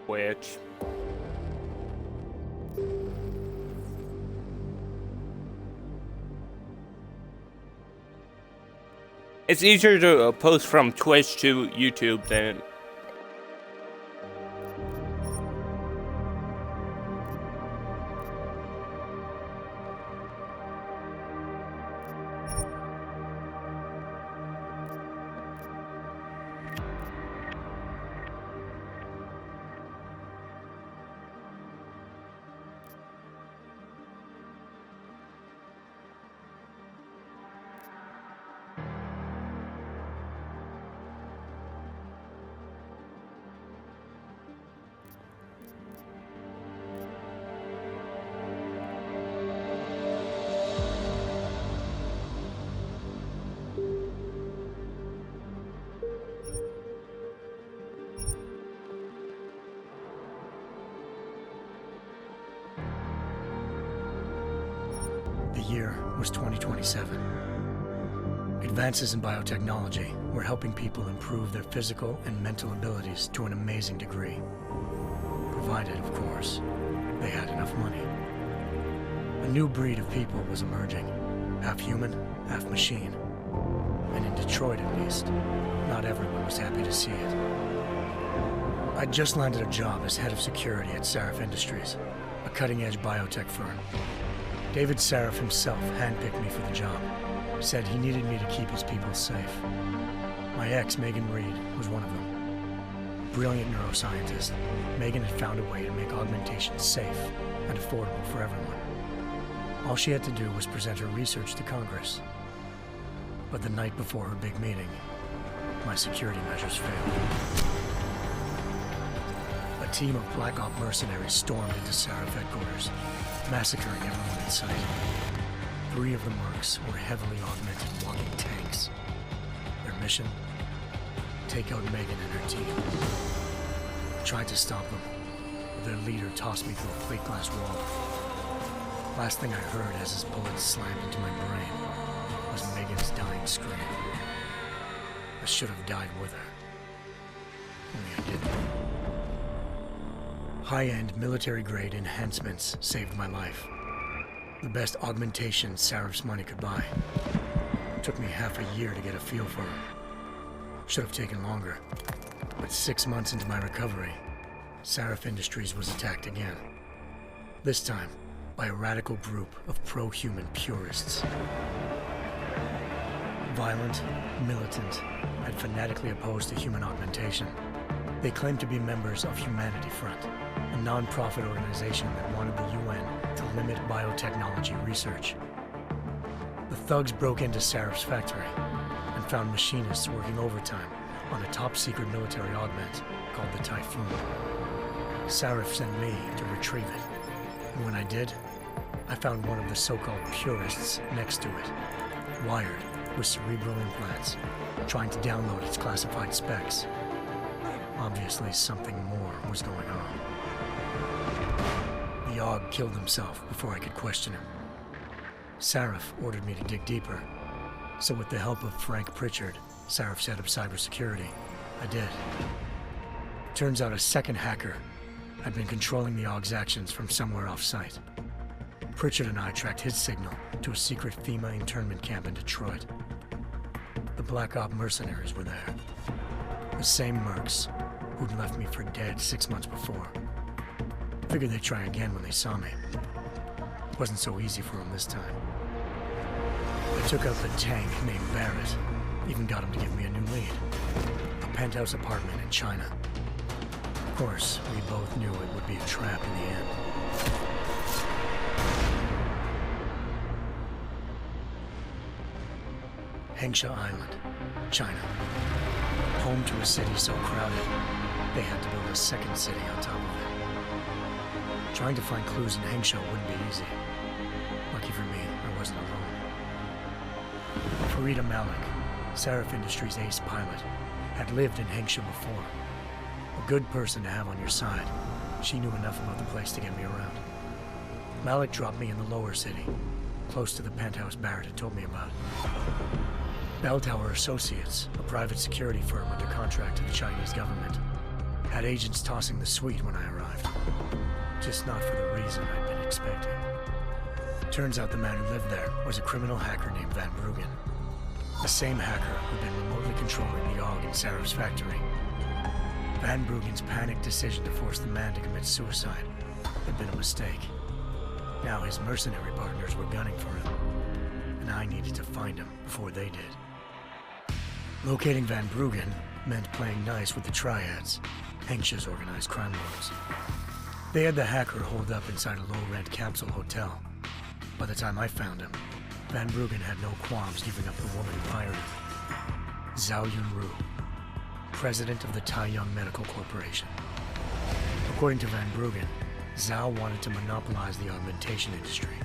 Which it's easier to post from Twitch to YouTube than The year was 2027. Advances in biotechnology were helping people improve their physical and mental abilities to an amazing degree. Provided, of course, they had enough money. A new breed of people was emerging, half human, half machine. And in Detroit at least, not everyone was happy to see it. I'd just landed a job as head of security at Sarif Industries, a cutting-edge biotech firm. David Sarif himself handpicked me for the job, said he needed me to keep his people safe. My ex, Megan Reed, was one of them. Brilliant neuroscientist, Megan had found a way to make augmentation safe and affordable for everyone. All she had to do was present her research to Congress. But the night before her big meeting, my security measures failed. A team of Black Op mercenaries stormed into Sarif headquarters, massacring everyone in sight. 3 of the mercs were heavily augmented walking tanks. Their mission? Take out Megan and her team. I tried to stop them, but their leader tossed me through a plate glass wall. Last thing I heard as his bullets slammed into my brain was Megan's dying scream. I should have died with her. Only I didn't. High-end military-grade enhancements saved my life. The best augmentation Sarif's money could buy. Took me half a year to get a feel for her. Should have taken longer. But 6 months into my recovery, Sarif Industries was attacked again. This time, by a radical group of pro-human purists. Violent, militant, and fanatically opposed to human augmentation. They claimed to be members of Humanity Front, a non-profit organization that wanted the UN to limit biotechnology research. The thugs broke into Sarif's factory and found machinists working overtime on a top-secret military augment called the Typhoon. Sarif sent me to retrieve it, and when I did, I found one of the so-called purists next to it, wired with cerebral implants, trying to download its classified specs. Obviously, something more was going on. The AUG killed himself before I could question him. Sarif ordered me to dig deeper, so with the help of Frank Pritchard, Sarif's head of cybersecurity, I did. Turns out a second hacker had been controlling the AUG's actions from somewhere off-site. Pritchard and I tracked his signal to a secret FEMA internment camp in Detroit. The Black Op mercenaries were there. The same mercs who'd left me for dead 6 months before. Figured they'd try again when they saw me. Wasn't so easy for them this time. I took out the tank named Barrett. Even got him to give me a new lead. A penthouse apartment in China. Of course, we both knew it would be a trap in the end. Hengsha Island, China. Home to a city so crowded, they had to build a second city on top of it. Trying to find clues in Hengsha wouldn't be easy. Lucky for me, I wasn't alone. Farida Malik, Sarif Industries' ace pilot, had lived in Hengsha before. A good person to have on your side. She knew enough about the place to get me around. Malik dropped me in the lower city, close to the penthouse Barrett had told me about. Bell Tower Associates, a private security firm under contract to the Chinese government, had agents tossing the suite when I arrived. Just not for the reason I'd been expecting. Turns out the man who lived there was a criminal hacker named Van Bruggen. The same hacker who'd been remotely controlling the AUG in Sarah's factory. Van Bruggen's panicked decision to force the man to commit suicide had been a mistake. Now his mercenary partners were gunning for him, and I needed to find him before they did. Locating Van Bruggen meant playing nice with the triads, anxious organized crime lords. They had the hacker holed up inside a low-rent capsule hotel. By the time I found him, Van Bruggen had no qualms giving up the woman who hired him. Zhao Yunru, president of the Taiyang Medical Corporation. According to Van Bruggen, Zhao wanted to monopolize the augmentation industry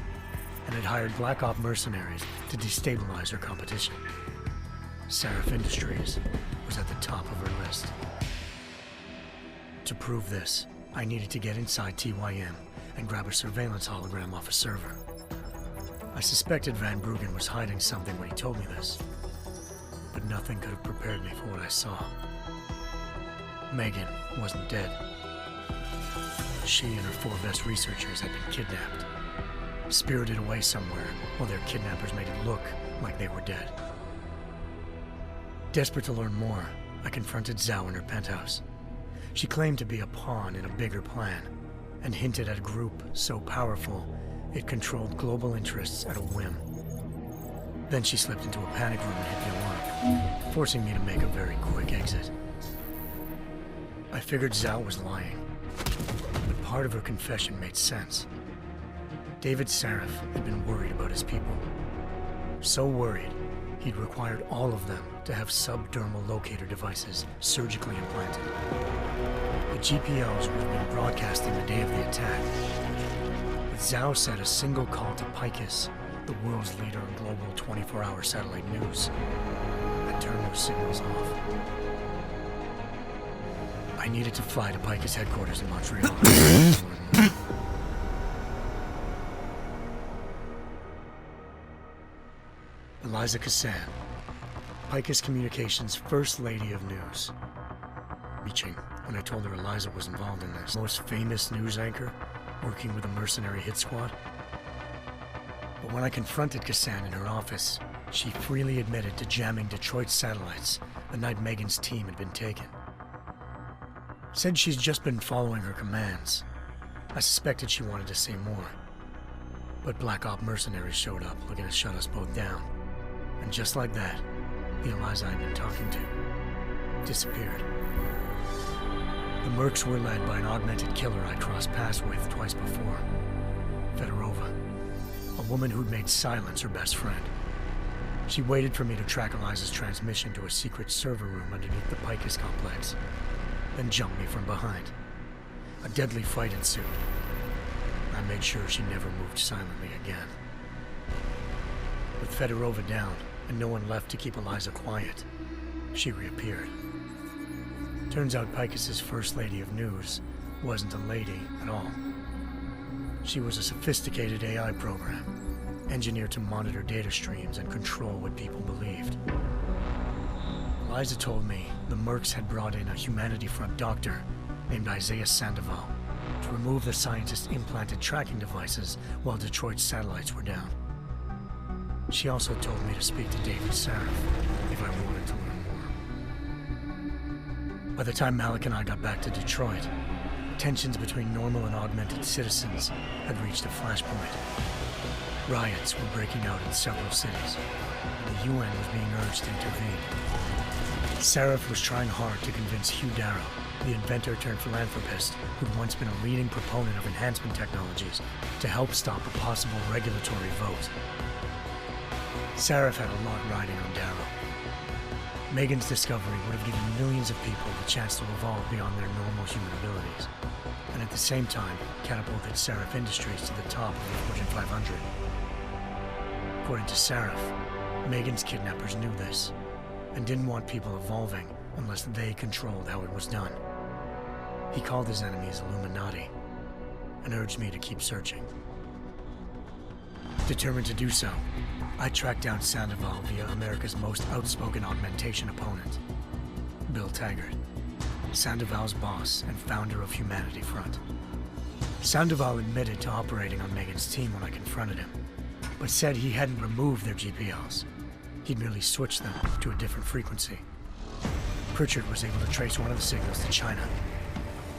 and had hired Black Op mercenaries to destabilize her competition. Seraph Industries was at the top of her list. To prove this, I needed to get inside TYM and grab a surveillance hologram off a server. I suspected Van Bruggen was hiding something when he told me this, but nothing could have prepared me for what I saw. Megan wasn't dead. She and her 4 best researchers had been kidnapped, spirited away somewhere while their kidnappers made it look like they were dead. Desperate to learn more, I confronted Zhao in her penthouse. She claimed to be a pawn in a bigger plan, and hinted at a group so powerful it controlled global interests at a whim. Then she slipped into a panic room and hit the alarm, forcing me to make a very quick exit. I figured Zhao was lying, but part of her confession made sense. David Saraf had been worried about his people. So worried, he'd required all of them to have subdermal locator devices surgically implanted. The GPOs would have been broadcasting the day of the attack. But Zhao said a single call to Picus, the world's leader in global 24-hour satellite news, had turned those signals off. I needed to fly to Picus headquarters in Montreal. Eliza Cassan, Picus Communications' First Lady of News. Reaching when I told her Eliza was involved in this. Most famous news anchor, working with a mercenary hit squad. But when I confronted Cassan in her office, she freely admitted to jamming Detroit's satellites the night Megan's team had been taken. Said she's just been following her commands. I suspected she wanted to say more. But Black Op mercenaries showed up looking to shut us both down. And just like that, the Eliza I'd been talking to disappeared. The mercs were led by an augmented killer I crossed paths with twice before. Fedorova, a woman who'd made silence her best friend. She waited for me to track Eliza's transmission to a secret server room underneath the Picus complex, then jumped me from behind. A deadly fight ensued. I made sure she never moved silently again. With Fedorova down, and no one left to keep Eliza quiet, she reappeared. Turns out Picus's First Lady of News wasn't a lady at all. She was a sophisticated AI program, engineered to monitor data streams and control what people believed. Eliza told me the mercs had brought in a Humanity Front doctor named Isaiah Sandoval to remove the scientist's implanted tracking devices while Detroit's satellites were down. She also told me to speak to David Saraf if I wanted to learn more. By the time Malik and I got back to Detroit, tensions between normal and augmented citizens had reached a flashpoint. Riots were breaking out in several cities, and the UN was being urged to intervene. Saraf was trying hard to convince Hugh Darrow, the inventor turned philanthropist who'd once been a leading proponent of enhancement technologies, to help stop a possible regulatory vote. Saraf had a lot riding on Darrow. Megan's discovery would have given millions of people the chance to evolve beyond their normal human abilities, and at the same time catapulted Seraph Industries to the top of the Fortune 500. According to Saraf, Megan's kidnappers knew this, and didn't want people evolving unless they controlled how it was done. He called his enemies Illuminati, and urged me to keep searching. Determined to do so, I tracked down Sandoval via America's most outspoken augmentation opponent, Bill Taggart. Sandoval's boss and founder of Humanity Front. Sandoval admitted to operating on Megan's team when I confronted him, but said he hadn't removed their GPLs. He'd merely switched them to a different frequency. Pritchard was able to trace one of the signals to China.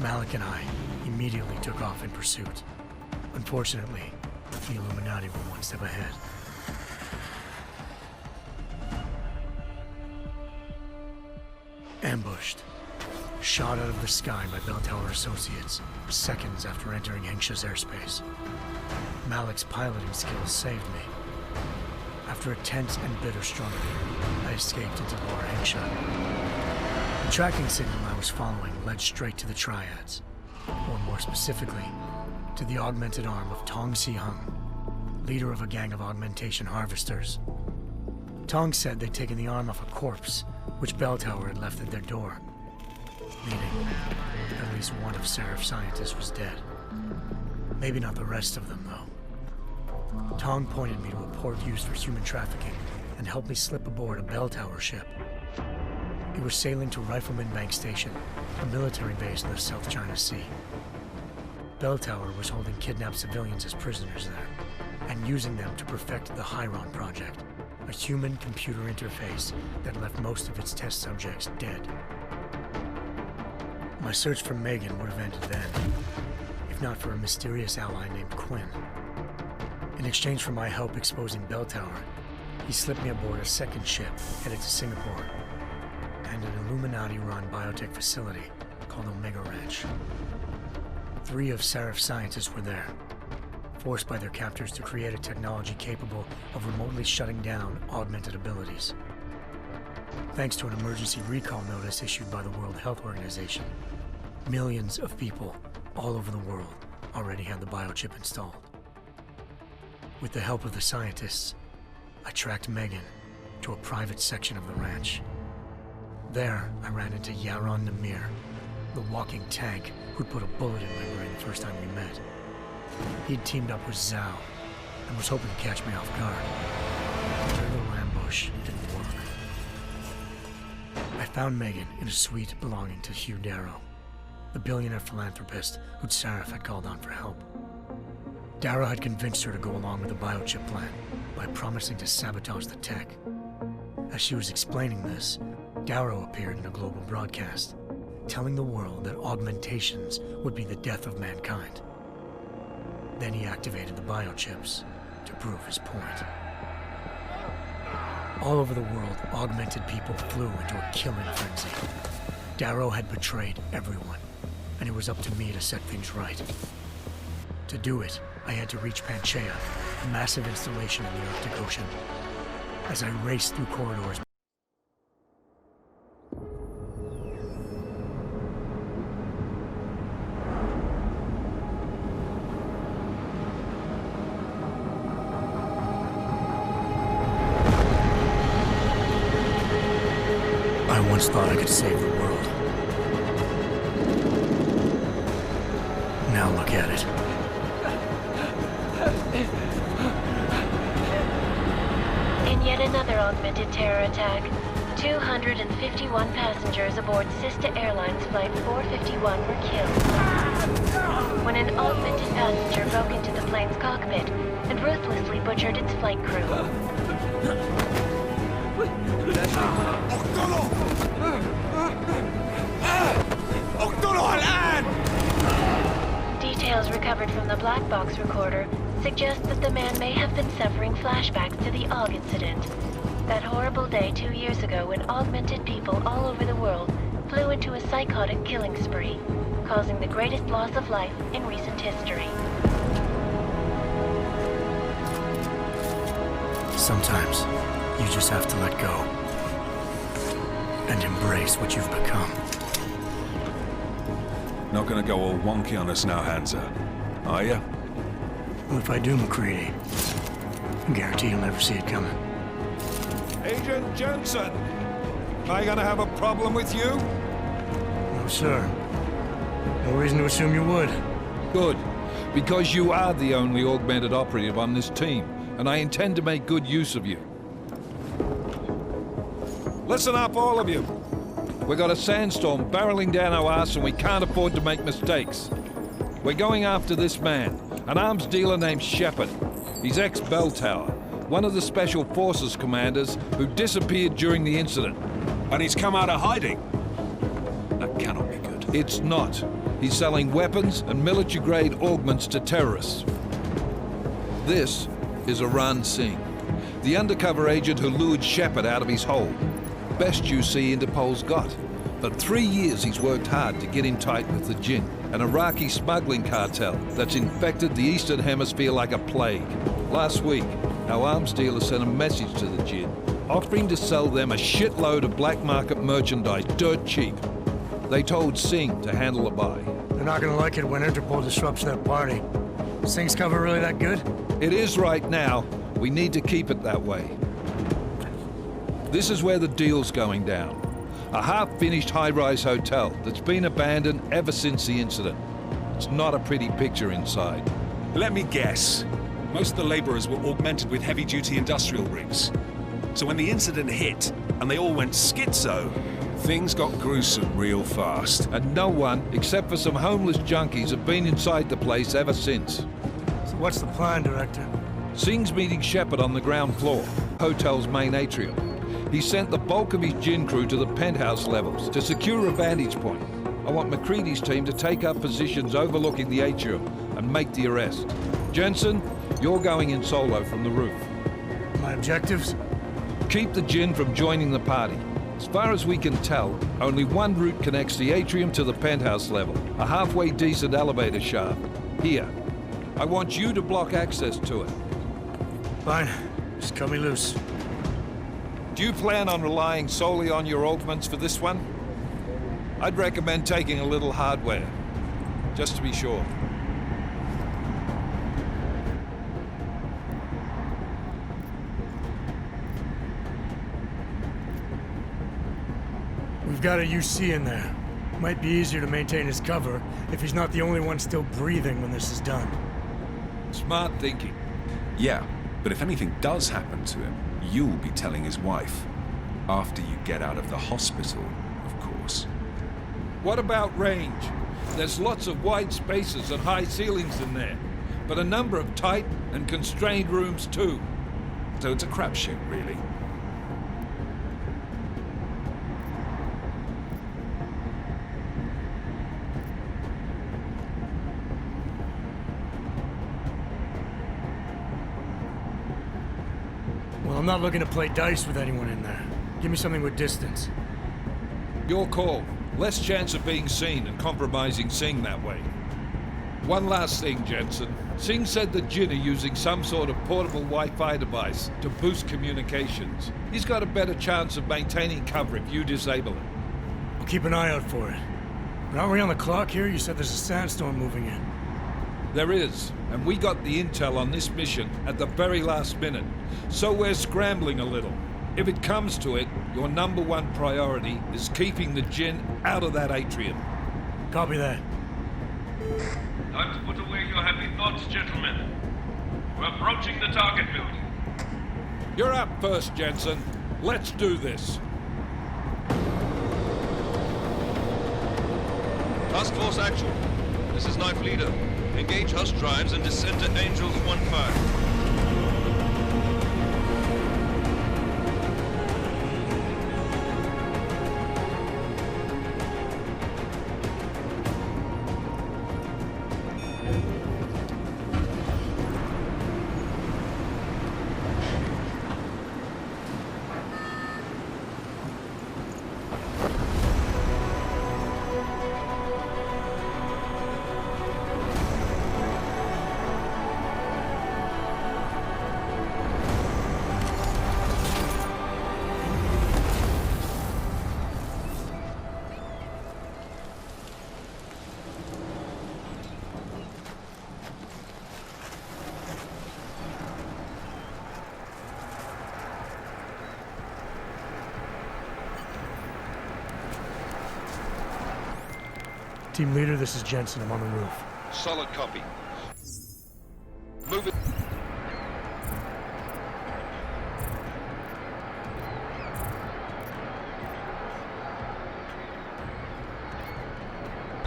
Malik and I immediately took off in pursuit. Unfortunately, the Illuminati were one step ahead. Ambushed. Shot out of the sky by Bell Tower Associates, seconds after entering Hengsha's airspace. Malik's piloting skills saved me. After a tense and bitter struggle, I escaped into Lower Hengsha. The tracking signal I was following led straight to the Triads, or more specifically, to the augmented arm of Tong Si-hung, leader of a gang of augmentation harvesters. Tong said they'd taken the arm off a corpse, which Bell Tower had left at their door, meaning at least one of Seraph's scientists was dead. Maybe not the rest of them, though. Tong pointed me to a port used for human trafficking and helped me slip aboard a Bell Tower ship. It was sailing to Rifleman Bank Station, a military base in the South China Sea. Bell Tower was holding kidnapped civilians as prisoners there, and using them to perfect the Hyron Project, a human-computer interface that left most of its test subjects dead. My search for Megan would have ended then, if not for a mysterious ally named Quinn. In exchange for my help exposing Bell Tower, he slipped me aboard a second ship headed to Singapore, and an Illuminati-run biotech facility called Omega Ranch. 3 of Seraph's scientists were there, forced by their captors to create a technology capable of remotely shutting down augmented abilities. Thanks to an emergency recall notice issued by the World Health Organization, millions of people all over the world already had the biochip installed. With the help of the scientists, I tracked Megan to a private section of the ranch. There, I ran into Yaron Namir, the walking tank who'd put a bullet in my brain the first time we met. He'd teamed up with Zhao and was hoping to catch me off guard. Their little ambush didn't work. I found Megan in a suite belonging to Hugh Darrow, the billionaire philanthropist who'd Seraph had called on for help. Darrow had convinced her to go along with the biochip plan by promising to sabotage the tech. As she was explaining this, Darrow appeared in a global broadcast, telling the world that augmentations would be the death of mankind. Then he activated the biochips to prove his point. All over the world, augmented people flew into a killing frenzy. Darrow had betrayed everyone, and it was up to me to set things right. To do it, I had to reach Panchaea, a massive installation in the Arctic Ocean. As I raced through corridors, I once thought I could save the world. Now look at it. In yet another augmented terror attack, 251 passengers aboard Sister Airlines Flight 451 were killed when an augmented passenger broke into the plane's cockpit and ruthlessly butchered its flight crew. Details recovered from the black box recorder suggest that the man may have been suffering flashbacks to the AUG incident. That horrible day 2 years ago when augmented people all over the world flew into a psychotic killing spree, causing the greatest loss of life in recent history. Sometimes, you just have to let go and embrace what you've become. Not gonna go all wonky on us now, Hansa, are ya? Well, if I do, McCready, I guarantee you'll never see it coming. Agent Jensen, am I gonna have a problem with you? No, sir. No reason to assume you would. Good, because you are the only augmented operative on this team, and I intend to make good use of you. Listen up, all of you. We got a sandstorm barreling down our ass and we can't afford to make mistakes. We're going after this man, an arms dealer named Shepard. He's ex-Bell Tower, one of the Special Forces commanders who disappeared during the incident. And he's come out of hiding. That cannot be good. It's not. He's selling weapons and military-grade augments to terrorists. This is Aran Singh, the undercover agent who lured Shepard out of his hole. Best you see Interpol's got. For 3 years he's worked hard to get in tight with the Jinn, an Iraqi smuggling cartel that's infected the Eastern Hemisphere like a plague. Last week, our arms dealer sent a message to the Jinn, offering to sell them a shitload of black market merchandise dirt cheap. They told Singh to handle the buy. They're not gonna like it when Interpol disrupts their party. Singh's cover really that good? It is right now. We need to keep it that way. This is where the deal's going down. A half-finished high-rise hotel that's been abandoned ever since the incident. It's not a pretty picture inside. Let me guess. Most of the laborers were augmented with heavy-duty industrial rigs. So when the incident hit, and they all went schizo, things got gruesome real fast. And no one, except for some homeless junkies, have been inside the place ever since. So what's the plan, Director? Singh's meeting Shepard on the ground floor, hotel's main atrium. He sent the bulk of his Jinn crew to the penthouse levels to secure a vantage point. I want McCready's team to take up positions overlooking the atrium and make the arrest. Jensen, you're going in solo from the roof. My objectives? Keep the Jinn from joining the party. As far as we can tell, only one route connects the atrium to the penthouse level, a halfway decent elevator shaft. Here. I want you to block access to it. Fine. Just cut me loose. Do you plan on relying solely on your augments for this one? I'd recommend taking a little hardware, just to be sure. We've got a UC in there. Might be easier to maintain his cover if he's not the only one still breathing when this is done. Smart thinking. Yeah, but if anything does happen to him, you'll be telling his wife. After you get out of the hospital, of course. What about range? There's lots of wide spaces and high ceilings in there, but a number of tight and constrained rooms too. So it's a crapshoot, really. Well, I'm not looking to play dice with anyone in there. Give me something with distance. Your call. Less chance of being seen and compromising Singh that way. One last thing, Jensen. Singh said the Jinn are using some sort of portable Wi-Fi device to boost communications. He's got a better chance of maintaining cover if you disable it. I'll keep an eye out for it. But aren't we on the clock here? You said there's a sandstorm moving in. There is, and we got the intel on this mission at the very last minute, so we're scrambling a little. If it comes to it, your #1 priority is keeping the Jinn out of that atrium. Copy that. Time to put away your happy thoughts, gentlemen. We're approaching the target building. You're up first, Jensen. Let's do this. Task Force Actual. This is Knife Leader. Engage Hush drives and descend to Angels 1-5. Team leader, this is Jensen. I'm on the roof. Solid copy. Move it.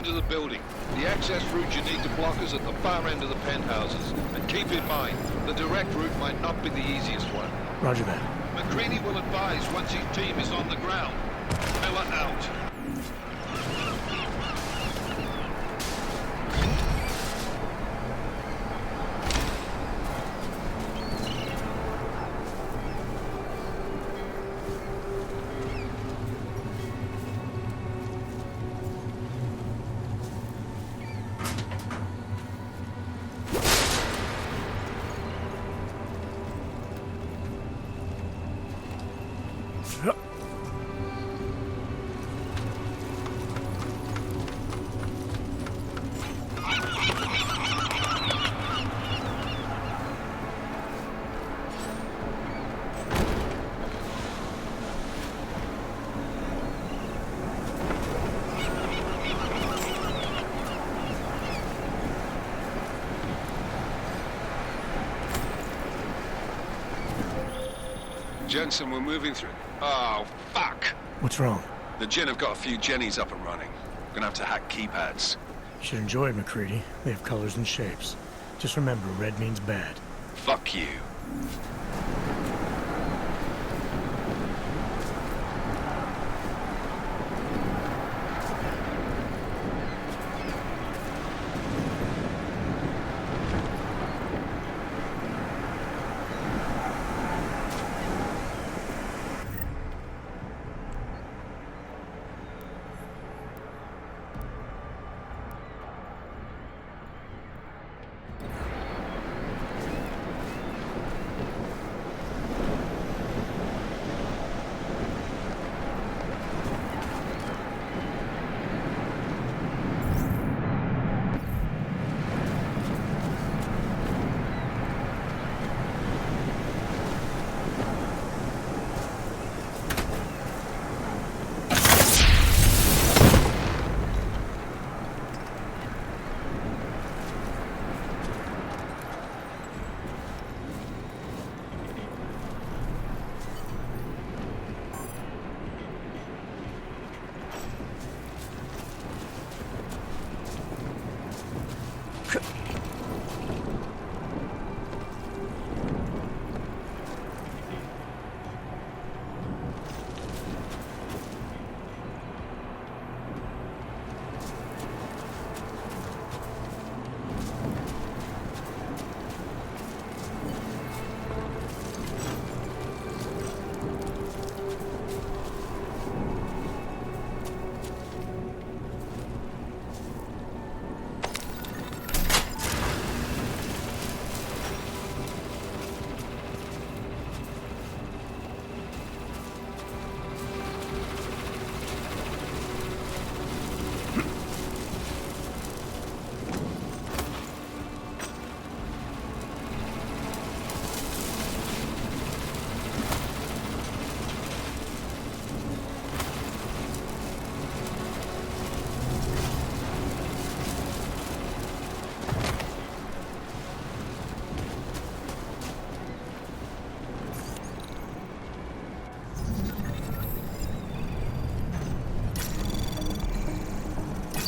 into the building. The access route you need to block is at the far end of the penthouses. And keep in mind, the direct route might not be the easiest one. Roger that. McCready will advise once his team is on the ground. Miller out. Jensen, we're moving through. Oh, fuck! What's wrong? The Gen have got a few Jennies up and running. Gonna have to hack keypads. You should enjoy it, McCready. They have colors and shapes. Just remember, red means bad. Fuck you.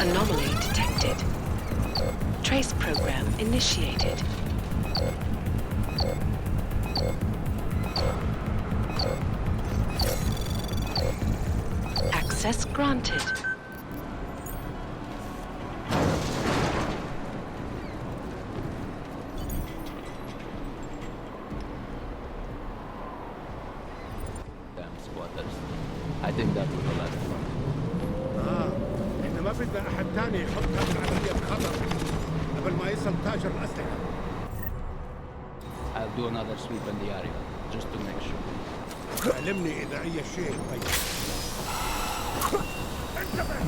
Anomaly detected. Trace program initiated. Access granted. Damn squatters. I think that was the last one. إن ما بدنا أحد تاني يحط هذه العملية بخطر قبل ما يصل تاجر الأسلحة. I'll do another sweep in the area, just to make sure. علمني إذا أي شيء طيب. انتبه!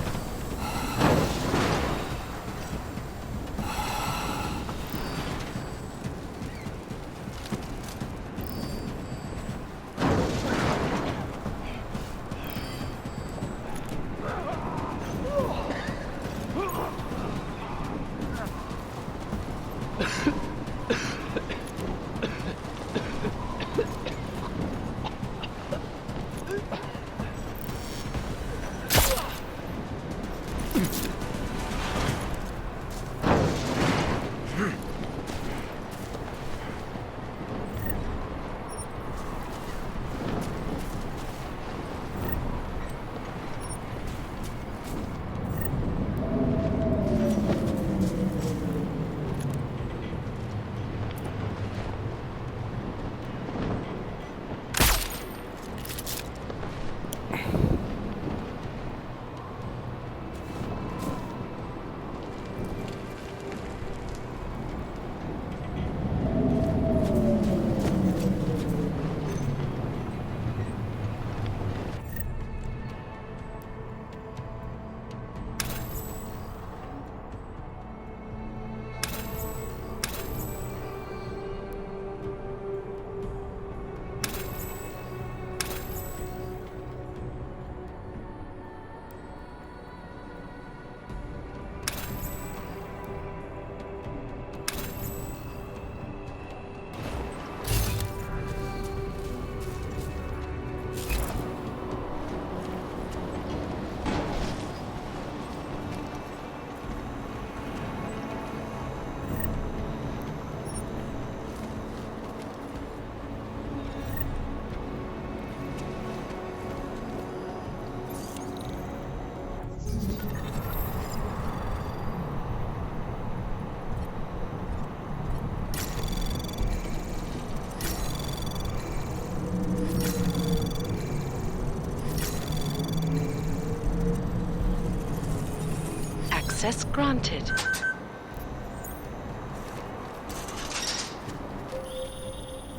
Access granted.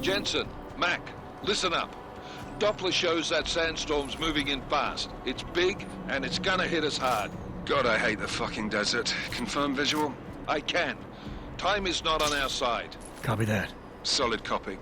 Jensen, Mac, listen up. Doppler shows that sandstorm's moving in fast. It's big, and it's gonna hit us hard. God, I hate the fucking desert. Confirm visual? I can. Time is not on our side. Copy that. Solid copy.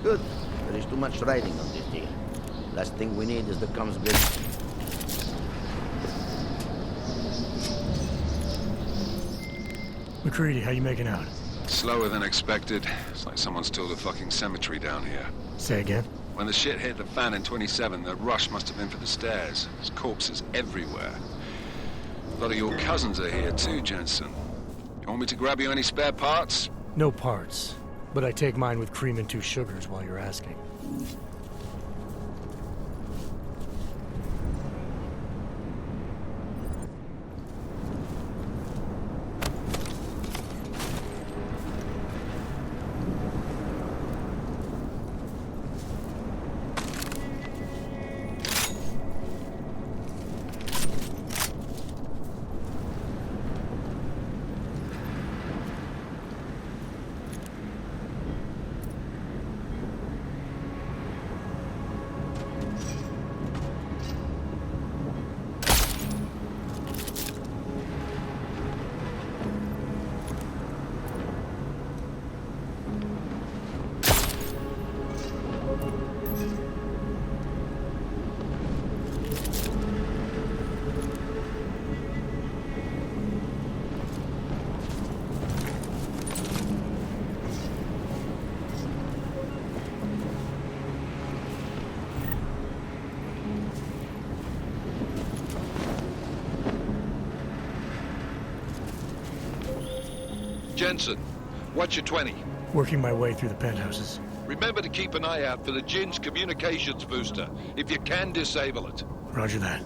Good. There is too much riding on this deal. Last thing we need is the comms bridge. McCready, how you making out? Slower than expected. It's like someone's tilled a fucking cemetery down here. Say again? When the shit hit the fan in 27, the rush must have been for the stairs. There's corpses everywhere. A lot of your cousins are here too, Jensen. You want me to grab you any spare parts? No parts. But I take mine with cream and 2 sugars while you're asking. Jensen, what's your 20? Working my way through the penthouses. Remember to keep an eye out for the Jin's communications booster. If you can, disable it. Roger that.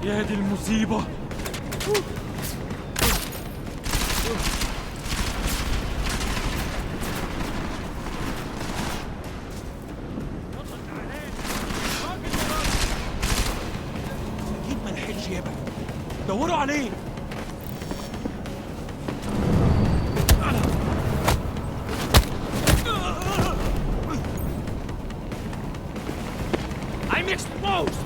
يا دي المصيبة. دوروا عليه. I'm exposed.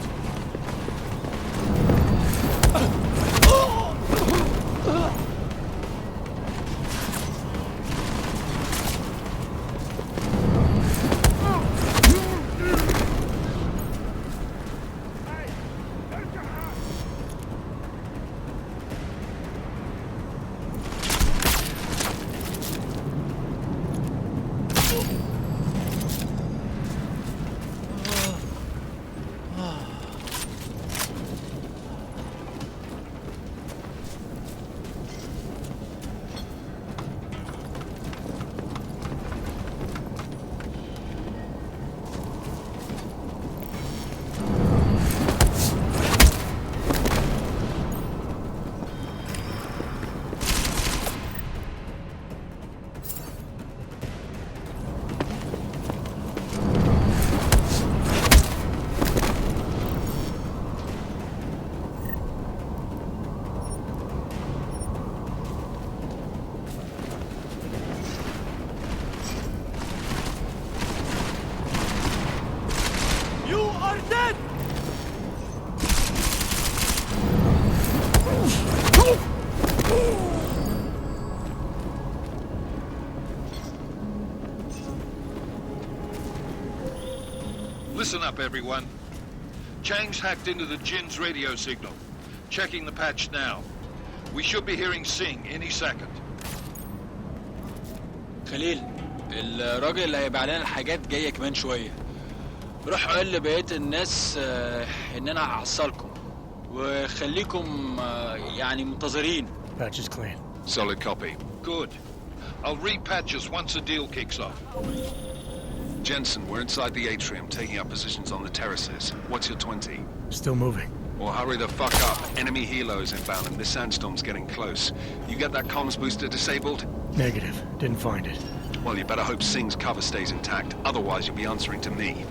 You are dead! Listen up, everyone. Chang's hacked into the Jin's radio signal. Checking the patch now. We should be hearing Sing any second. خليل، الراجل اللي هيبيع لنا الحاجات جاي كمان شوية. روح قول لبقية الناس إن أنا هحصلكم وخليكم يعني منتظرين. Patch is clean. Solid copy. Good. I'll repatch us once the deal kicks off. Jensen, we're inside the atrium, taking up positions on the terraces. What's your 20? Still moving. Well, hurry the fuck up. Enemy helos inbound and this sandstorm's getting close. You get that comms booster disabled? Negative. Didn't find it. Well, you better hope Singh's cover stays intact. Otherwise, you'll be answering to me.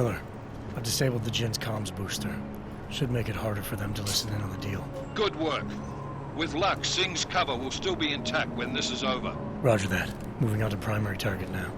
Miller, I've disabled the Jin's comms booster. Should make it harder for them to listen in on the deal. Good work. With luck, Singh's cover will still be intact when this is over. Roger that. Moving on to primary target now.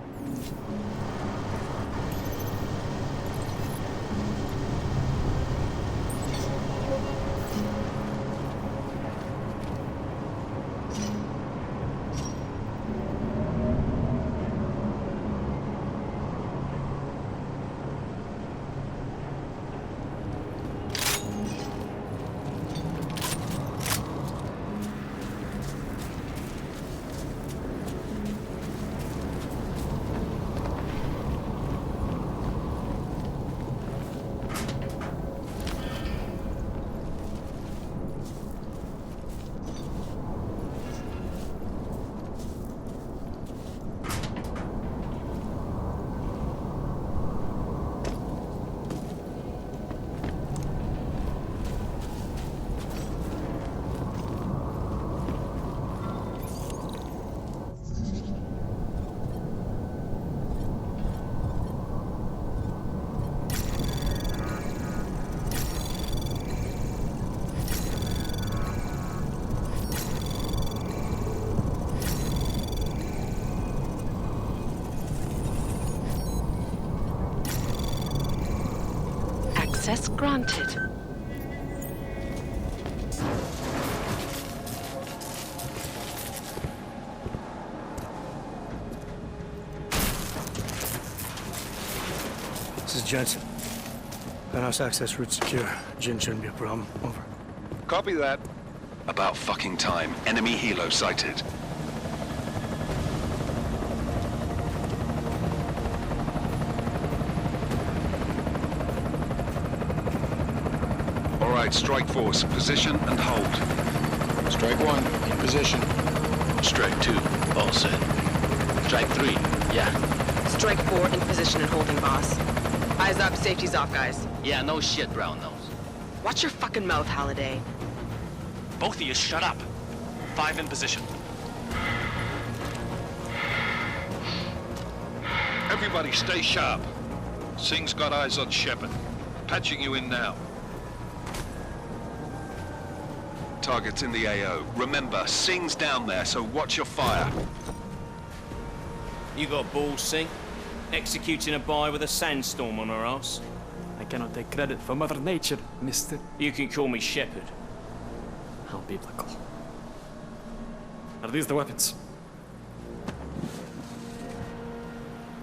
Access granted. This is Jensen. Penthouse access route secure. Jin shouldn't be a problem. Over. Copy that. About fucking time. Enemy helo sighted. All right, strike force. Position and hold. Strike 1, in position. Strike 2, all set. Strike 3, yeah. Strike 4 in position and holding, boss. Eyes up, safety's off, guys. Yeah, no shit, brown nose. Watch your fucking mouth, Halliday. Both of you, shut up. 5 in position. Everybody stay sharp. Singh's got eyes on Shepard. Patching you in now. Target's in the AO. Remember, Singh's down there, so watch your fire. You got balls, Singh? Executing a buy with a sandstorm on our ass? I cannot take credit for Mother Nature, mister. You can call me Shepard. How biblical. Are these the weapons?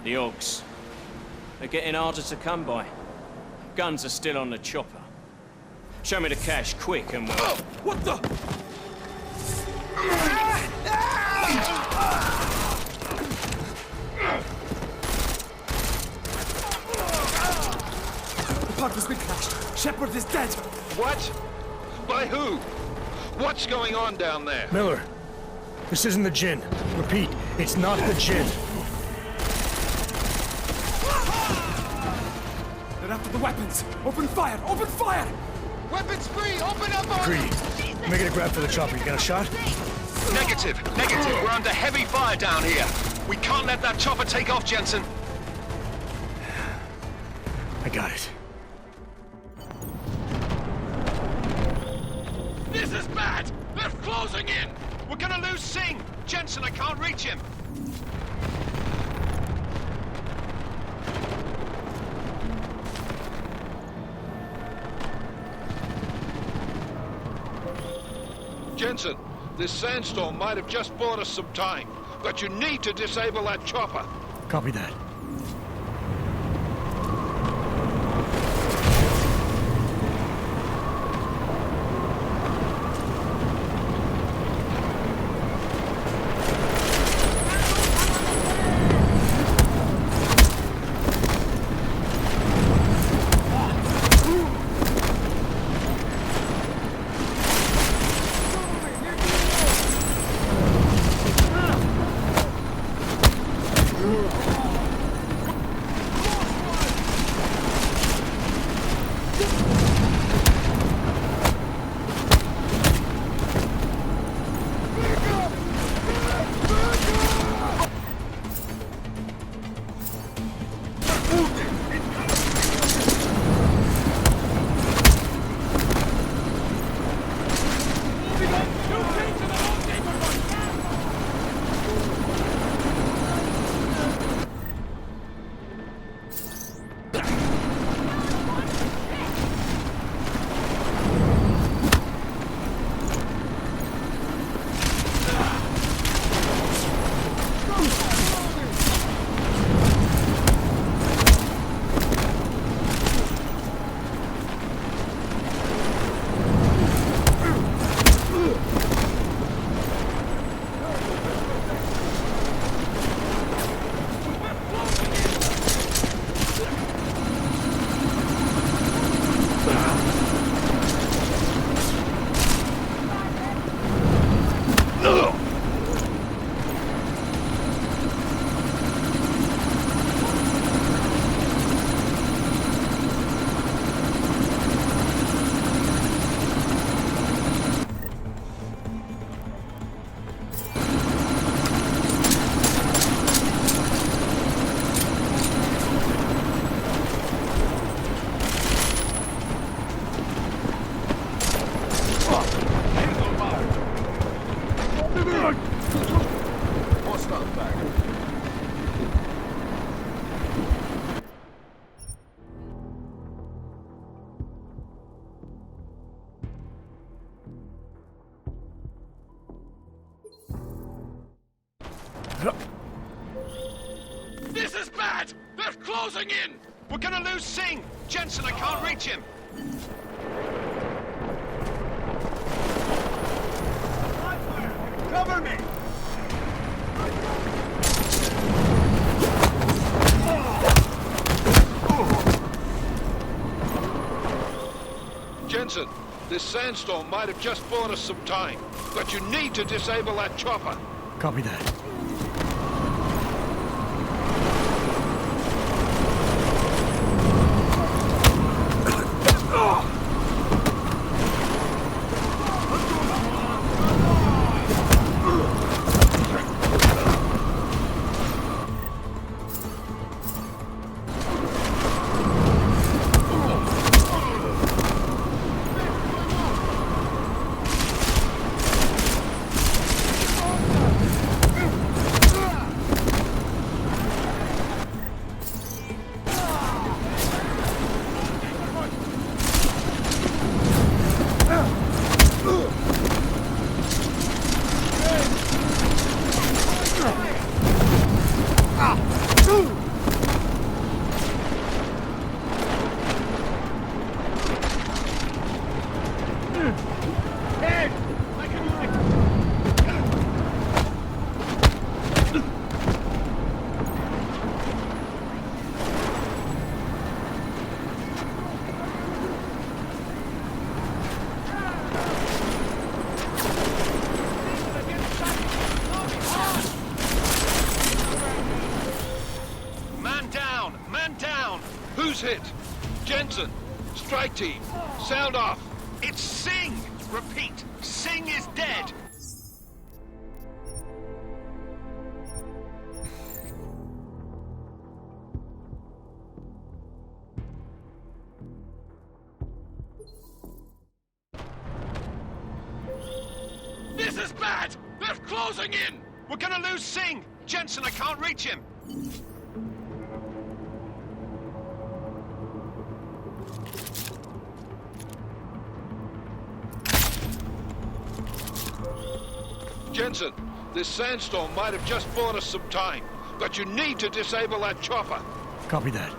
The Ogs. They're getting harder to come by. Guns are still on the chopper. Show me the cash, quick, and we'll... Oh, what the? The park has been crashed. Shepard is dead. What? By who? What's going on down there? Miller, this isn't the Jin. Repeat, it's not the Jin. They're after the weapons. Open fire! Open fire! Weapons free! Open up on Greedy. Making a grab for the chopper. You got a shot? Negative. We're under heavy fire down here. We can't let that chopper take off, Jensen. I got it. This is bad! They're closing in! We're gonna lose Singh! Jensen, I can't reach him! Jensen, this sandstorm might have just bought us some time, but you need to disable that chopper. Copy that. closing in! We're gonna lose Singh! Jensen, I can't reach him! Cover me! Jensen, this sandstorm might have just bought us some time, but you need to disable that chopper. Copy that. Who's hit? Jensen, strike team, sound off. It's Singh! Repeat, Singh is dead! This is bad! They're closing in! We're gonna lose Singh! Jensen, I can't reach him! Jensen, this sandstorm might have just bought us some time, but you need to disable that chopper. Copy that.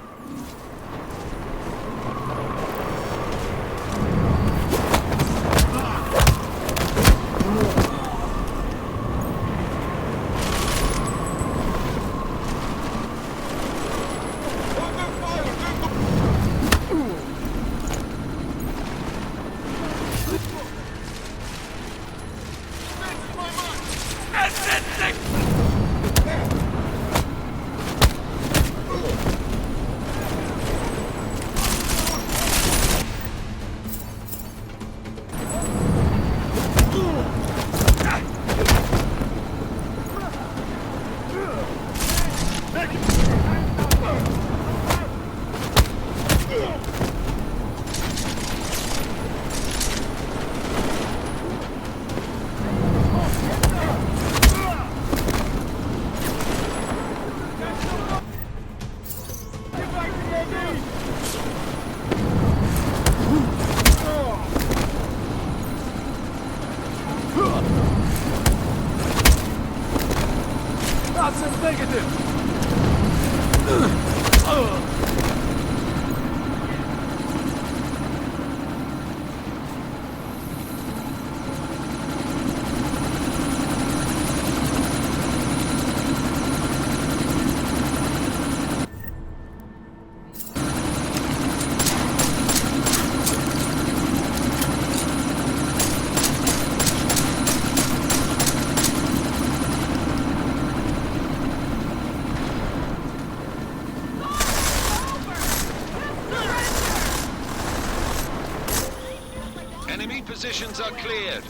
Positions are cleared.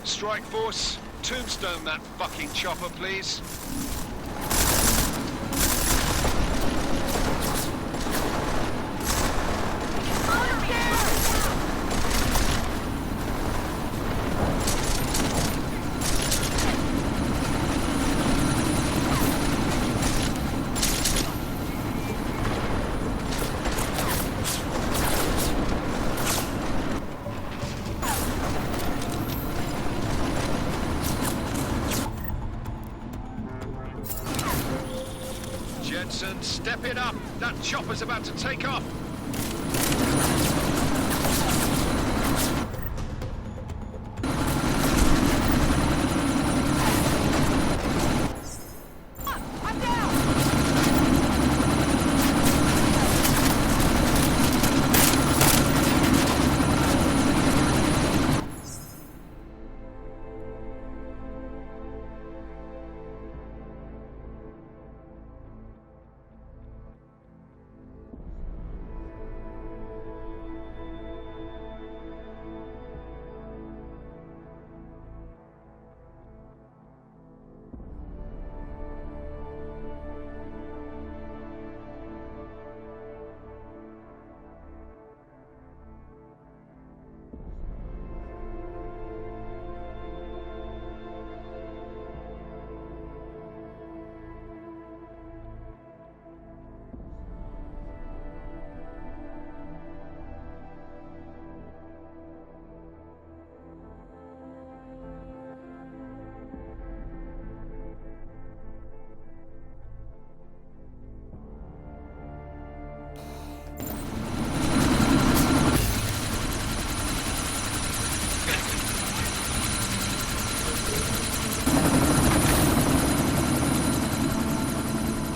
Strike Force, tombstone that fucking chopper, please. Jensen, step it up. That chopper's about to take off.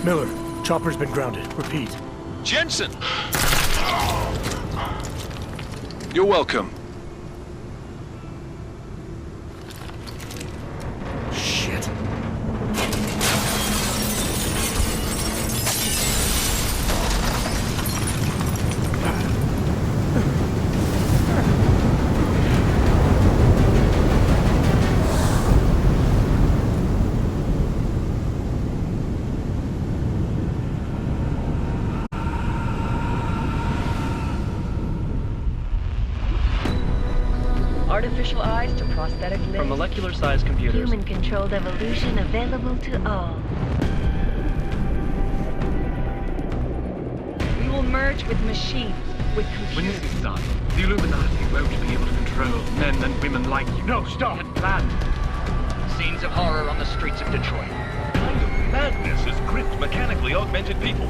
Miller, chopper's been grounded. Repeat. Jensen! You're welcome. Shit. Artificial eyes to prosthetic limbs. From molecular-sized computers. Human-controlled evolution available to all. We will merge with machines, with When computers. this is done, the Illuminati won't be able to control men and women like you. No, stop! Had planned. Scenes of horror on the streets of Detroit. Kind of madness has gripped mechanically augmented people.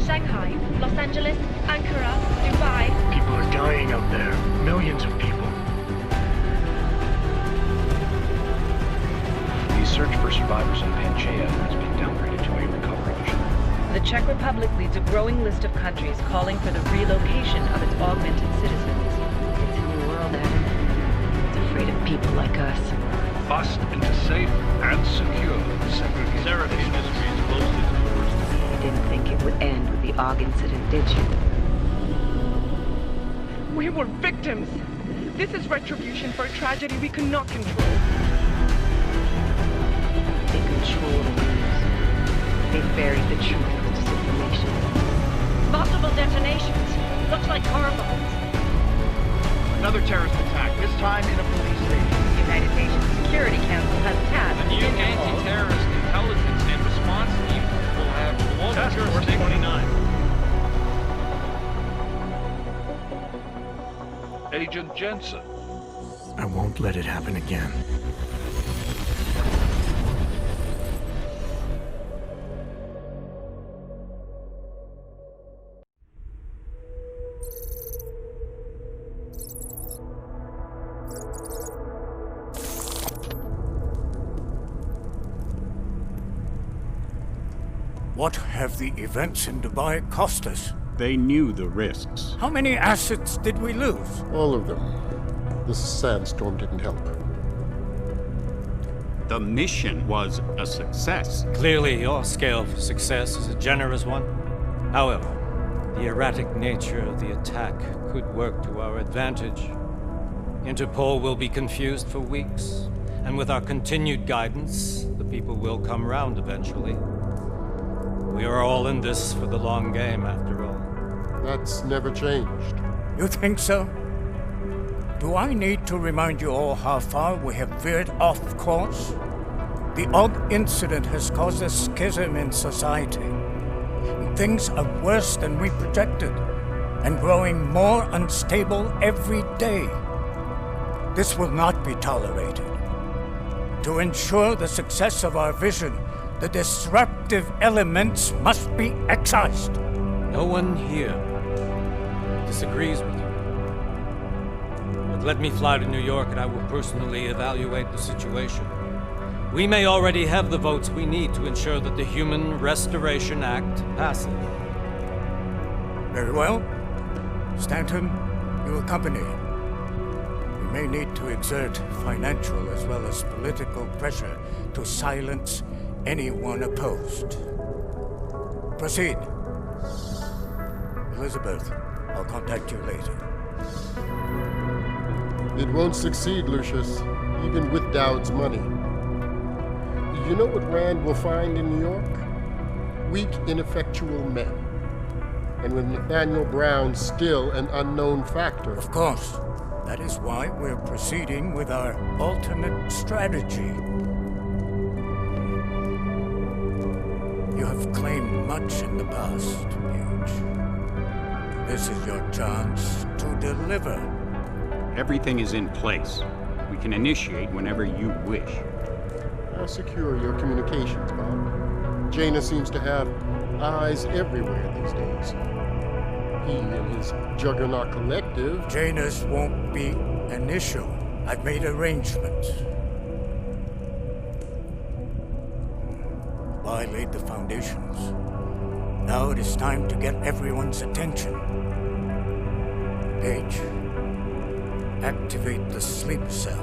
Shanghai, Los Angeles, Ankara, Dubai. People are dying out there. Millions of people. The search for survivors in Pangaea has been downgraded to a recovery mission. The Czech Republic leads a growing list of countries calling for the relocation of its augmented citizens. It's a new world, Adam. It's afraid of people like us. Bust into safe and secure segregation. Serenade Industries closely towards You didn't think it would end with the AUG incident, did you? We were victims. This is retribution for a tragedy we could not control. They control the news. They buried the truth with disinformation. Multiple detonations. Looks like car bombs. Another terrorist attack, this time in a police station. The United Nations Security Council has tasked The new anti-terrorist intelligence and response team will have global jurisdiction. 29. Agent Jensen. I won't let it happen again. What have the events in Dubai cost us? They knew the risks. How many assets did we lose? All of them. This sandstorm didn't help. The mission was a success. Clearly, your scale for success is a generous one. However, the erratic nature of the attack could work to our advantage. Interpol will be confused for weeks, and with our continued guidance, the people will come round eventually. We are all in this for the long game, after all. That's never changed. You think so? Do I need to remind you all how far we have veered off course? The AUG incident has caused a schism in society. Things are worse than we projected, and growing more unstable every day. This will not be tolerated. To ensure the success of our vision, The disruptive elements must be excised. No one here disagrees with you. But let me fly to New York and I will personally evaluate the situation. We may already have the votes we need to ensure that the Human Restoration Act passes. Very well. Stanton, you accompany. We may need to exert financial as well as political pressure to silence anyone opposed. Proceed. Elizabeth, I'll contact you later. It won't succeed, Lucius, even with Dowd's money. You know what Rand will find in New York? Weak, ineffectual men. And with Nathaniel Brown still an unknown factor. Of course. That is why we're proceeding with our alternate strategy. You have claimed much in the past, Huge. This is your chance to deliver. Everything is in place. We can initiate whenever you wish. How secure are your communications, Bob? Jaina seems to have eyes everywhere these days. He and his Juggernaut Collective... Janus won't be an issue. I've made arrangements. I laid the foundations. Now it is time to get everyone's attention. Paige, activate the sleep cell.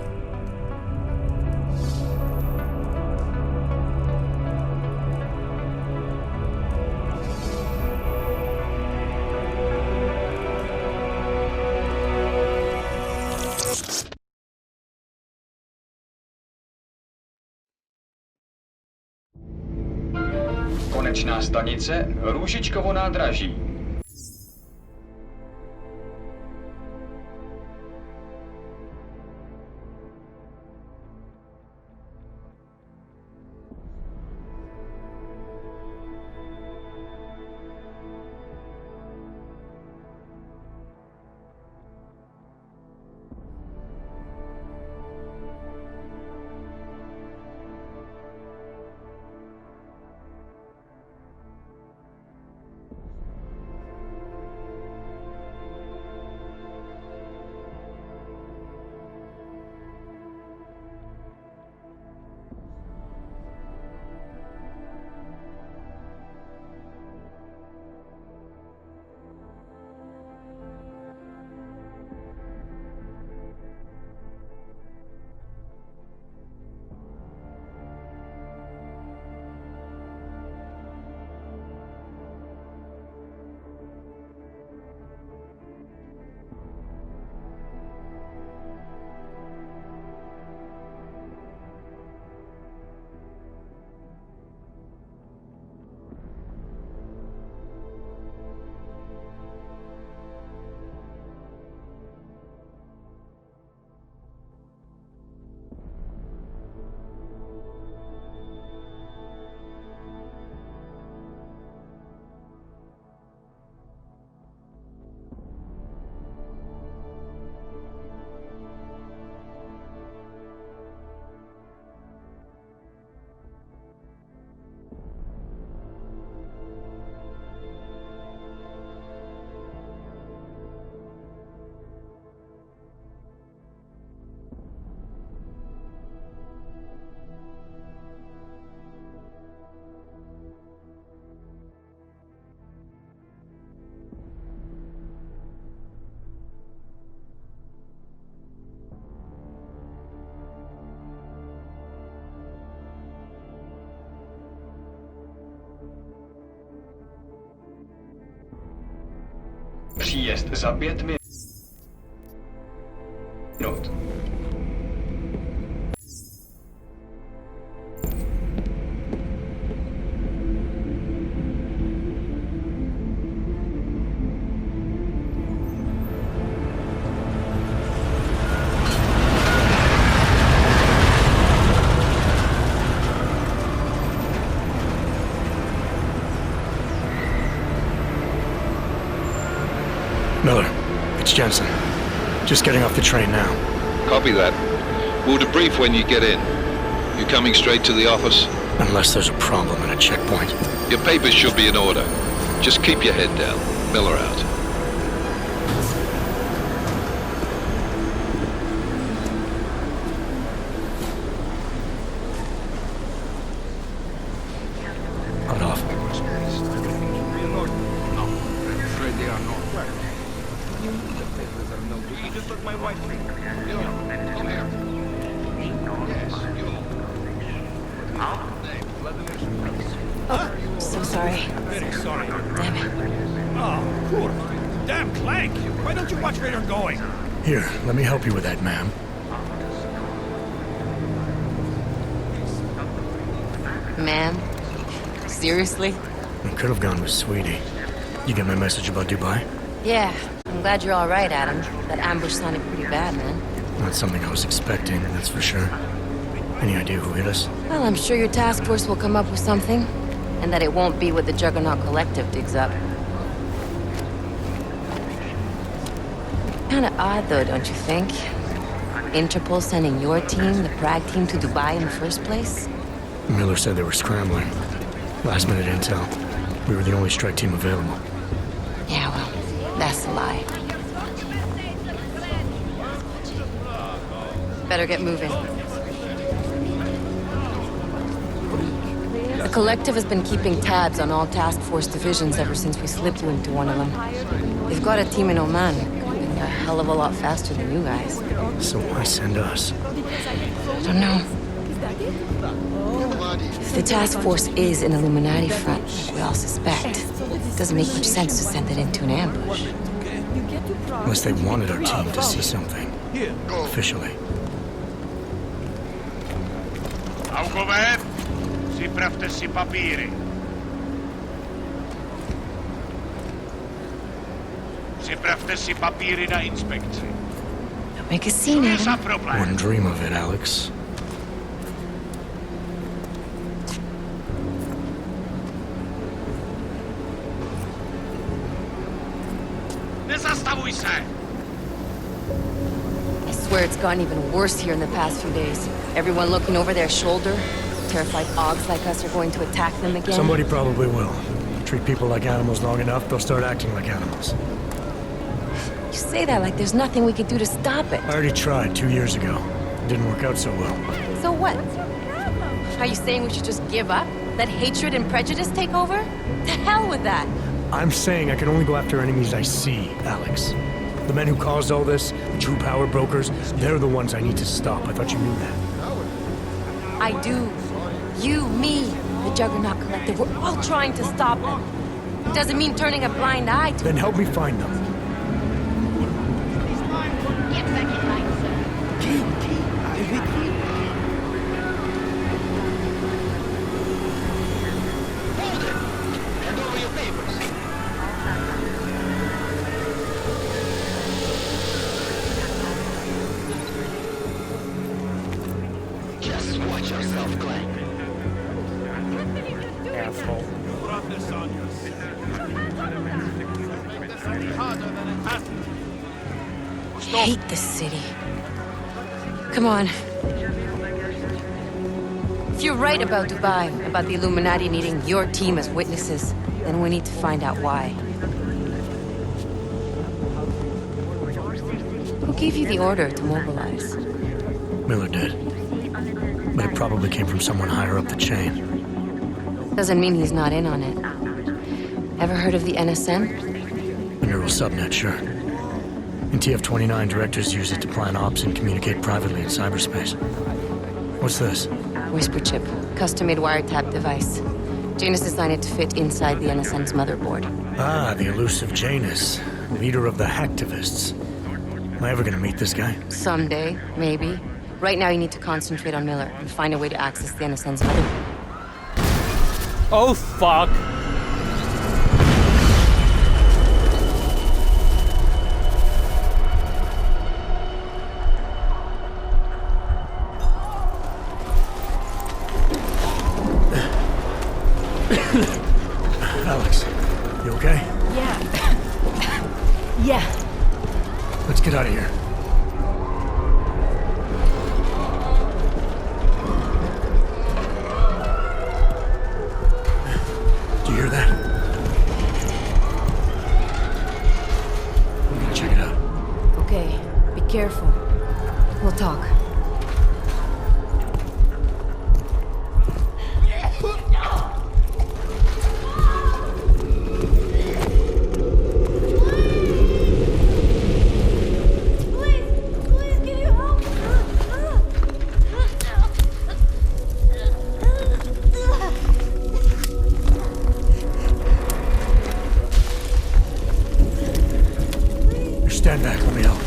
Konečná stanice Růžičkovo nádraží. Příjezd za 5 minut. Miller, it's Jensen. Just getting off the train now. Copy that. We'll debrief when you get in. You coming straight to the office? Unless there's a problem at a checkpoint. Your papers should be in order. Just keep your head down. Miller out. So sorry. Sorry. Damn it. Oh, cool. Damn Clank! Why don't you watch where you're going? Here, let me help you with that, ma'am. Ma'am? Seriously? I could have gone with Sweetie. You get my message about Dubai? Yeah. I'm glad you're all right, Adam. That ambush sounded pretty bad, man. Not something I was expecting, that's for sure. Any idea who hit us? Well, I'm sure your task force will come up with something. And that it won't be what the Juggernaut Collective digs up. Kinda odd, though, don't you think? Interpol sending your team, the Prague team, to Dubai in the first place? Miller said they were scrambling. Last minute intel. We were the only strike team available. Yeah, well, that's a lie. Better get moving. The Collective has been keeping tabs on all task force divisions ever since we slipped you into one of them. They've got a team in Oman. Moving a hell of a lot faster than you guys. So why send us? I don't know. If the task force is an Illuminati front, like we all suspect, it doesn't make much sense to send it into an ambush. Unless they wanted our team to see something. Officially. Augover, připravte si papíry. Připravte si papíry na inspekci. Don't make a scene, Adam. Wouldn't dream of it, Alex. Nezastavuj se! I swear it's gotten even worse here in the past few days. Everyone looking over their shoulder. Terrified Augs like us are going to attack them again. Somebody probably will. Treat people like animals long enough, they'll start acting like animals. You say that like there's nothing we could do to stop it. I already tried 2 years ago. It didn't work out so well. So what? Are you saying we should just give up? Let hatred and prejudice take over? To hell with that! I'm saying I can only go after enemies I see, Alex. The men who caused all this, the true power brokers, they're the ones I need to stop. I thought you knew that. I do. You, me, the Juggernaut Collective, we're all trying to stop them. It doesn't mean turning a blind eye to Then help me find them. Just watch yourself, Glenn. Asshole. I hate this city. Come on. If you're right about Dubai, about the Illuminati needing your team as witnesses, then we need to find out why. Who gave you the order to mobilize? Miller did. But it probably came from someone higher up the chain. Doesn't mean he's not in on it. Ever heard of the NSM? The neural subnet, sure. In TF-29, directors use it to plan ops and communicate privately in cyberspace. What's this? Whisper chip, custom-made wiretap device. Janus designed it to fit inside the NSM's motherboard. Ah, the elusive Janus, leader of the hacktivists. Am I ever gonna meet this guy? Someday, maybe. Right now you need to concentrate on Miller and find a way to access the NSM's motherboard. Oh, fuck. Alex, you okay? Yeah. Yeah. Let's get out of here. We'll talk. Stand back, let me help.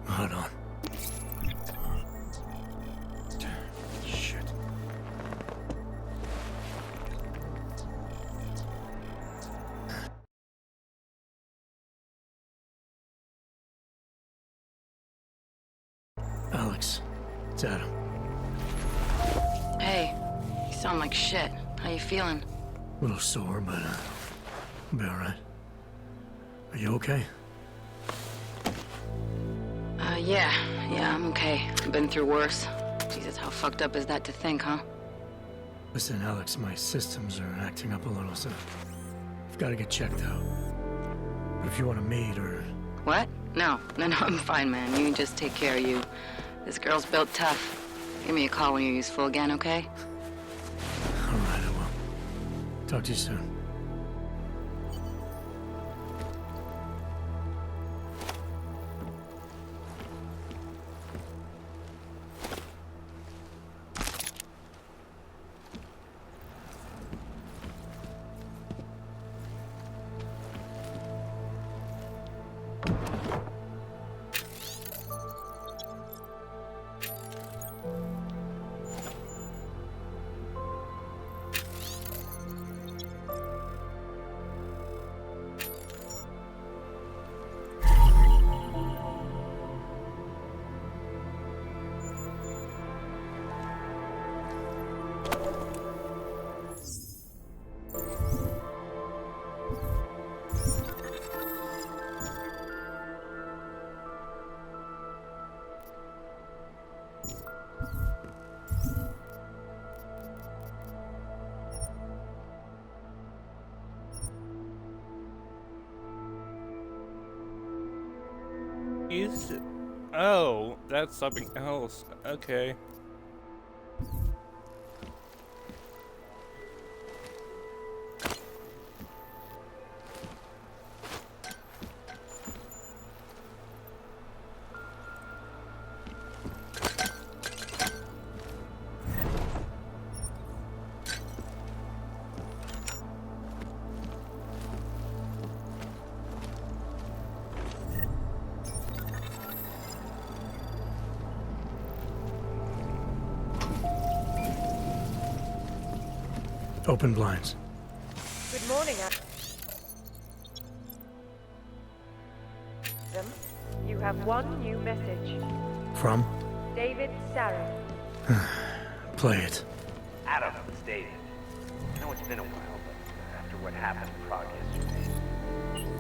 Hold on. Shit. Alex, it's Adam. Hey, you sound like shit. How you feeling? A little sore, but I'll be alright. Are you okay? Yeah, I'm okay. I've been through worse. Jesus, how fucked up is that to think, huh? Listen, Alex, my systems are acting up a little, so I've got to get checked out. But if you want to meet or... What? No, I'm fine, man. You just take care of you. This girl's built tough. Give me a call when you're useful again, okay? Alright, I will. Talk to you soon. Is it? Oh, that's something else. Okay. Open blinds. Good morning, Adam. You have one new message. From? David Sarah. Play it. Adam, it's David. I know it's been a while, but after what happened in Prague yesterday...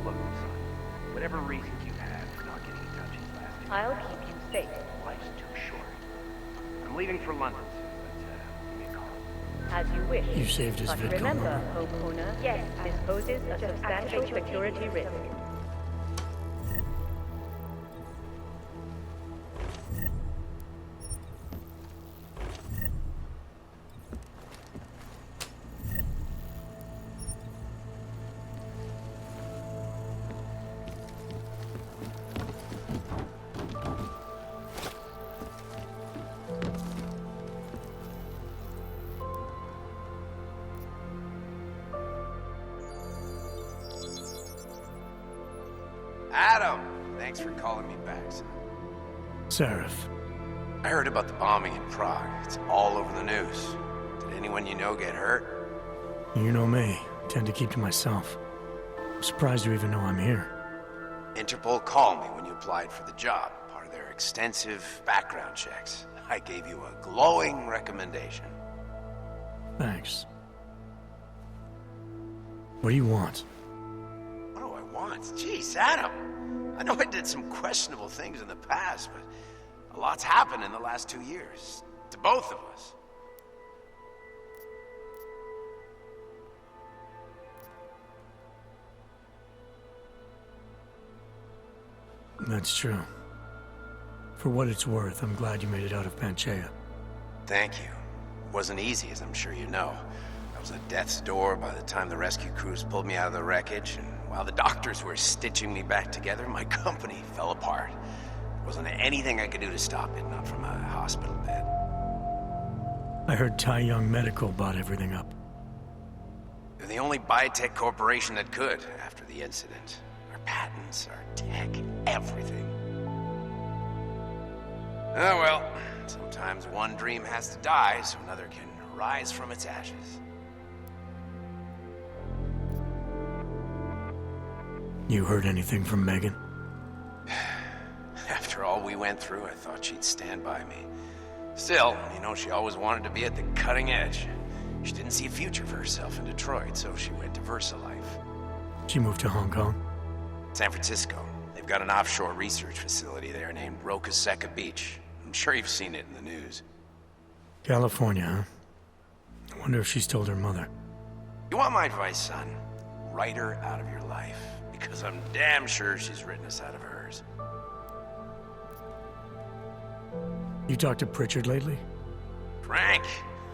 Look, son, whatever reasons you had for not getting in touch these last 2 I'll days, keep you safe. life's too short. I'm leaving for London soon, but give me a call. As you wish. You saved his but VidCon remember, number. Hope Owner, yes, this poses a substantial security risk. for calling me back, son. Seraph. I heard about the bombing in Prague. It's all over the news. Did anyone you know get hurt? You know me. I tend to keep to myself. I'm surprised you even know I'm here. Interpol called me when you applied for the job, part of their extensive background checks. I gave you a glowing recommendation. Thanks. What do you want? What do I want? Jeez, Adam. I know I did some questionable things in the past, but a lot's happened in the last 2 years. To both of us. That's true. For what it's worth, I'm glad you made it out of Panchaea. Thank you. It wasn't easy, as I'm sure you know. I was at death's door by the time the rescue crews pulled me out of the wreckage, and while the doctors were stitching me back together, my company fell apart. There wasn't anything I could do to stop it, not from a hospital bed. I heard Tai Young Medical bought everything up. They're the only biotech corporation that could after the incident. Our patents, our tech, everything. Oh well, sometimes one dream has to die so another can rise from its ashes. You heard anything from Megan? After all we went through, I thought she'd stand by me. Still, you know, she always wanted to be at the cutting edge. She didn't see a future for herself in Detroit, so she went to VersaLife. She moved to Hong Kong? San Francisco. They've got an offshore research facility there named Roca Seca Beach. I'm sure you've seen it in the news. California, huh? I wonder if she's told her mother. You want my advice, son? Write her out of your life. Because I'm damn sure she's written us out of hers. You talked to Pritchard lately? Frank!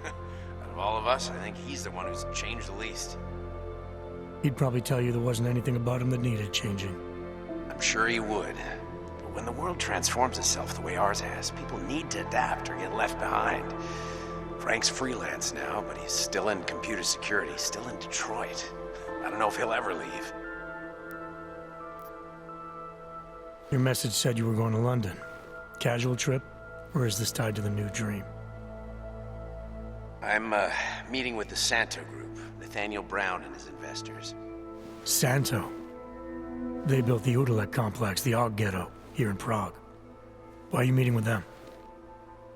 Out of all of us, I think he's the one who's changed the least. He'd probably tell you there wasn't anything about him that needed changing. I'm sure he would. But when the world transforms itself the way ours has, people need to adapt or get left behind. Frank's freelance now, but he's still in computer security, still in Detroit. I don't know if he'll ever leave. Your message said you were going to London. Casual trip? Or is this tied to the new dream? I'm meeting with the Santo Group, Nathaniel Brown and his investors. Santo? They built the Udalek complex, the Og Ghetto, here in Prague. Why are you meeting with them?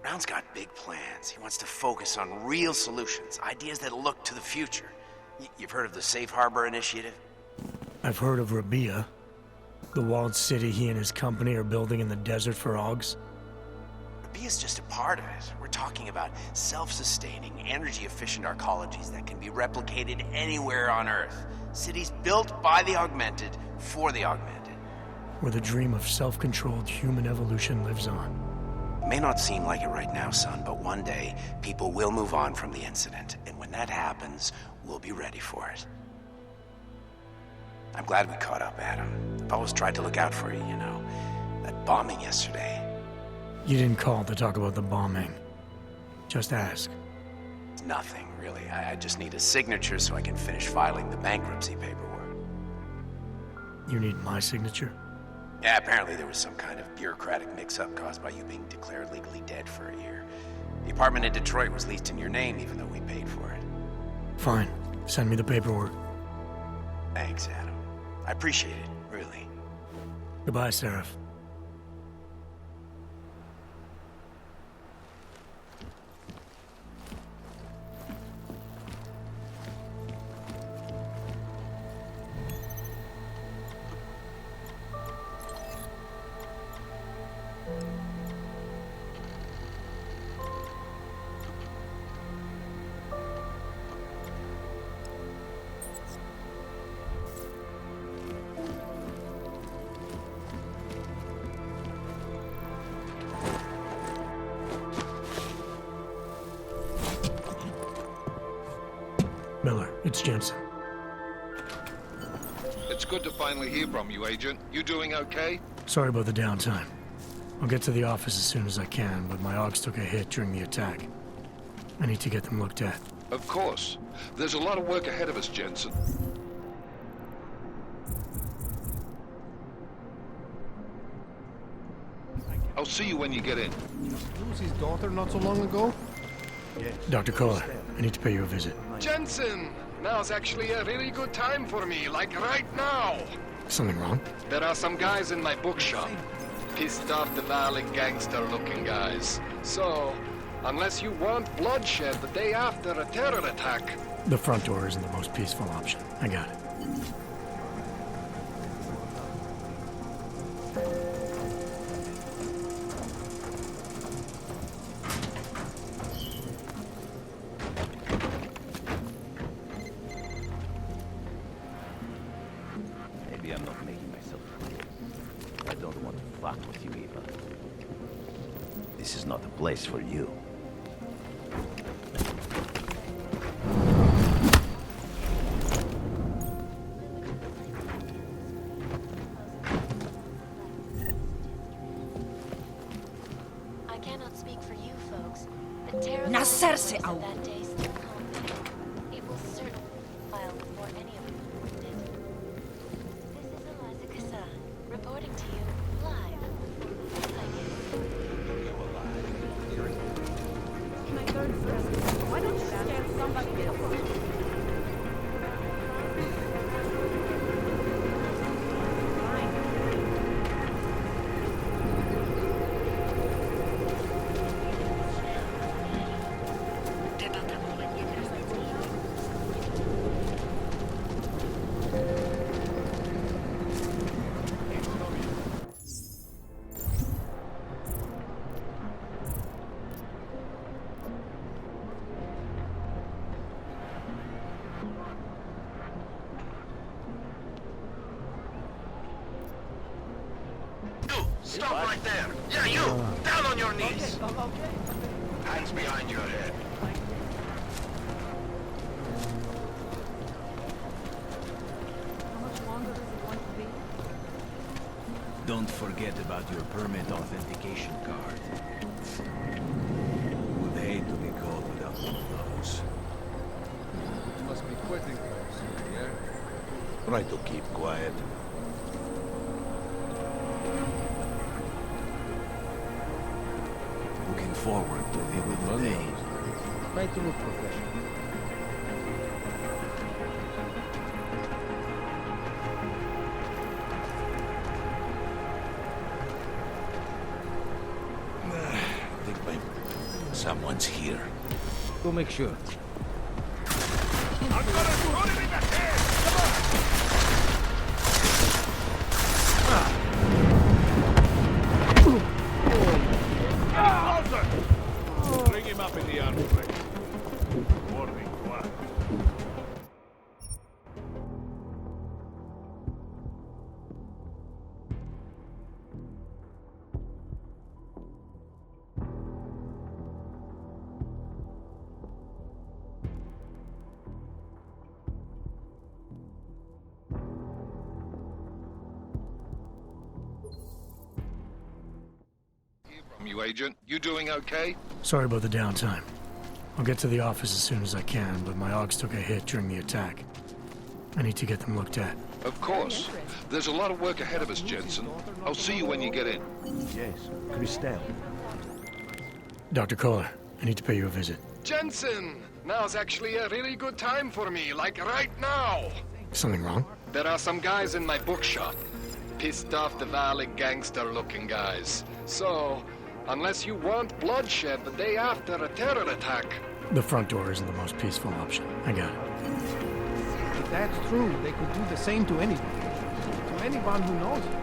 Brown's got big plans. He wants to focus on real solutions, ideas that look to the future. You've heard of the Safe Harbor Initiative? I've heard of Rabia, the walled city he and his company are building in the desert for Augs. Rabia's just a part of it. We're talking about self-sustaining, energy-efficient arcologies that can be replicated anywhere on Earth. Cities built by the augmented, for the augmented. Where the dream of self-controlled human evolution lives on. It may not seem like it right now, son, but one day, people will move on from the incident. And when that happens, we'll be ready for it. I'm glad we caught up, Adam. I've always tried to look out for you, you know. That bombing yesterday. You didn't call to talk about the bombing. Just ask. It's nothing, really. I just need a signature so I can finish filing the bankruptcy paperwork. You need my signature? Yeah, apparently there was some kind of bureaucratic mix-up caused by you being declared legally dead for a year. The apartment in Detroit was leased in your name even though we paid for it. Fine. Send me the paperwork. Thanks, Adam. I appreciate it, really. Goodbye, Seraph. Miller, it's Jensen. It's good to finally hear from you, Agent. You doing okay? Sorry about the downtime. I'll get to the office as soon as I can, but my Augs took a hit during the attack. I need to get them looked at. Of course. There's a lot of work ahead of us, Jensen. I'll see you when you get in. Lose his daughter not so long ago? Dr. Kohler, I need to pay you a visit. Jensen! Now's actually a really good time for me, like right now. Something wrong? There are some guys in my bookshop. Pissed off the valley gangster-looking guys. So, unless you want bloodshed the day after a terror attack... The front door isn't the most peaceful option. I got it. Maybe I'm not making myself clear. I don't want to fuck with you, Eva. This is not the place for you. I cannot speak for you folks, but terrible Nacerse memories au. of that day still haunt me. It will certainly file before any of you did. This is Eliza Kassan, reporting to you live. My third friend. Why don't you stand somebody else? Stop right there! Yeah, you! Down on your knees! Hands behind your head. How much longer does it want to be? Don't forget about your permit authentication card. Would hate to be caught without one of those. It must be quitting close, yeah? Try to keep quiet. Looking forward to the good day. Try to look professional. I think someone's here. Go make sure. Bring him up in the armory. Warning, what? You agent, you doing okay? Sorry about the downtime. I'll get to the office as soon as I can, but my AUGs took a hit during the attack. I need to get them looked at. Of course. There's a lot of work ahead of us, Jensen. I'll see you when you get in. Yes, Christelle. Dr. Kohler, I need to pay you a visit. Jensen! Now's actually a really good time for me, like right now! Something wrong? There are some guys in my bookshop. Pissed off the valley gangster-looking guys. So, unless you want bloodshed the day after a terror attack... The front door isn't the most peaceful option. I got it. If that's true, they could do the same to anyone. To anyone who knows it.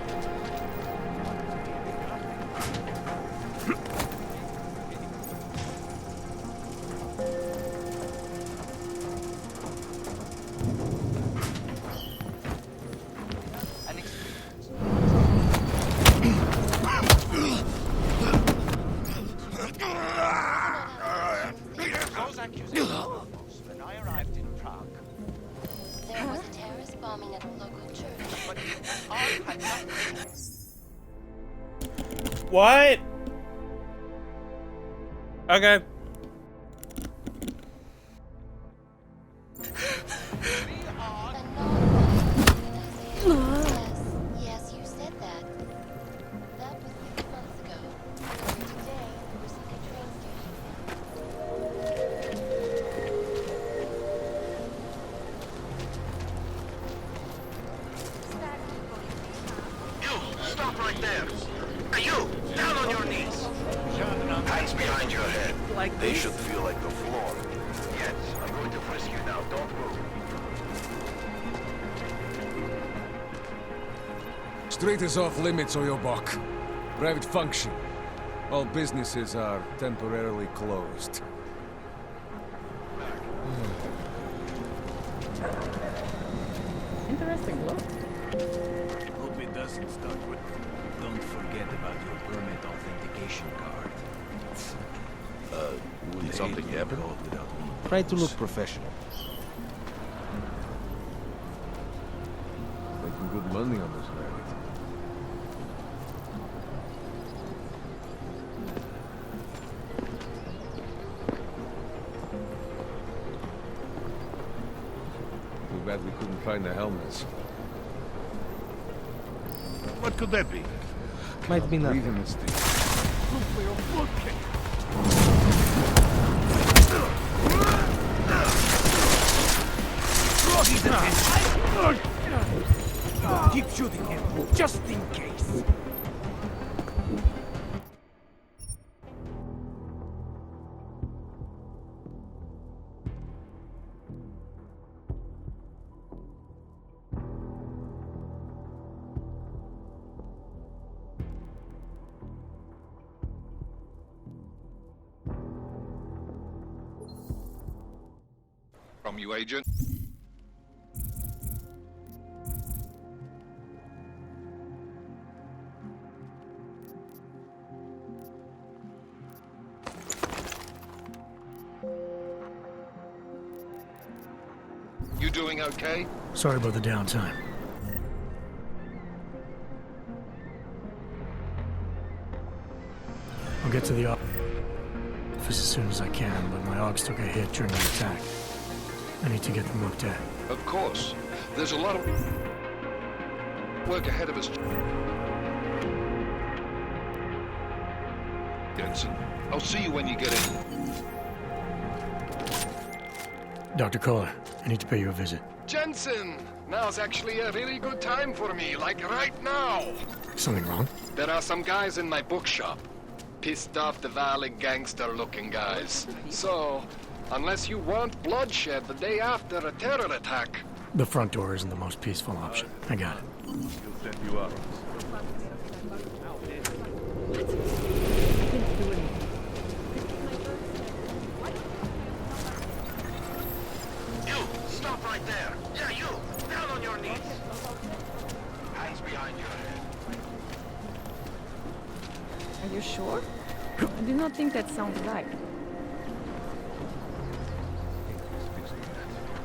When I arrived in Prague, there was a terrorist bombing at a local church, but all had nothing. What? Okay. Yes, you said that. That was 6 months ago. Hey, you! Down on your knees! Hands behind your head. Like They this? should feel like the floor. Yes, I'm going to frisk you now. Don't move. Street is off limits, Oyobok. Private function. All businesses are temporarily closed. Interesting look. Hope it doesn't start with... Don't forget about your permit authentication card. Did something happen? Try to look professional. Making good money on this rabbit. Too bad we couldn't find the helmets. What could that be? Might be nothing. Breathing mistake. Keep shooting him, just in case. From you, Agent. You doing okay? Sorry about the downtime. I'll get to the office as soon as I can, but my Augs took a hit during the attack. I need to get them looked at. Of course. There's a lot of work ahead of us. Jensen, I'll see you when you get in. Dr. Kohler, I need to pay you a visit. Jensen! Now's actually a really good time for me, like right now. Something wrong? There are some guys in my bookshop. Pissed off the Valley gangster-looking guys. So, unless you want bloodshed the day after a terror attack... The front door isn't the most peaceful option. I got it. He'll set you up. You! Stop right there! Yeah, you! Down on your knees! Hands behind your head. Are you sure? I do not think that sounds right.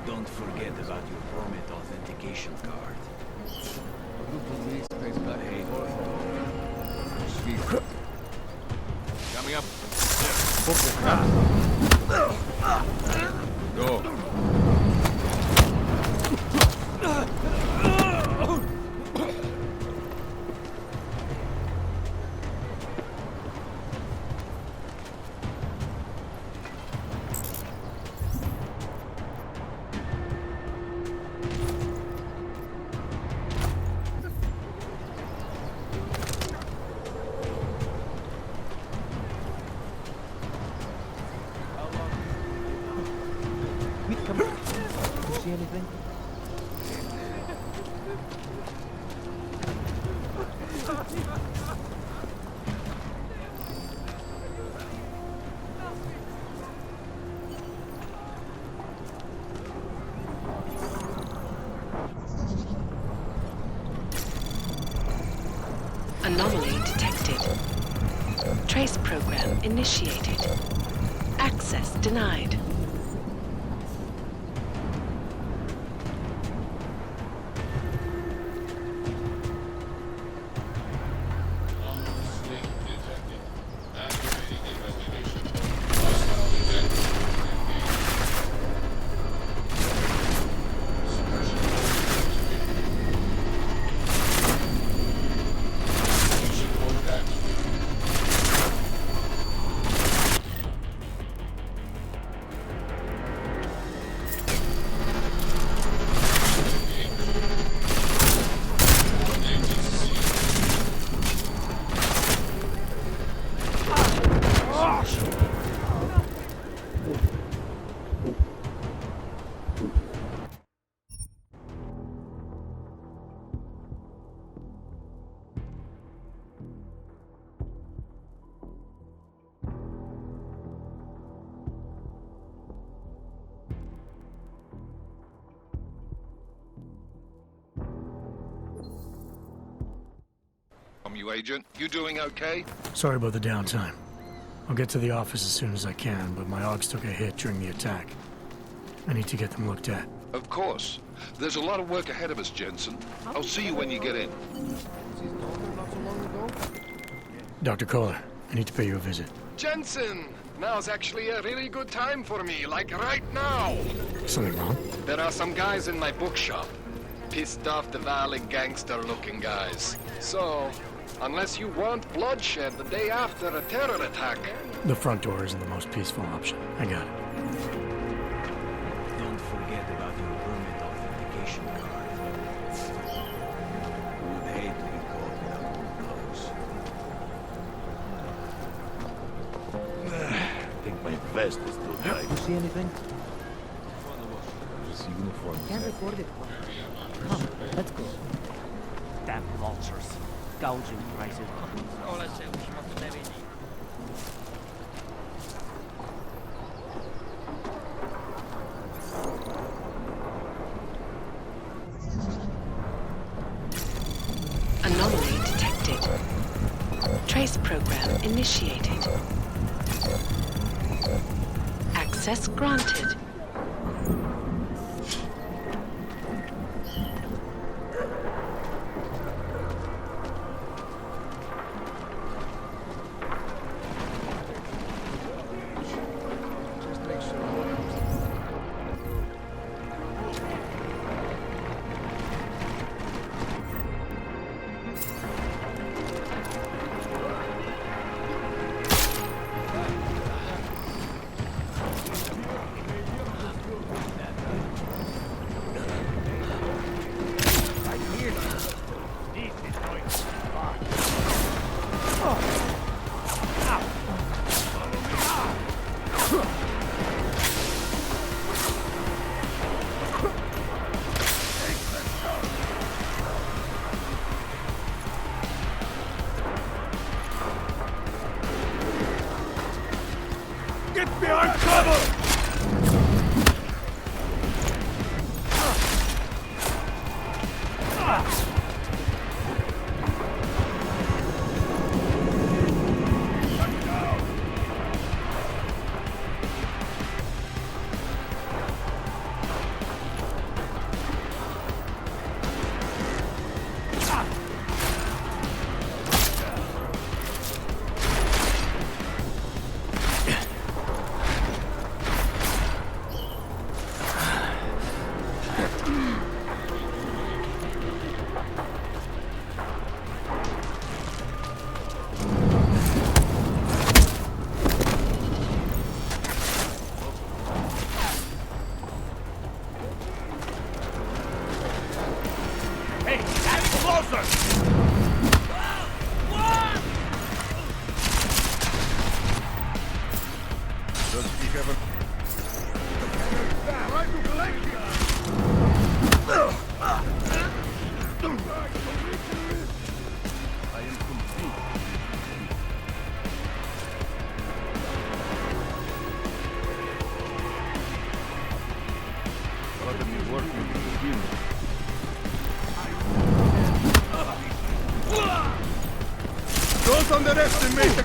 Don't forget about your permit authentication card. Coming up. Go. Come on. You see anything? Anomaly detected. Trace program initiated. Access denied. You agent, you doing okay? Sorry about the downtime. I'll get to the office as soon as I can, but my Augs took a hit during the attack. I need to get them looked at. Of course. There's a lot of work ahead of us, Jensen. I'll see you when you get in. Dr. Kohler, I need to pay you a visit. Jensen! Now's actually a really good time for me, like right now! Something wrong? There are some guys in my bookshop. Pissed off the Valley gangster-looking guys. So, unless you want bloodshed the day after a terror attack... The front door isn't the most peaceful option. I got it. Don't forget about your permit authentication card. Would hate to be caught without one of those. I think my vest is too tight. You see anything? Just uniform. Can't afford it. Come, let's go. Damn vultures. Gouging prices. Anomaly detected. Trace program initiated. Access granted. Get behind cover! Don't underestimate the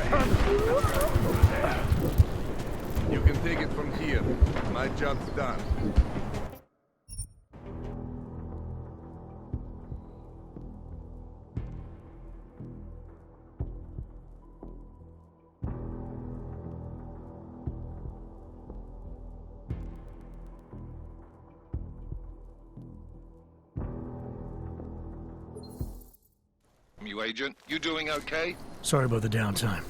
You can take it from here. My job's done. You agent, you doing okay? Sorry about the downtime.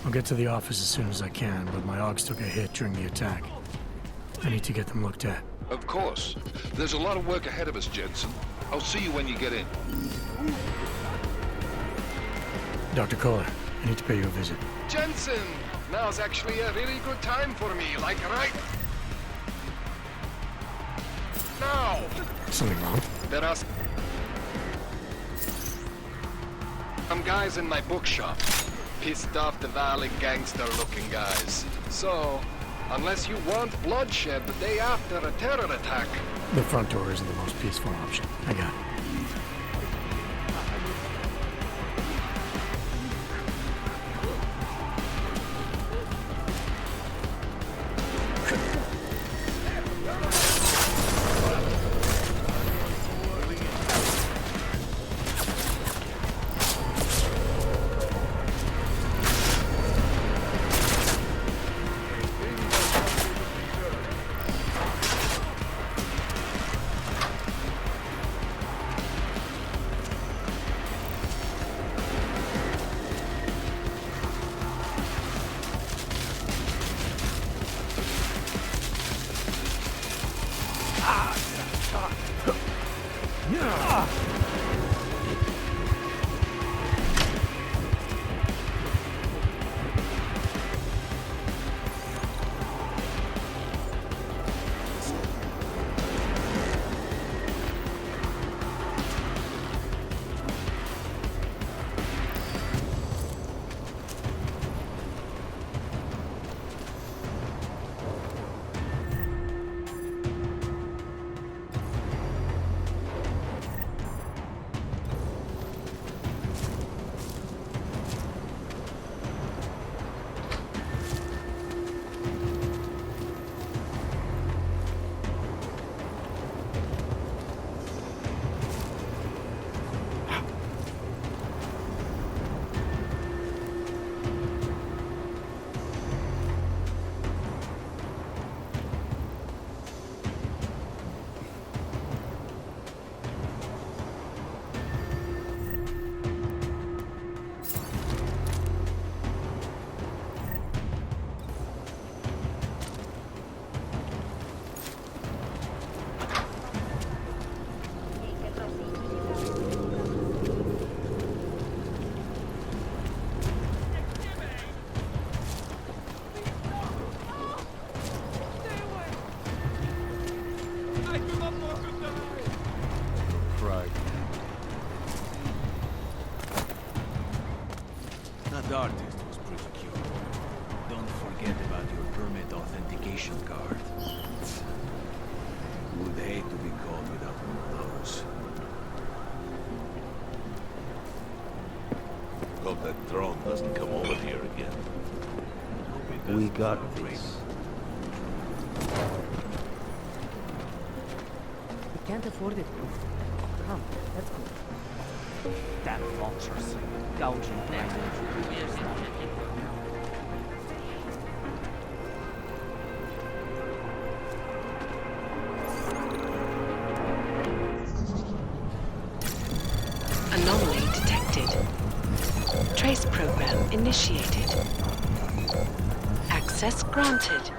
I'll get to the office as soon as I can, but my Augs took a hit during the attack. I need to get them looked at. Of course. There's a lot of work ahead of us, Jensen. I'll see you when you get in. Dr. Kohler, I need to pay you a visit. Jensen! Now's actually a really good time for me, like right now! Something wrong? There are some guys in my bookshop. Pissed off the Valley gangster-looking guys. So, unless you want bloodshed the day after a terror attack... The front door isn't the most peaceful option. I got it. secure. Don't forget about your permit authentication card. Would hate to be caught without one of those. Hope that drone doesn't come over here again. We got this. We can't afford it. Come, let's go. Damn vultures. Gouging prices. Anomaly detected. Trace program initiated. Access granted.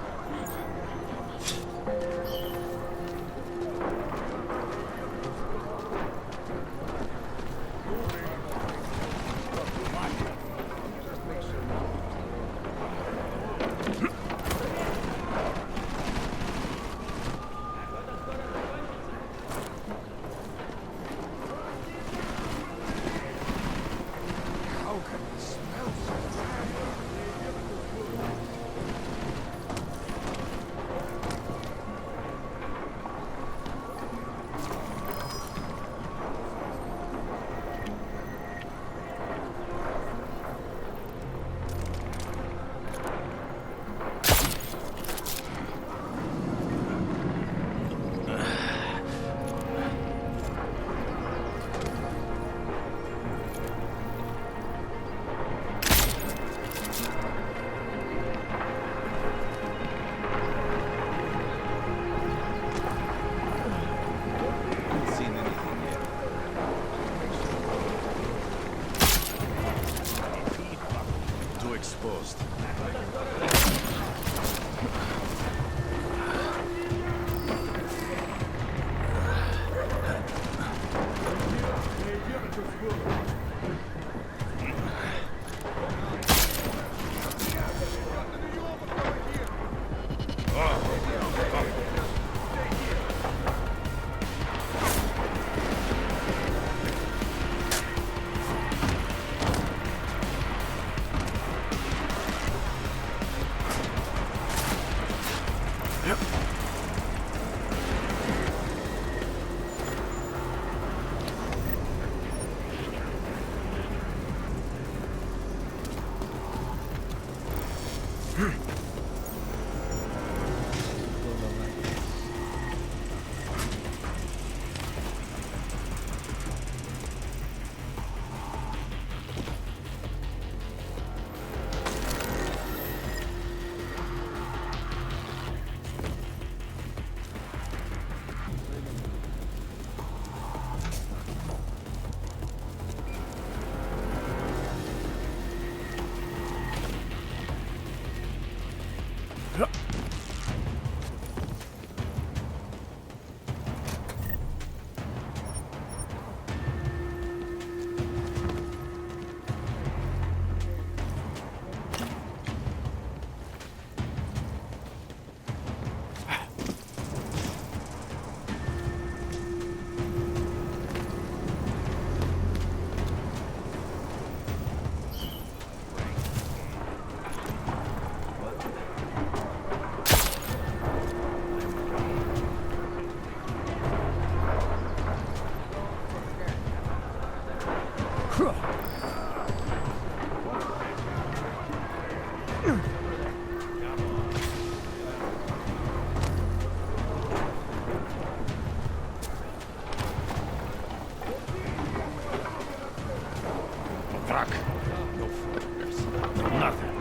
Exposed. Fuck. No flippers. Nothing.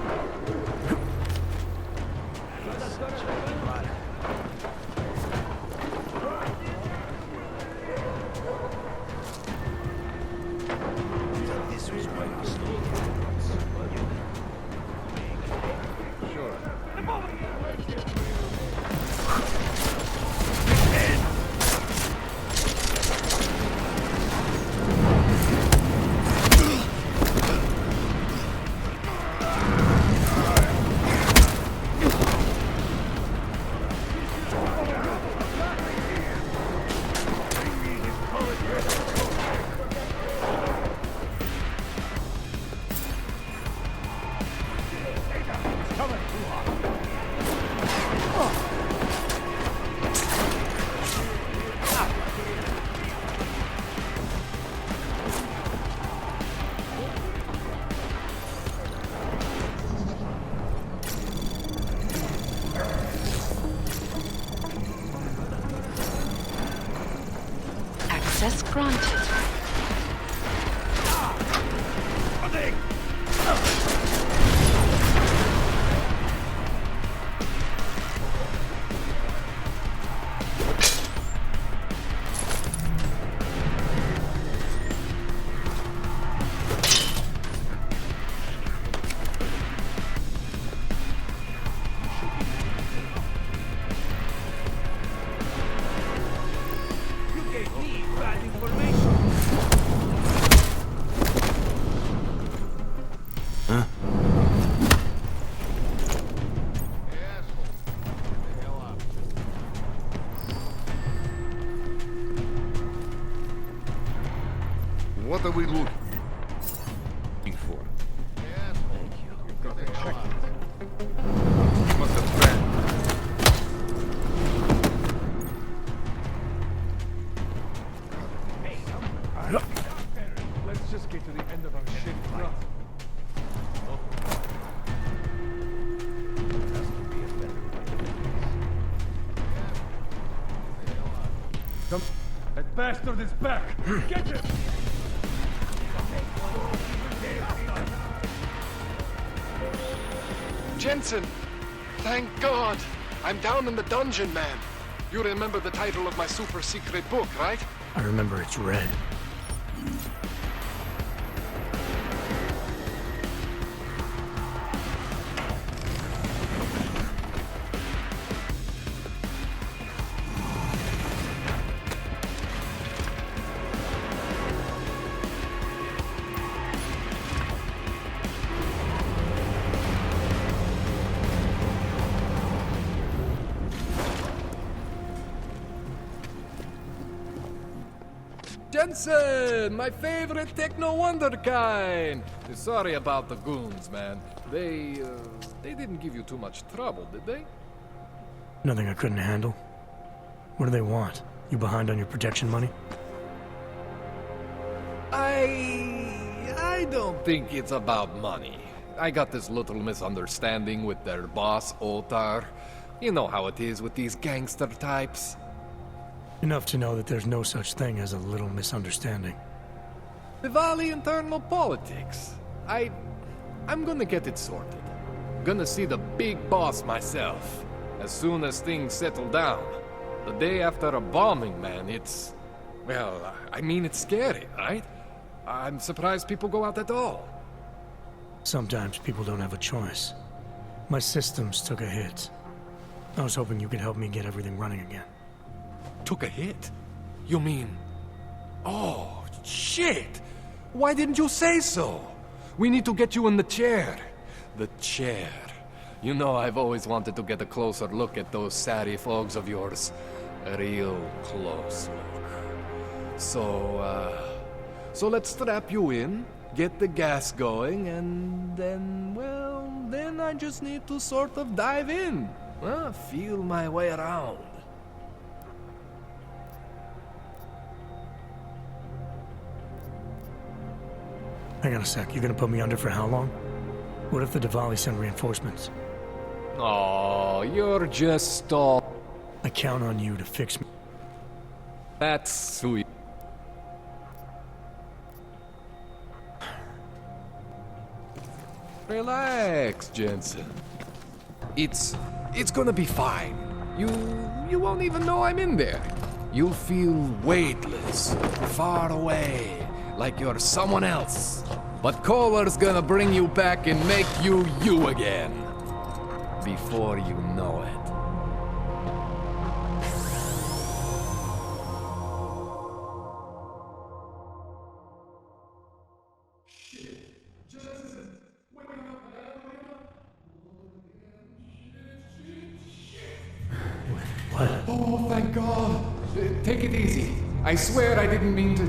This was why we stole the Access granted. What are we looking for? Thank you. You've got to check it. You must have planned. Let's just get to the end of our shift, right? Come, that bastard is back! Get him! Jensen! Thank God! I'm down in the dungeon, man. You remember the title of my super secret book, right? I remember it's red. Jensen, my favorite techno wonderkind. Sorry about the goons, man. They didn't give you too much trouble, did they? Nothing I couldn't handle. What do they want? You behind on your protection money? I don't think it's about money. I got this little misunderstanding with their boss, Otar. You know how it is with these gangster types. Enough to know that there's no such thing as a little misunderstanding. Diwali internal politics. I'm gonna get it sorted. Gonna see the big boss myself. As soon as things settle down. The day after a bombing, man, it's... Well, I mean, it's scary, right? I'm surprised people go out at all. Sometimes people don't have a choice. My systems took a hit. I was hoping you could help me get everything running again. Took a hit? You mean... Oh, shit! Why didn't you say so? We need to get you in the chair. The chair. You know, I've always wanted to get a closer look at those Sari fogs of yours. A real close look. So let's strap you in, get the gas going, and then, well, then I just need to sort of dive in. Feel my way around. Hang on a sec, you're gonna put me under for how long? What if the Diwali send reinforcements? Oh, you're just stall. I count on you to fix me. That's sweet. Relax, Jensen. It's gonna be fine. You won't even know I'm in there. You'll feel weightless, far away, like you're someone else. But Kohler's gonna bring you back and make you you again. Before you know it. What? Oh, thank God. Take it easy. I swear I didn't mean to...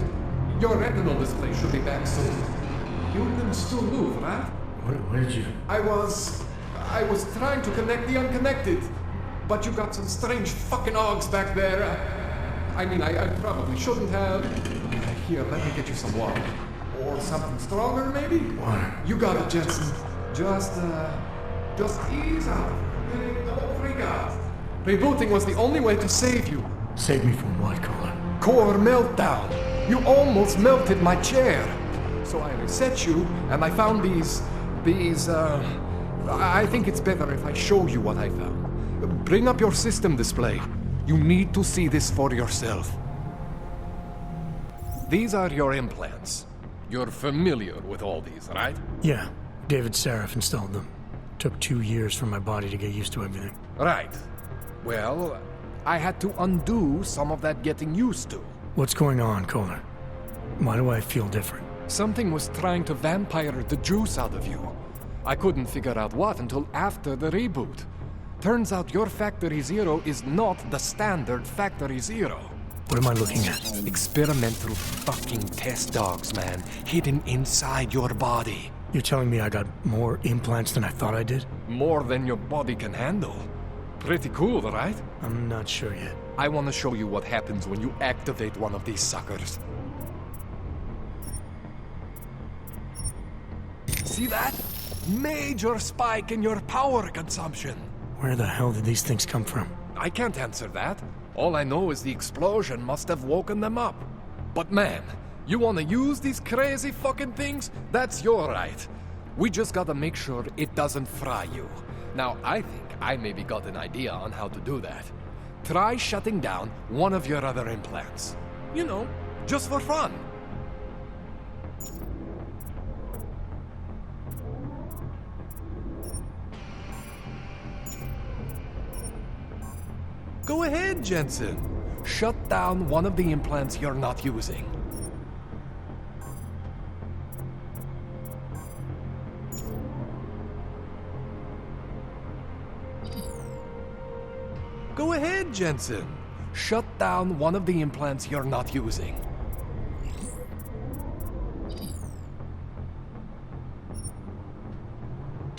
Your retinal display should be back soon. You can still move, right? Where did you... I was trying to connect the unconnected. But you got some strange fucking ogs back there. I mean, I probably shouldn't have. Here, let me get you some water. Or something stronger, maybe? Water. You got it, Jensen. Just ease out. Don't freak out. Rebooting was the only way to save you. Save me from what, Kohler? Core meltdown. You almost melted my chair. So I reset you, and I found these... I think it's better if I show you what I found. Bring up your system display. You need to see this for yourself. These are your implants. You're familiar with all these, right? Yeah, David Sarif installed them. Took 2 years for my body to get used to everything. Right. Well, I had to undo some of that getting used to. What's going on, Kohler? Why do I feel different? Something was trying to vampire the juice out of you. I couldn't figure out what until after the reboot. Turns out your Factory Zero is not the standard Factory Zero. What am I looking at? Experimental fucking test dogs, man. Hidden inside your body. You're telling me I got more implants than I thought I did? More than your body can handle. Pretty cool, right? I'm not sure yet. I want to show you what happens when you activate one of these suckers. See that? Major spike in your power consumption. Where the hell did these things come from? I can't answer that. All I know is the explosion must have woken them up. But man, you want to use these crazy fucking things? That's your right. We just gotta make sure it doesn't fry you. Now, I think I maybe got an idea on how to do that. Try shutting down one of your other implants. You know, just for fun. Go ahead, Jensen. Shut down one of the implants you're not using. Go ahead, Jensen. Shut down one of the implants you're not using.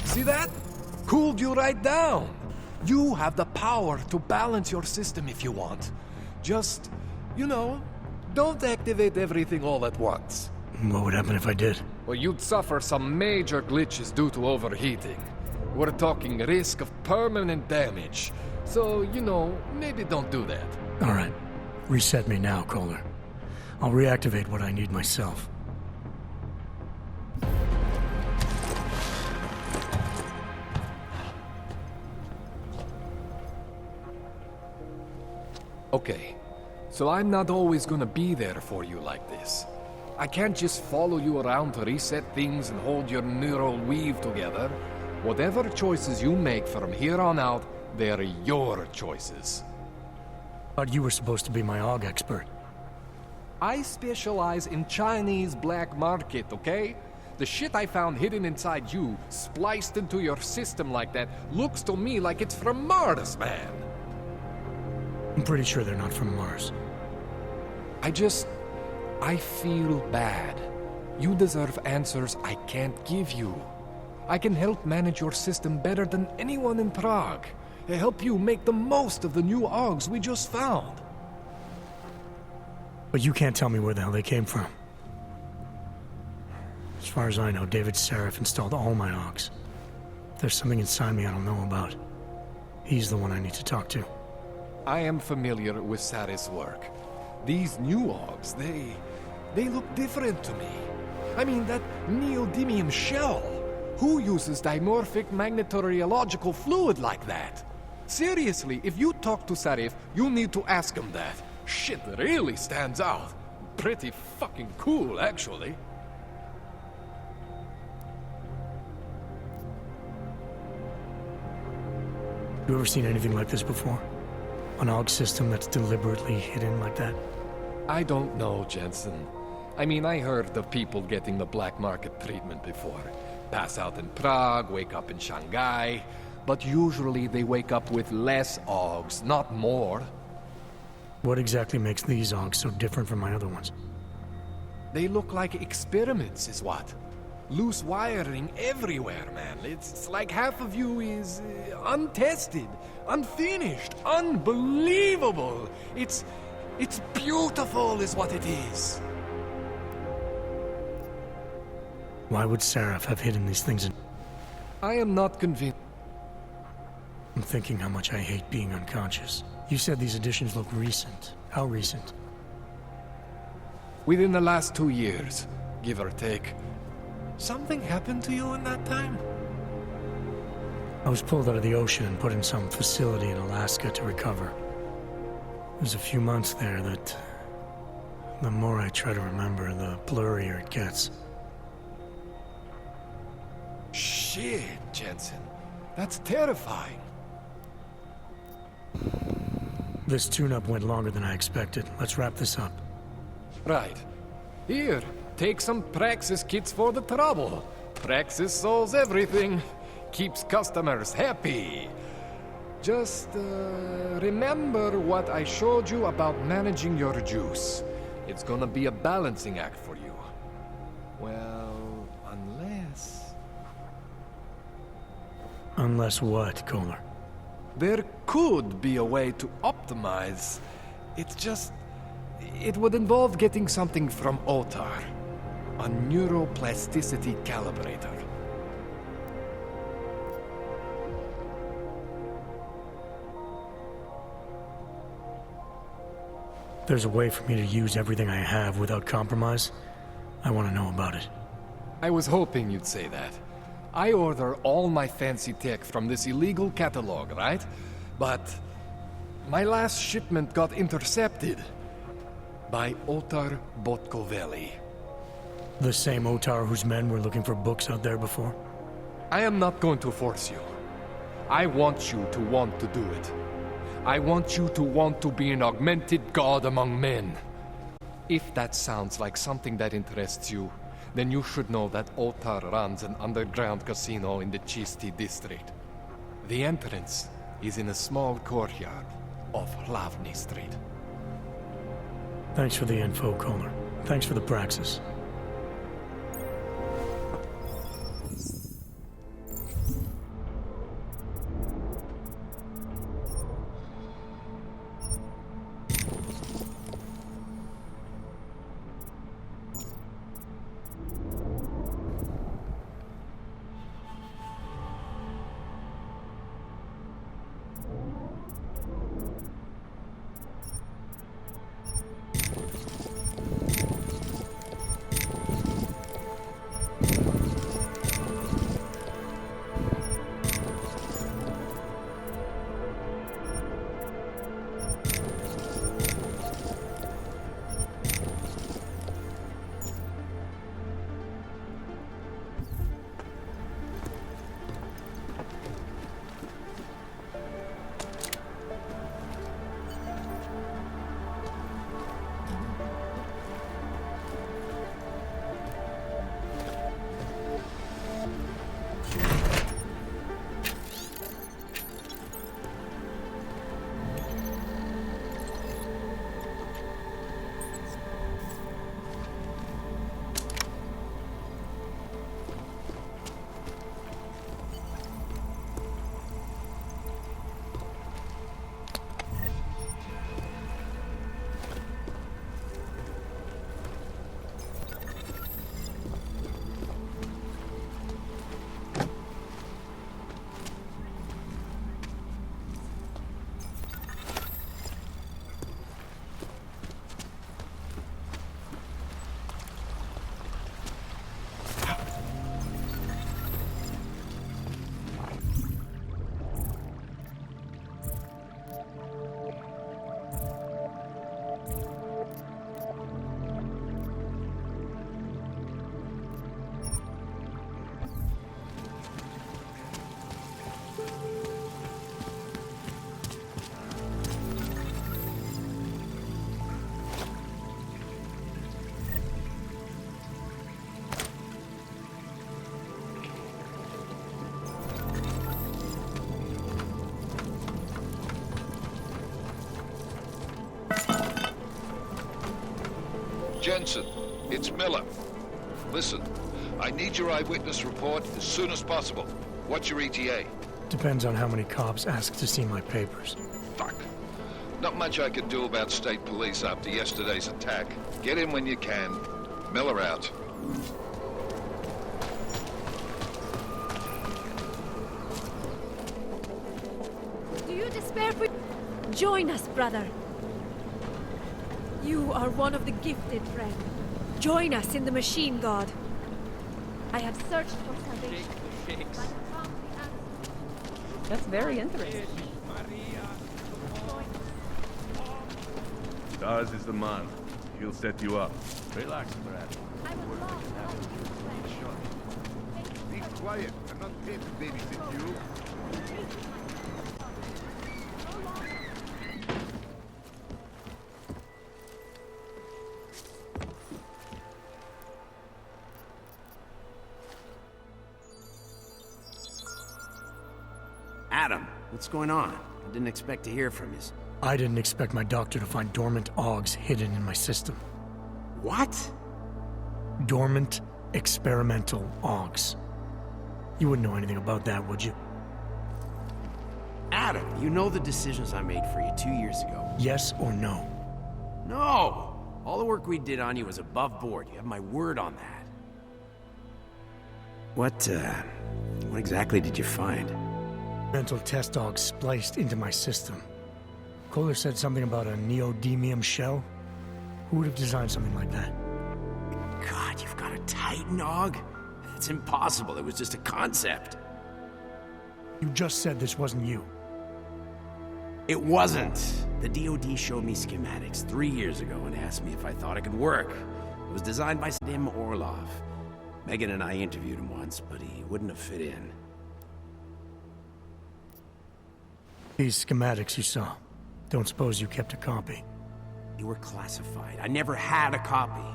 See that? Cooled you right down. You have the power to balance your system if you want. Just, you know, don't activate everything all at once. What would happen if I did? Well, you'd suffer some major glitches due to overheating. We're talking risk of permanent damage. So, you know, maybe don't do that. All right. Reset me now, Kohler. I'll reactivate what I need myself. Okay, so I'm not always gonna be there for you like this. I can't just follow you around to reset things and hold your neural weave together. Whatever choices you make from here on out, they're your choices. Thought you were supposed to be my AUG expert. I specialize in Chinese black market, okay? The shit I found hidden inside you, spliced into your system like that, looks to me like it's from Mars, man. I'm pretty sure they're not from Mars. I feel bad. You deserve answers I can't give you. I can help manage your system better than anyone in Prague. Help you make the most of the new AUGs we just found. But you can't tell me where the hell they came from. As far as I know, David Sarif installed all my AUGs. If there's something inside me I don't know about, he's the one I need to talk to. I am familiar with Sarif's work. These new AUGs, they look different to me. I mean, that neodymium shell. Who uses dimorphic magnetorheological fluid like that? Seriously, if you talk to Sarif, you need to ask him that. Shit really stands out. Pretty fucking cool, actually. You ever seen anything like this before? An AUG system that's deliberately hidden like that? I don't know, Jensen. I mean, I heard of people getting the black market treatment before. Pass out in Prague, wake up in Shanghai. But usually they wake up with less AUGs, not more. What exactly makes these AUGs so different from my other ones? They look like experiments, is what? Loose wiring everywhere, man. It's like half of you is untested, unfinished, unbelievable. It's beautiful is what it is. Why would Sarif have hidden these things in... I am not convinced. I'm thinking how much I hate being unconscious. You said these additions look recent. How recent? within the last 2 years, give or take. Something happened to you in that time? I was pulled out of the ocean and put in some facility in Alaska to recover. There's a few months there that... the more I try to remember, the blurrier it gets. Shit, Jensen. That's terrifying. This tune-up went longer than I expected. Let's wrap this up. Right. Here, take some Praxis kits for the trouble. Praxis solves everything. Keeps customers happy. Just, remember what I showed you about managing your juice. It's gonna be a balancing act for you. Well, unless... Unless what, Kohler? There could be a way to optimize. It's just... it would involve getting something from Otar. A neuroplasticity calibrator. There's a way for me to use everything I have without compromise. I want to know about it. I was hoping you'd say that. I order all my fancy tech from this illegal catalog, right? But my last shipment got intercepted by Otar Botkoveli. The same Otar whose men were looking for books out there before? I am not going to force you. I want you to want to do it. I want you to want to be an augmented god among men. If that sounds like something that interests you, then you should know that Otar runs an underground casino in the Chisti district. The entrance is in a small courtyard off Hlavny Street. Thanks for the info, Kohler. Thanks for the praxis. Jensen, it's Miller. Listen, I need your eyewitness report as soon as possible. What's your ETA? Depends on how many cops ask to see my papers. Fuck. Not much I can do about state police after yesterday's attack. Get in when you can. Miller out. Do you despair for... Join us, brother. You are one of the gifted, friend. Join us in the machine god. I have searched for salvation. That's very interesting. Stars is the man. He'll set you up. Relax, Brad. Be quiet. I'm not paid to babysit you. Adam, what's going on? I didn't expect to hear from you. I didn't expect my doctor to find dormant augs hidden in my system. What? Dormant experimental augs. You wouldn't know anything about that, would you? Adam, you know the decisions I made for you 2 years ago. Yes or no? No! All the work we did on you was above board. You have my word on that. What exactly did you find? Mental test augs spliced into my system. Kohler said something about a neodymium shell. Who would have designed something like that? God, you've got a Titan aug? It's impossible. It was just a concept. You just said this wasn't you. It wasn't. The DoD showed me schematics 3 years ago and asked me if I thought it could work. It was designed by Dim Orlov. Megan and I interviewed him once, but he wouldn't have fit in. These schematics you saw, don't suppose you kept a copy? They were classified. I never had a copy.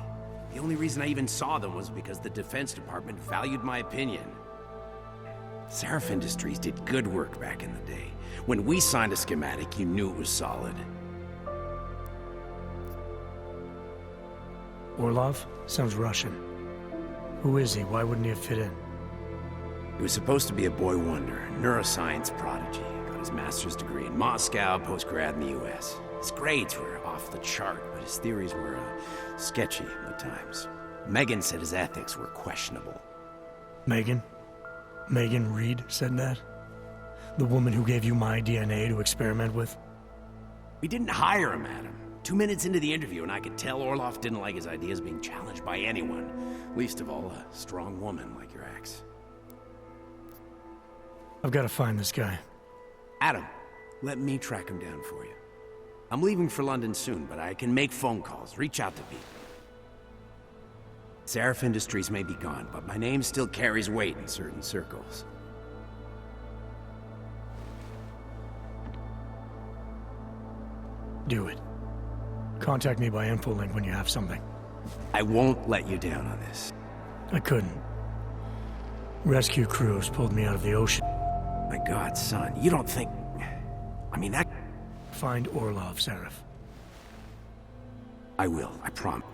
The only reason I even saw them was because the Defense Department valued my opinion. Seraph Industries did good work back in the day. When we signed a schematic, you knew it was solid. Orlov? Sounds Russian. Who is he? Why wouldn't he have fit in? He was supposed to be a boy wonder, neuroscience prodigy. Got his master's degree in Moscow, post-grad in the US. His grades were off the chart, but his theories were sketchy at times. Megan said his ethics were questionable. Megan? Megan Reed said that? The woman who gave you my DNA to experiment with? We didn't hire him, Adam. 2 minutes into the interview, and I could tell Orlov didn't like his ideas being challenged by anyone. Least of all, a strong woman like your ex. I've got to find this guy. Adam, let me track him down for you. I'm leaving for London soon, but I can make phone calls, reach out to people. Seraph Industries may be gone, but my name still carries weight in certain circles. Do it. Contact me by InfoLink when you have something. I won't let you down on this. I couldn't. Rescue crews pulled me out of the ocean. My God, son, you don't think... I mean, that... Find Orlov, Seraph. I will, I promise.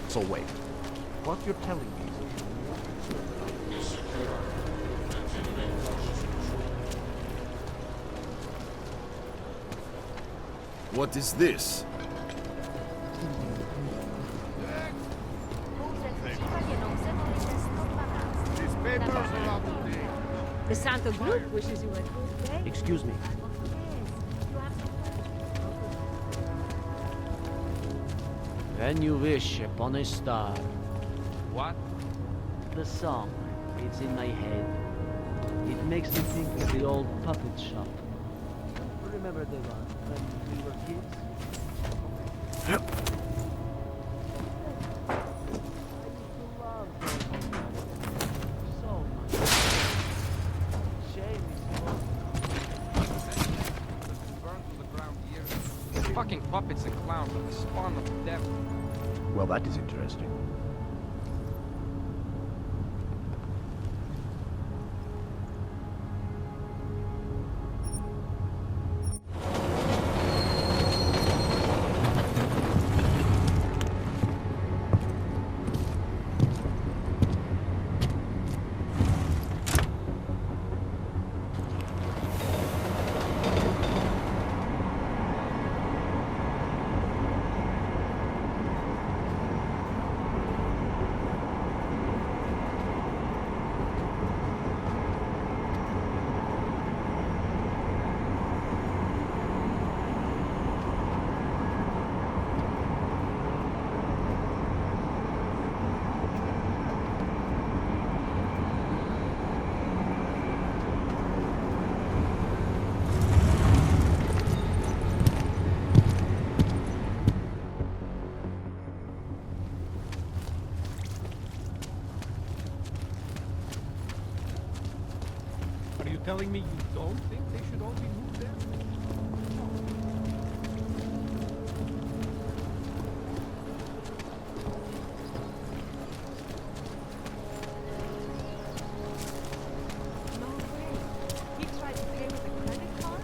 So wait, what you're telling me What is this? The Santo Group wishes you a good day. Excuse me. When you wish upon a star. What? The song. It's in my head. It makes me think of the old puppet shop. Remember the one when we were kids? Fucking puppets and clowns are the spawn of the devil. Well, that is interesting. Are you telling me you don't think they should all be moved there? No way. He tried to pay with a credit card?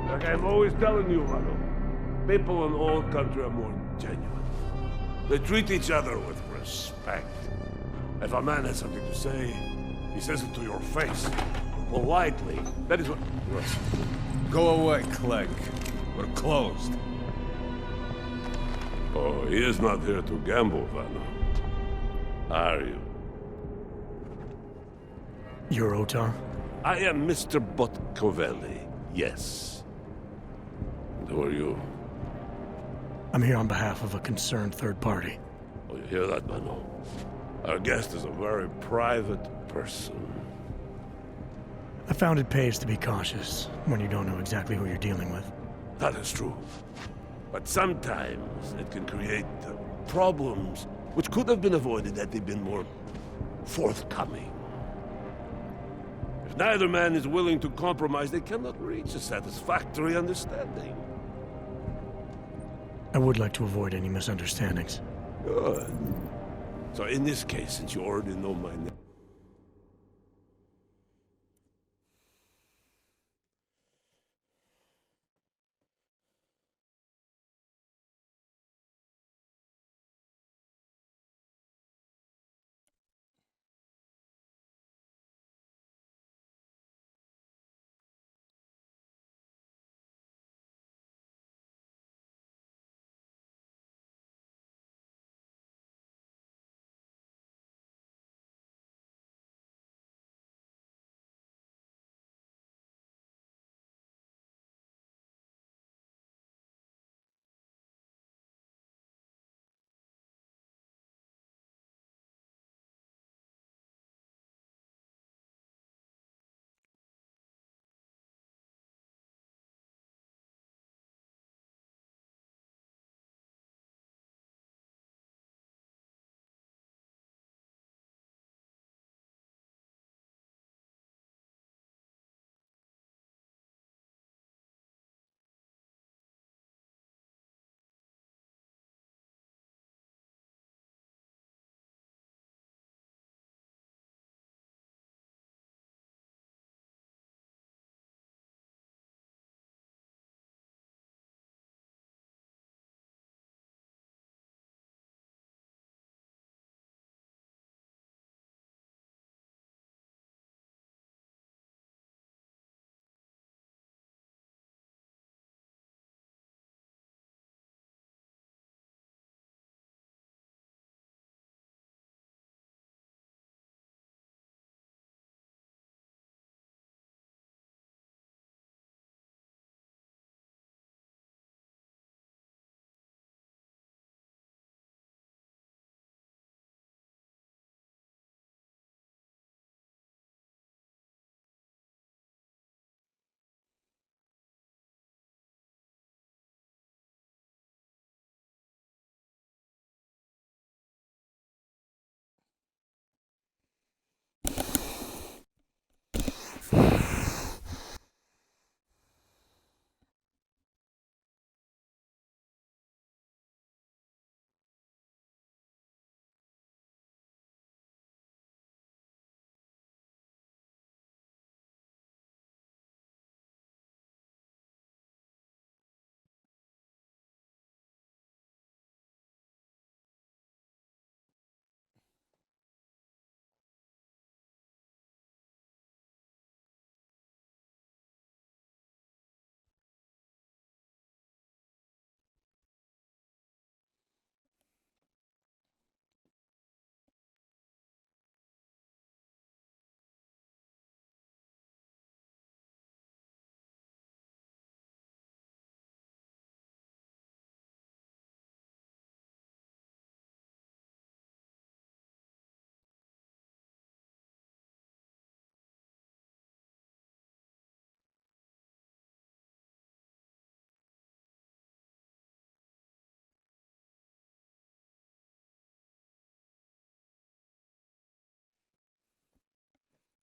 Like I'm always telling you, Rado, people in all country are more genuine. They treat each other with respect. If a man has something to say, he says it to your face. Politely. That is what... Listen. Go away, Clegg. We're closed. Oh, he is not here to gamble, Vanna. Are you? You're Otar? I am Mr. Botkovelli, yes. And who are you? I'm here on behalf of a concerned third party. Oh, you hear that, Vanna? Our guest is a very private person. I found it pays to be cautious when you don't know exactly who you're dealing with. That is true. But sometimes it can create problems which could have been avoided had they been more forthcoming. If neither man is willing to compromise, they cannot reach a satisfactory understanding. I would like to avoid any misunderstandings. Good. So in this case, since you already know my name,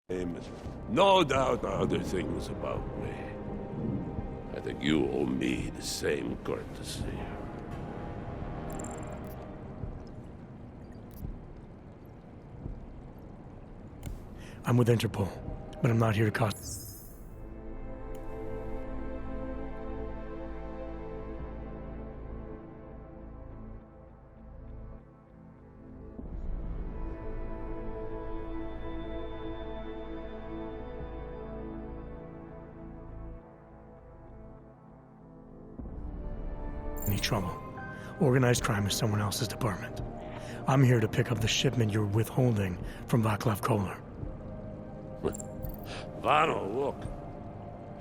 No doubt other things about me. I think you owe me the same courtesy. I'm with Interpol, but I'm not here to cause... any trouble. Organized crime is someone else's department. I'm here to pick up the shipment you're withholding from Vaclav Kolar. Vano, look.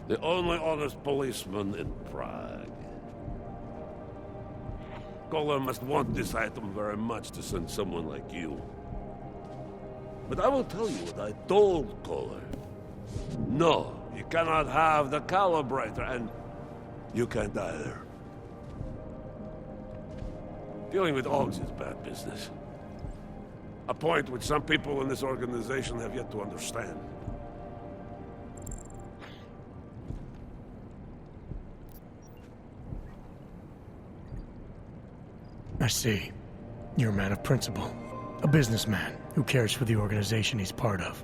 The only honest policeman in Prague. Kolar must want this item very much to send someone like you. But I will tell you what I told Kolar. No, you cannot have the calibrator, and you can't either. Dealing with Augs is bad business. A point which some people in this organization have yet to understand. I see. You're a man of principle. A businessman who cares for the organization he's part of.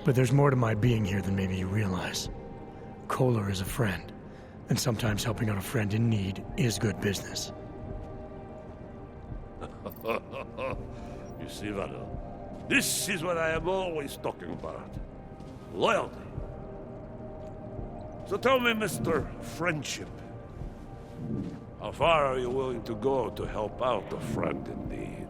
But there's more to my being here than maybe you realize. Kolar is a friend, and sometimes helping out a friend in need is good business. You see, Vano, this is what I am always talking about. Loyalty. So tell me, Mr. Friendship, how far are you willing to go to help out a friend in need?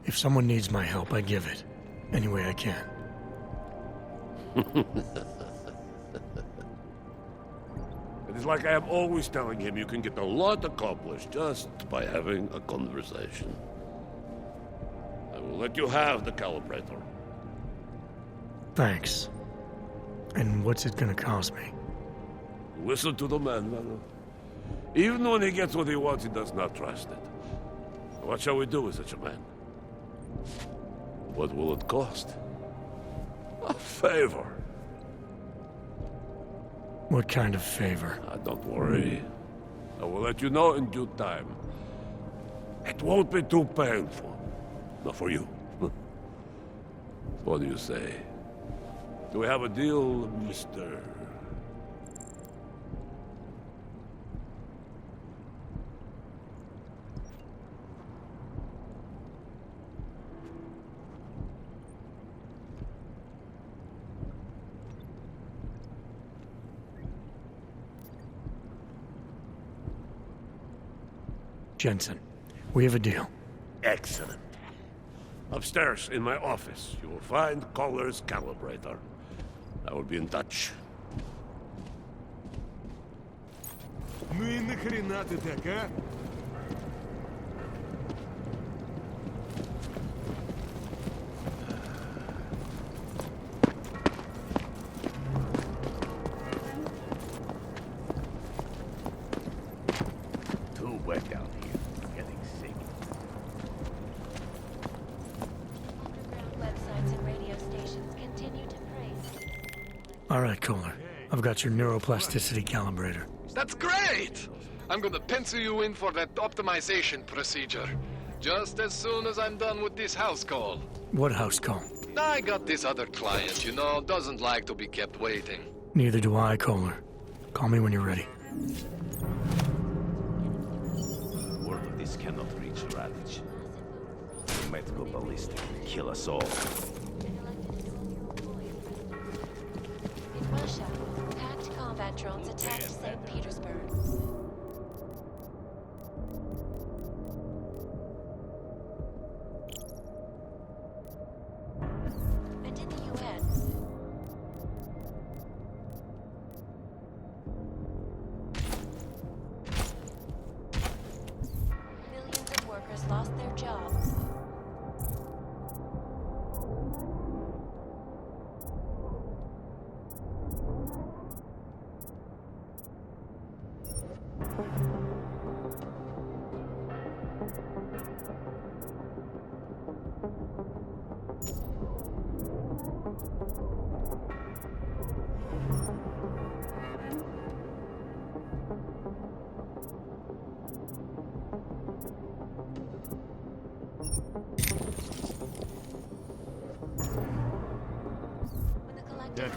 If someone needs my help, I give it. Any way I can. It is like I am always telling him, you can get a lot accomplished just by having a conversation. I will let you have the calibrator. Thanks. And what's it gonna cost me? Listen to the man, Vano. Even when he gets what he wants, he does not trust it. What shall we do with such a man? What will it cost? A favor. What kind of favor? Don't worry. I will let you know in due time. It won't be too painful. Not for you. What do you say? Do we have a deal, Mr.? Jensen, we have a deal. Excellent. Upstairs, in my office, you will find Kolar's calibrator. I will be in touch. Ну и нахрена ты так, а? Too wet down here. I'm getting sick. Websites and radio stations continue to praise. All right, Kolar. I've got your neuroplasticity calibrator. That's great! I'm gonna pencil you in for that optimization procedure. Just as soon as I'm done with this house call. What house call? I got this other client, you know, doesn't like to be kept waiting. Neither do I, Kolar. Call me when you're ready. Word of this cannot reach Radich. He might go ballistic and kill us all. In Russia, packed combat drones attacked St. Petersburg. And in the US,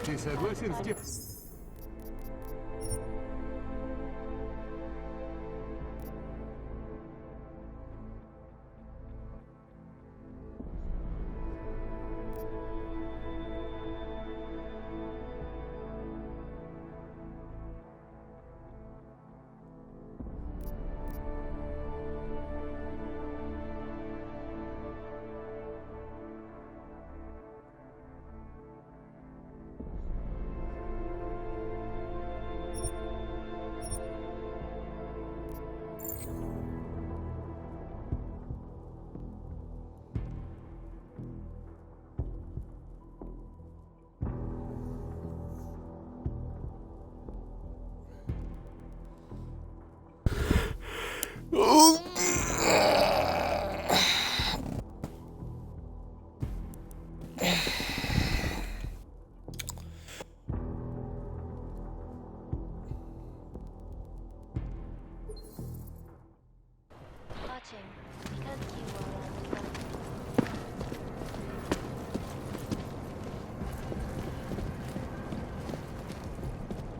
Ты согласен с тем... Watching, because you are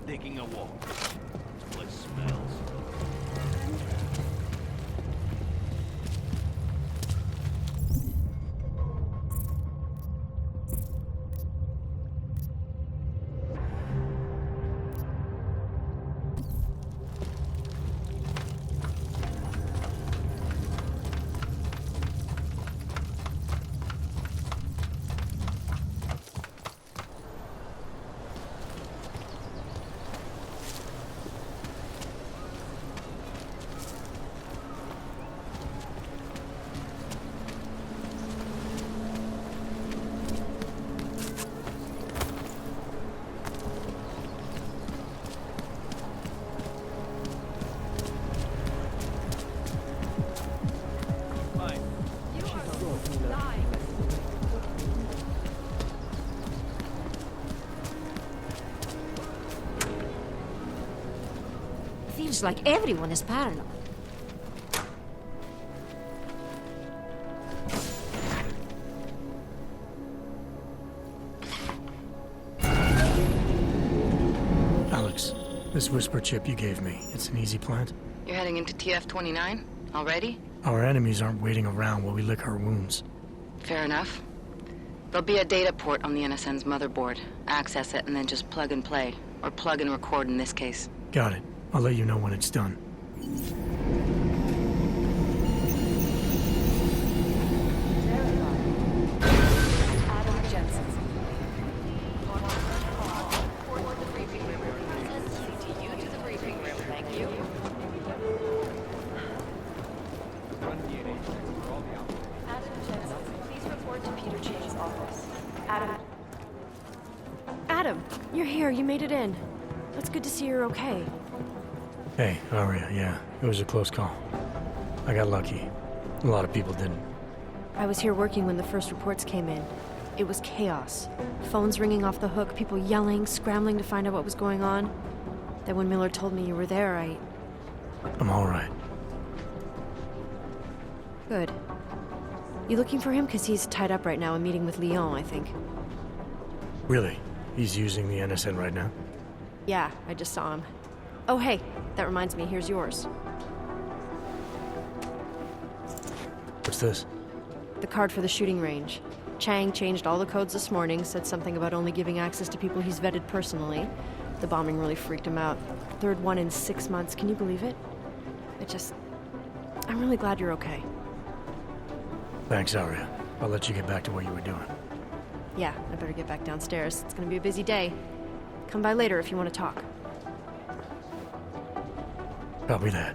Taking a walk. This place smells. Feels like everyone is paranoid. Alex, this whisper chip you gave me, it's an easy plant? You're heading into TF-29 already? Our enemies aren't waiting around while we lick our wounds. Fair enough. There'll be a data port on the NSN's motherboard. Access it and then just plug and play. Or plug and record in this case. Got it. I'll let you know when it's done. Adam Jensen. To the briefing room, thank you. Adam Jensen, please report to Peter Chain's office. Adam. Adam, you're here. You made it in. It's good to see you're okay. Hey, Aria, yeah, it was a close call. I got lucky. A lot of people didn't. I was here working when the first reports came in. It was chaos. Phones ringing off the hook, people yelling, scrambling to find out what was going on. Then when Miller told me you were there, I'm all right. Good. You looking for him? Because he's tied up right now, a meeting with Lyon, I think. Really? He's using the NSN right now? Yeah, I just saw him. Oh, hey, that reminds me, here's yours. What's this? The card for the shooting range. Chang changed all the codes this morning, said something about only giving access to people he's vetted personally. The bombing really freaked him out. Third one in 6 months, can you believe it? I'm really glad you're okay. Thanks, Aria. I'll let you get back to what you were doing. Yeah, I better get back downstairs. It's gonna be a busy day. Come by later if you want to talk. Copy that.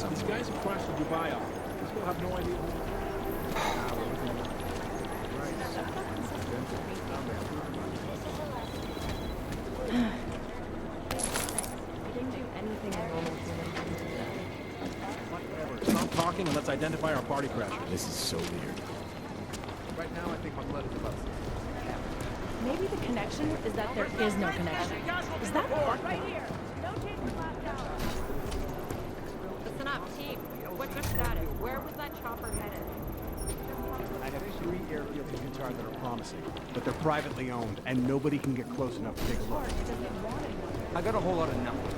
something. These guys who crashed the Dubai office, they still have no idea. Whatever. Stop talking and let's identify our party crasher. This is so weird. Right now, I think my blood is about to... Maybe the connection is that there is no connection. Is that part right here? Listen up, team. What's your status? Where was that chopper headed? I have 3 airfields in Utah that are promising, but they're privately owned, and nobody can get close enough to take a look. I got a whole lot of nothing.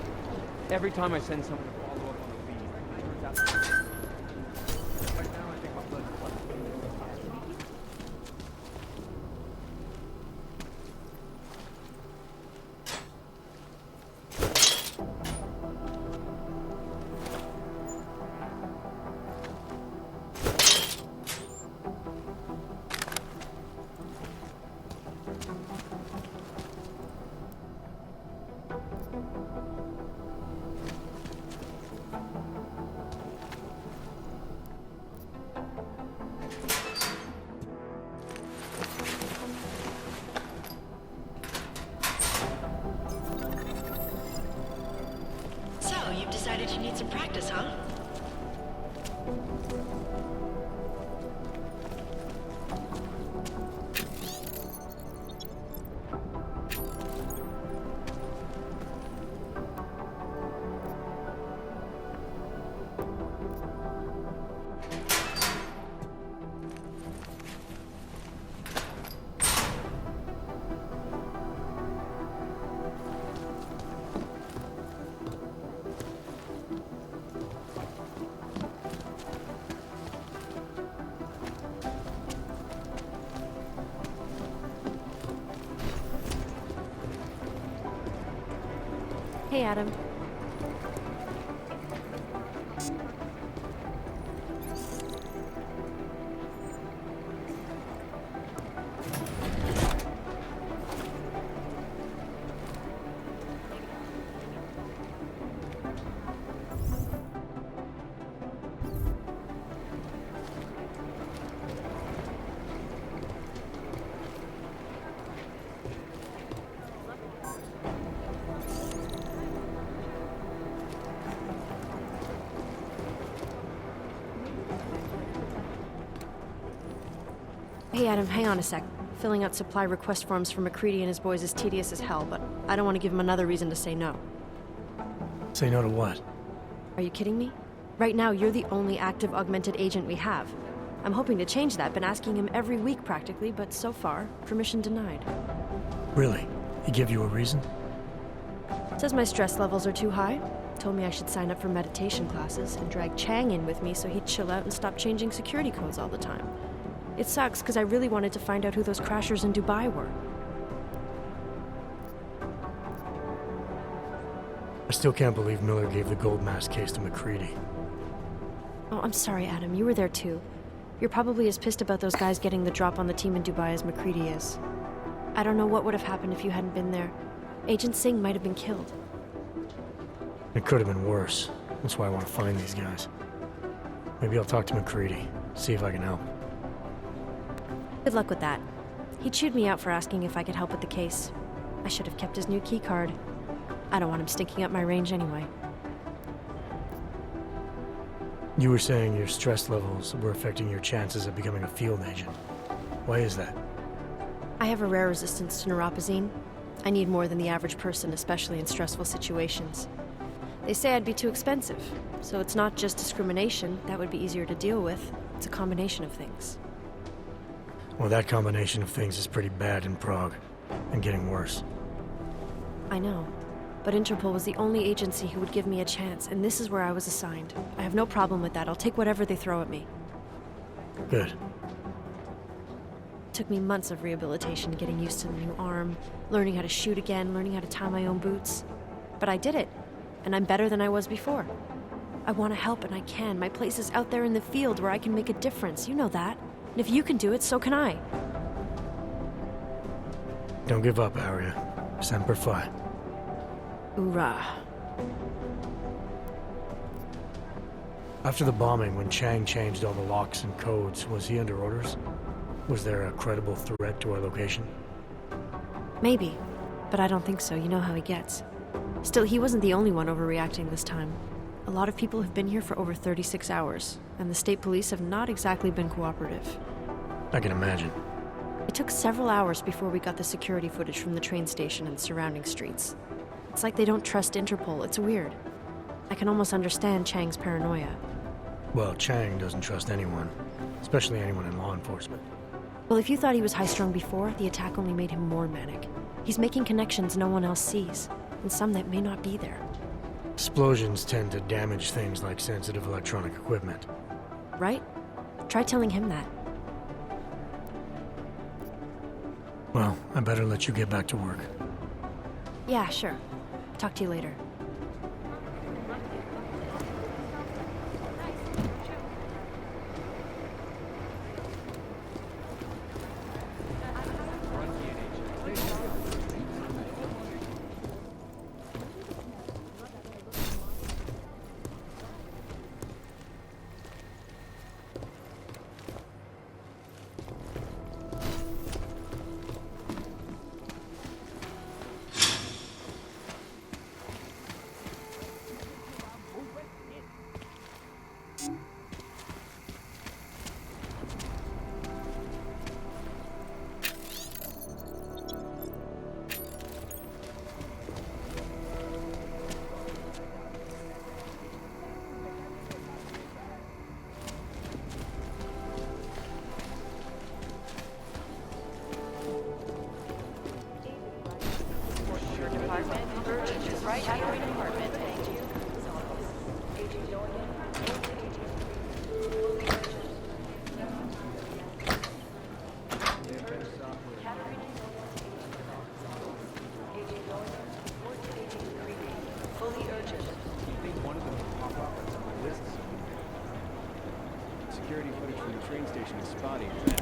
Every time I send someone to follow up on a lead, it turns out... Right now, I think my blood is about to... So, you've decided you need some practice, huh? Hey, Adam. Hey, Adam, hang on a sec. Filling out supply request forms for McCready and his boys is tedious as hell, but I don't want to give him another reason to say no. Say no to what? Are you kidding me? Right now, you're the only active augmented agent we have. I'm hoping to change that, been asking him every week practically, but so far, permission denied. Really? He give you a reason? Says my stress levels are too high. Told me I should sign up for meditation classes and drag Chang in with me so he'd chill out and stop changing security codes all the time. It sucks, because I really wanted to find out who those crashers in Dubai were. I still can't believe Miller gave the gold mask case to McCready. Oh, I'm sorry, Adam. You were there too. You're probably as pissed about those guys getting the drop on the team in Dubai as McCready is. I don't know what would have happened if you hadn't been there. Agent Singh might have been killed. It could have been worse. That's why I want to find these guys. Maybe I'll talk to McCready, see if I can help. Good luck with that. He chewed me out for asking if I could help with the case. I should have kept his new key card. I don't want him stinking up my range anyway. You were saying your stress levels were affecting your chances of becoming a field agent. Why is that? I have a rare resistance to neuropazine. I need more than the average person, especially in stressful situations. They say I'd be too expensive, so it's not just discrimination. That would be easier to deal with. It's a combination of things. Well, that combination of things is pretty bad in Prague, and getting worse. I know, but Interpol was the only agency who would give me a chance, and this is where I was assigned. I have no problem with that. I'll take whatever they throw at me. Good. It took me months of rehabilitation, getting used to the new arm, learning how to shoot again, learning how to tie my own boots. But I did it, and I'm better than I was before. I want to help, and I can. My place is out there in the field where I can make a difference. You know that. And if you can do it, so can I. Don't give up, Arya. Semper Fi. Hoorah. After the bombing, when Chang changed all the locks and codes, was he under orders? Was there a credible threat to our location? Maybe, but I don't think so. You know how he gets. Still, he wasn't the only one overreacting this time. A lot of people have been here for over 36 hours, and the state police have not exactly been cooperative. I can imagine. It took several hours before we got the security footage from the train station and surrounding streets. It's like they don't trust Interpol. It's weird. I can almost understand Chang's paranoia. Well, Chang doesn't trust anyone, especially anyone in law enforcement. Well, if you thought he was high-strung before, the attack only made him more manic. He's making connections no one else sees, and some that may not be there. Explosions tend to damage things like sensitive electronic equipment. Right? Try telling him that. Well, I better let you get back to work. Yeah, sure. Talk to you later. Security footage from the train station is spotty at best.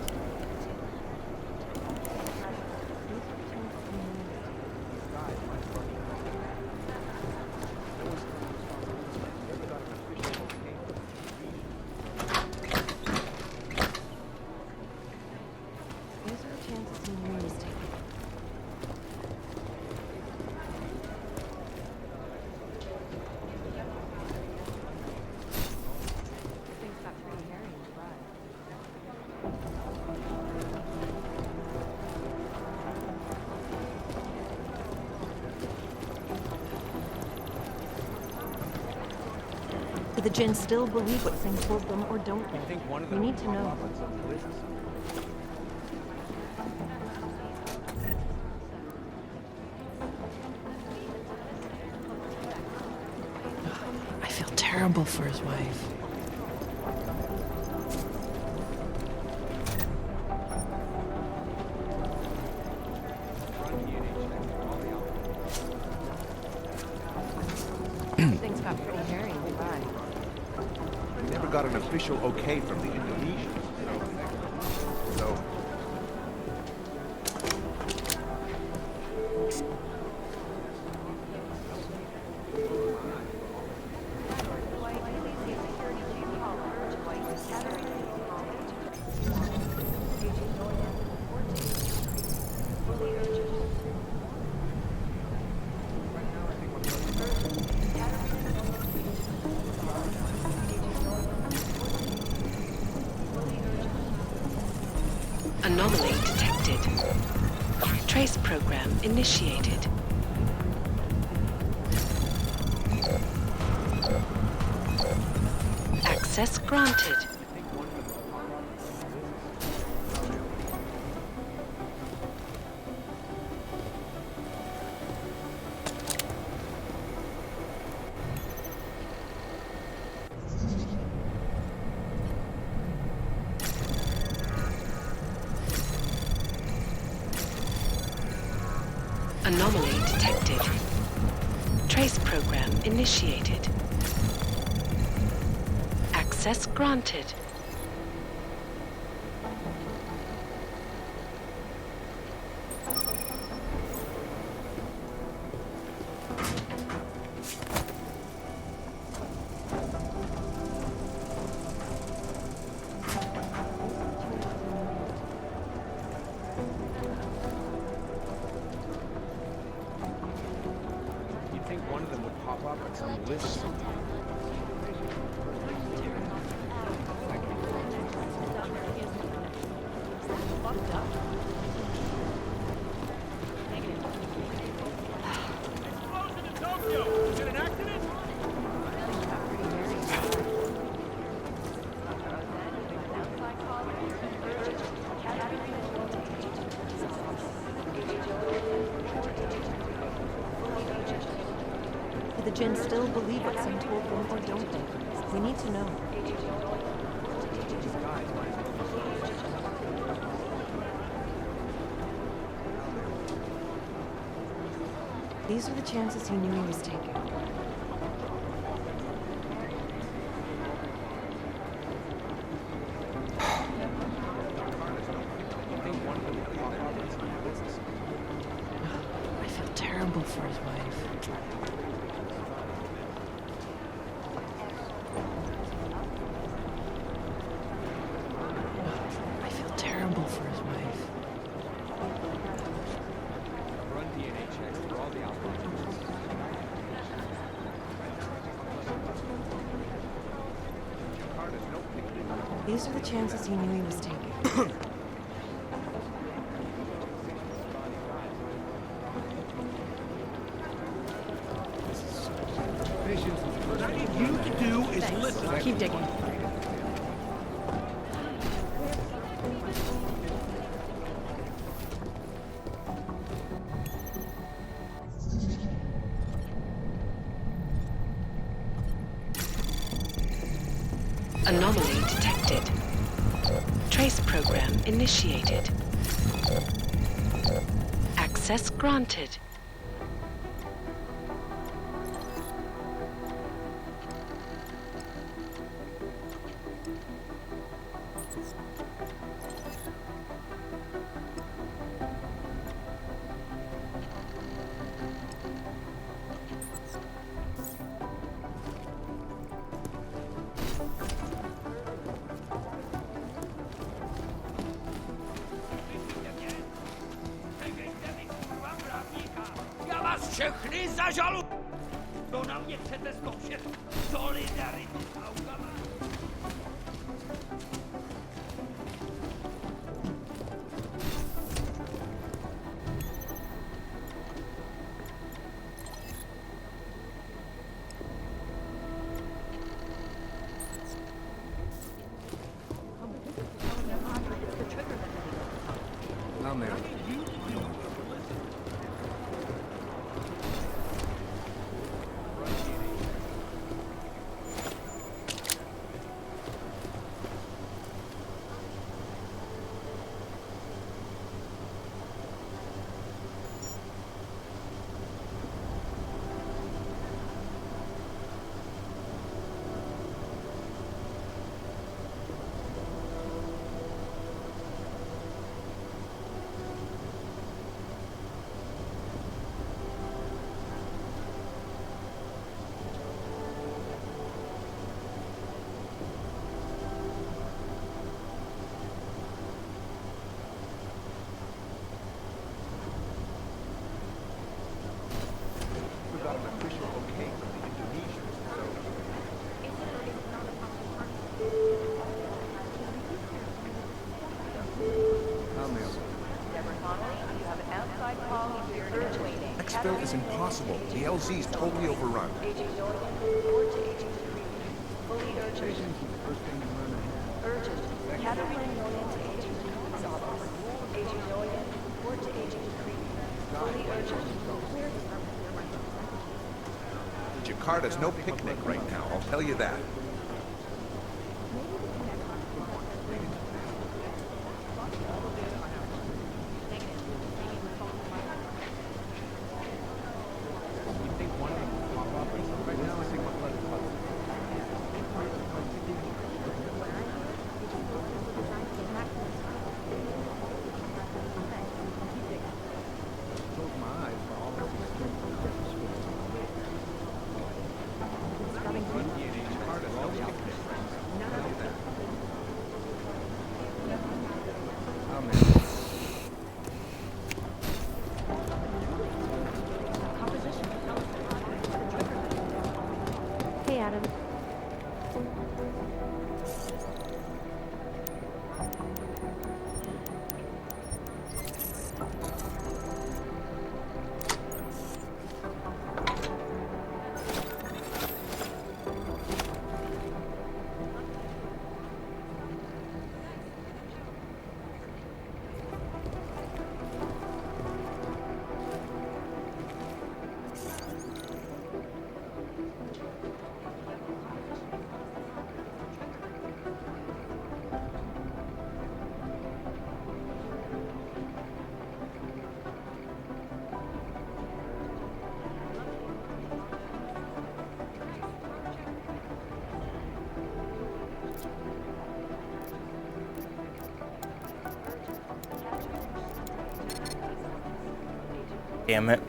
Do the Jinn still believe what Singh told them, or don't they? I think one of We them need to will know. pop up on some list or something. I feel terrible for his wife. Things got pretty hairy in Dubai. We never got an official okay from the Indonesians. So Anomaly detected. Trace program initiated. Access granted. Anomaly detected. Trace program initiated. Access granted. think one of them would pop up at some list sometime. Fucked up. Is it an accident? Do the Jinn still believe what some told them, or don't they? We need to know. These are the chances he knew he was taking. I feel terrible for his wife. I feel terrible for his wife. Run DNA checks for all the outbreaks. These are the chances he knew he was taking. What I need you to do is listen. Keep digging. Anomaly detected. Trace program initiated. Access granted. Já vás všechny zažalu! To na mě chcete zkoušet solidaritu s aukama? I'm there. We got an official okay from the Indonesians, so... Exfil is impossible. The LZ is totally overrun. Jakarta's no picnic right now, I'll tell you that. damn it.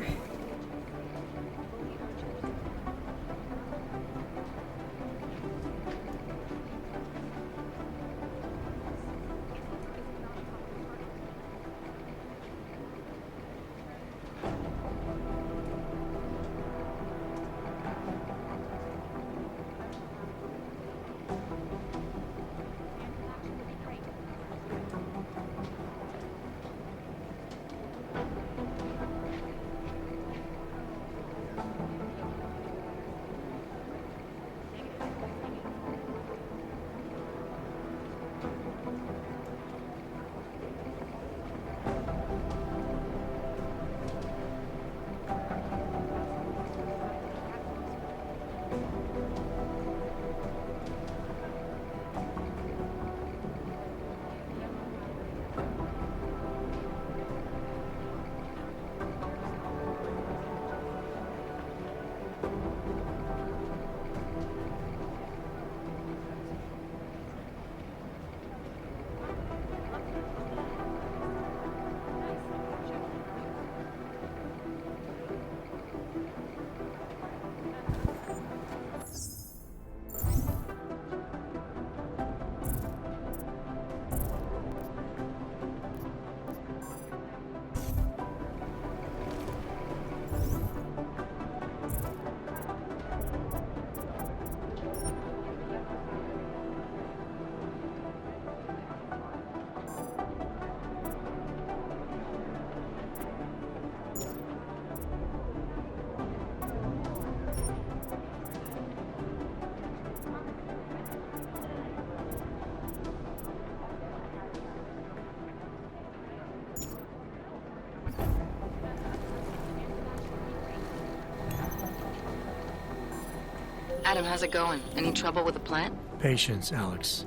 Adam, how's it going? Any trouble with the plant? Patience, Alex.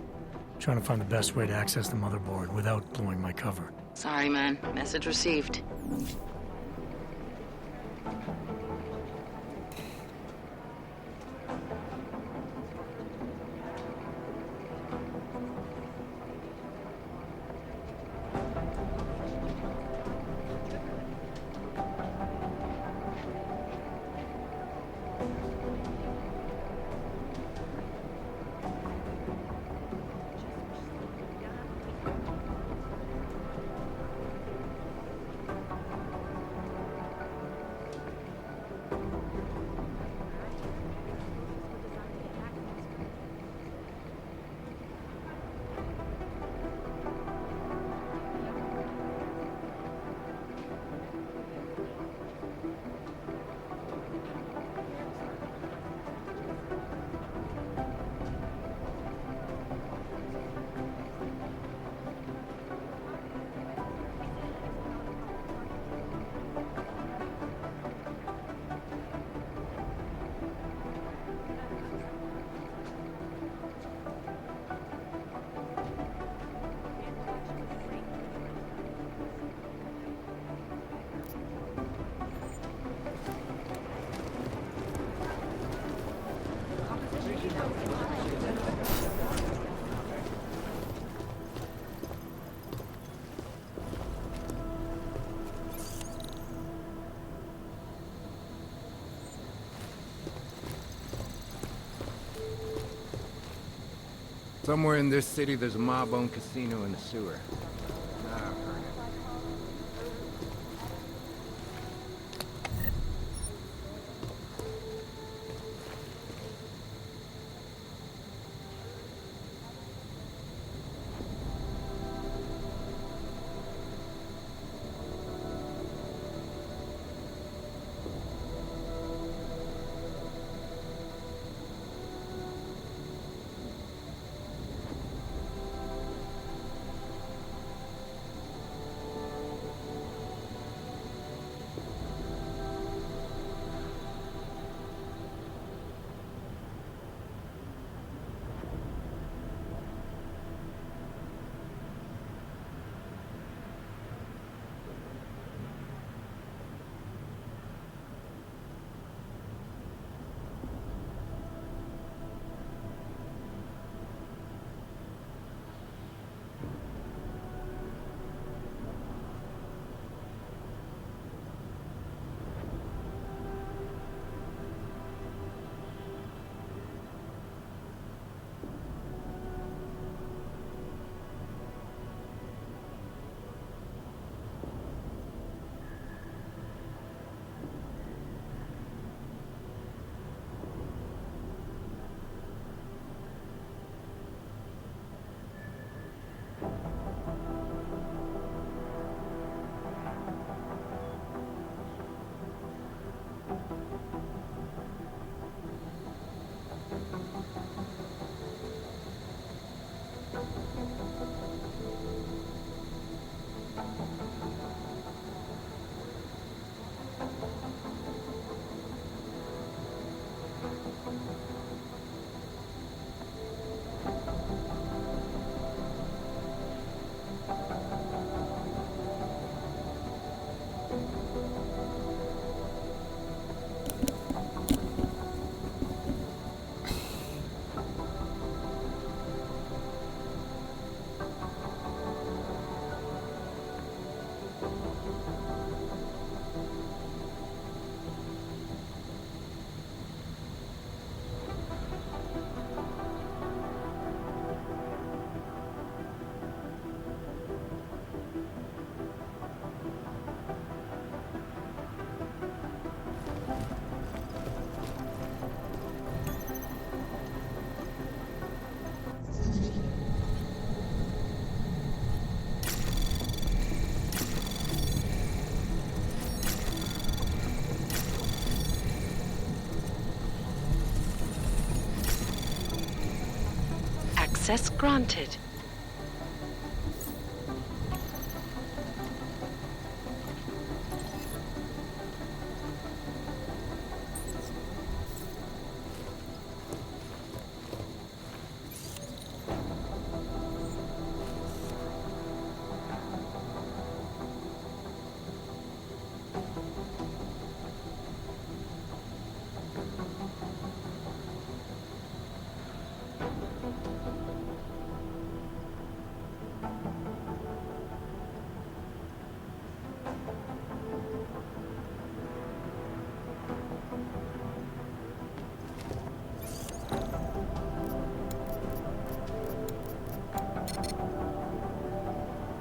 Trying to find the best way to access the motherboard without blowing my cover. Sorry, man. Message received. Somewhere in this city, there's a mob-owned casino in the sewer. Access granted.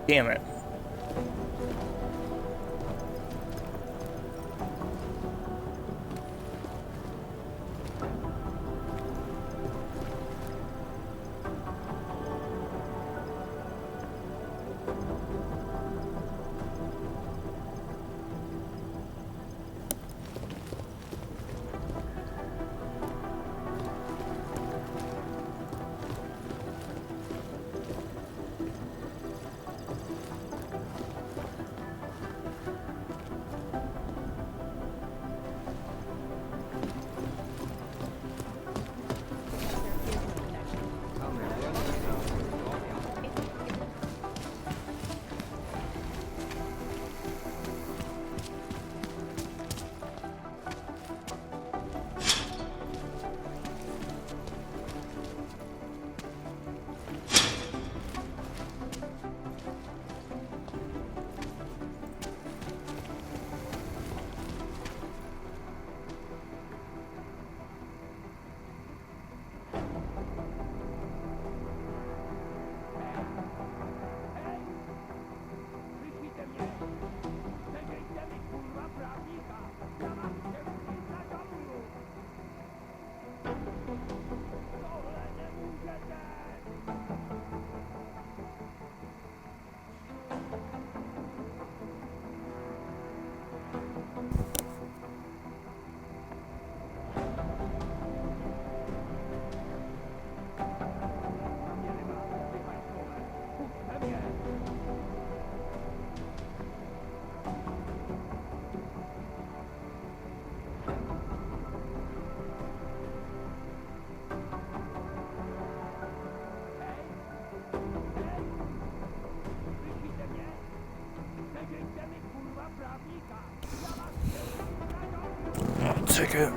Damn it. Ticket.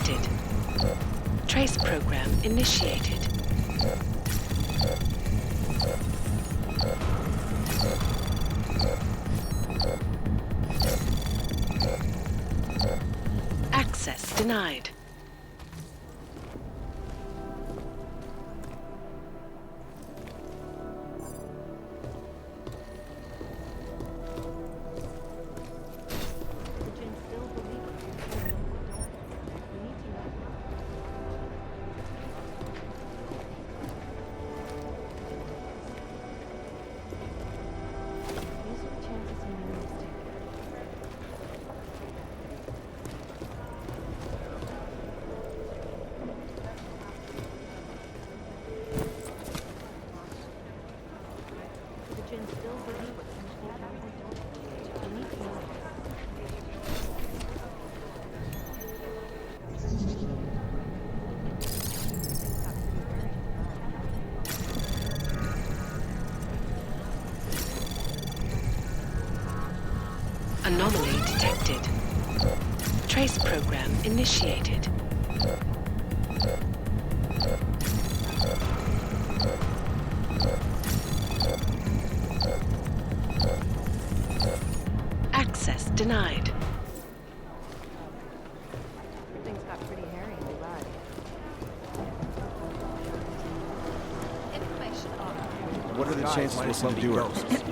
detected. Trace program initiated. Access denied. Anomaly detected. Trace program initiated. Access denied. Things got pretty hairy in Dubai. What are the chances we'll see the ghosts?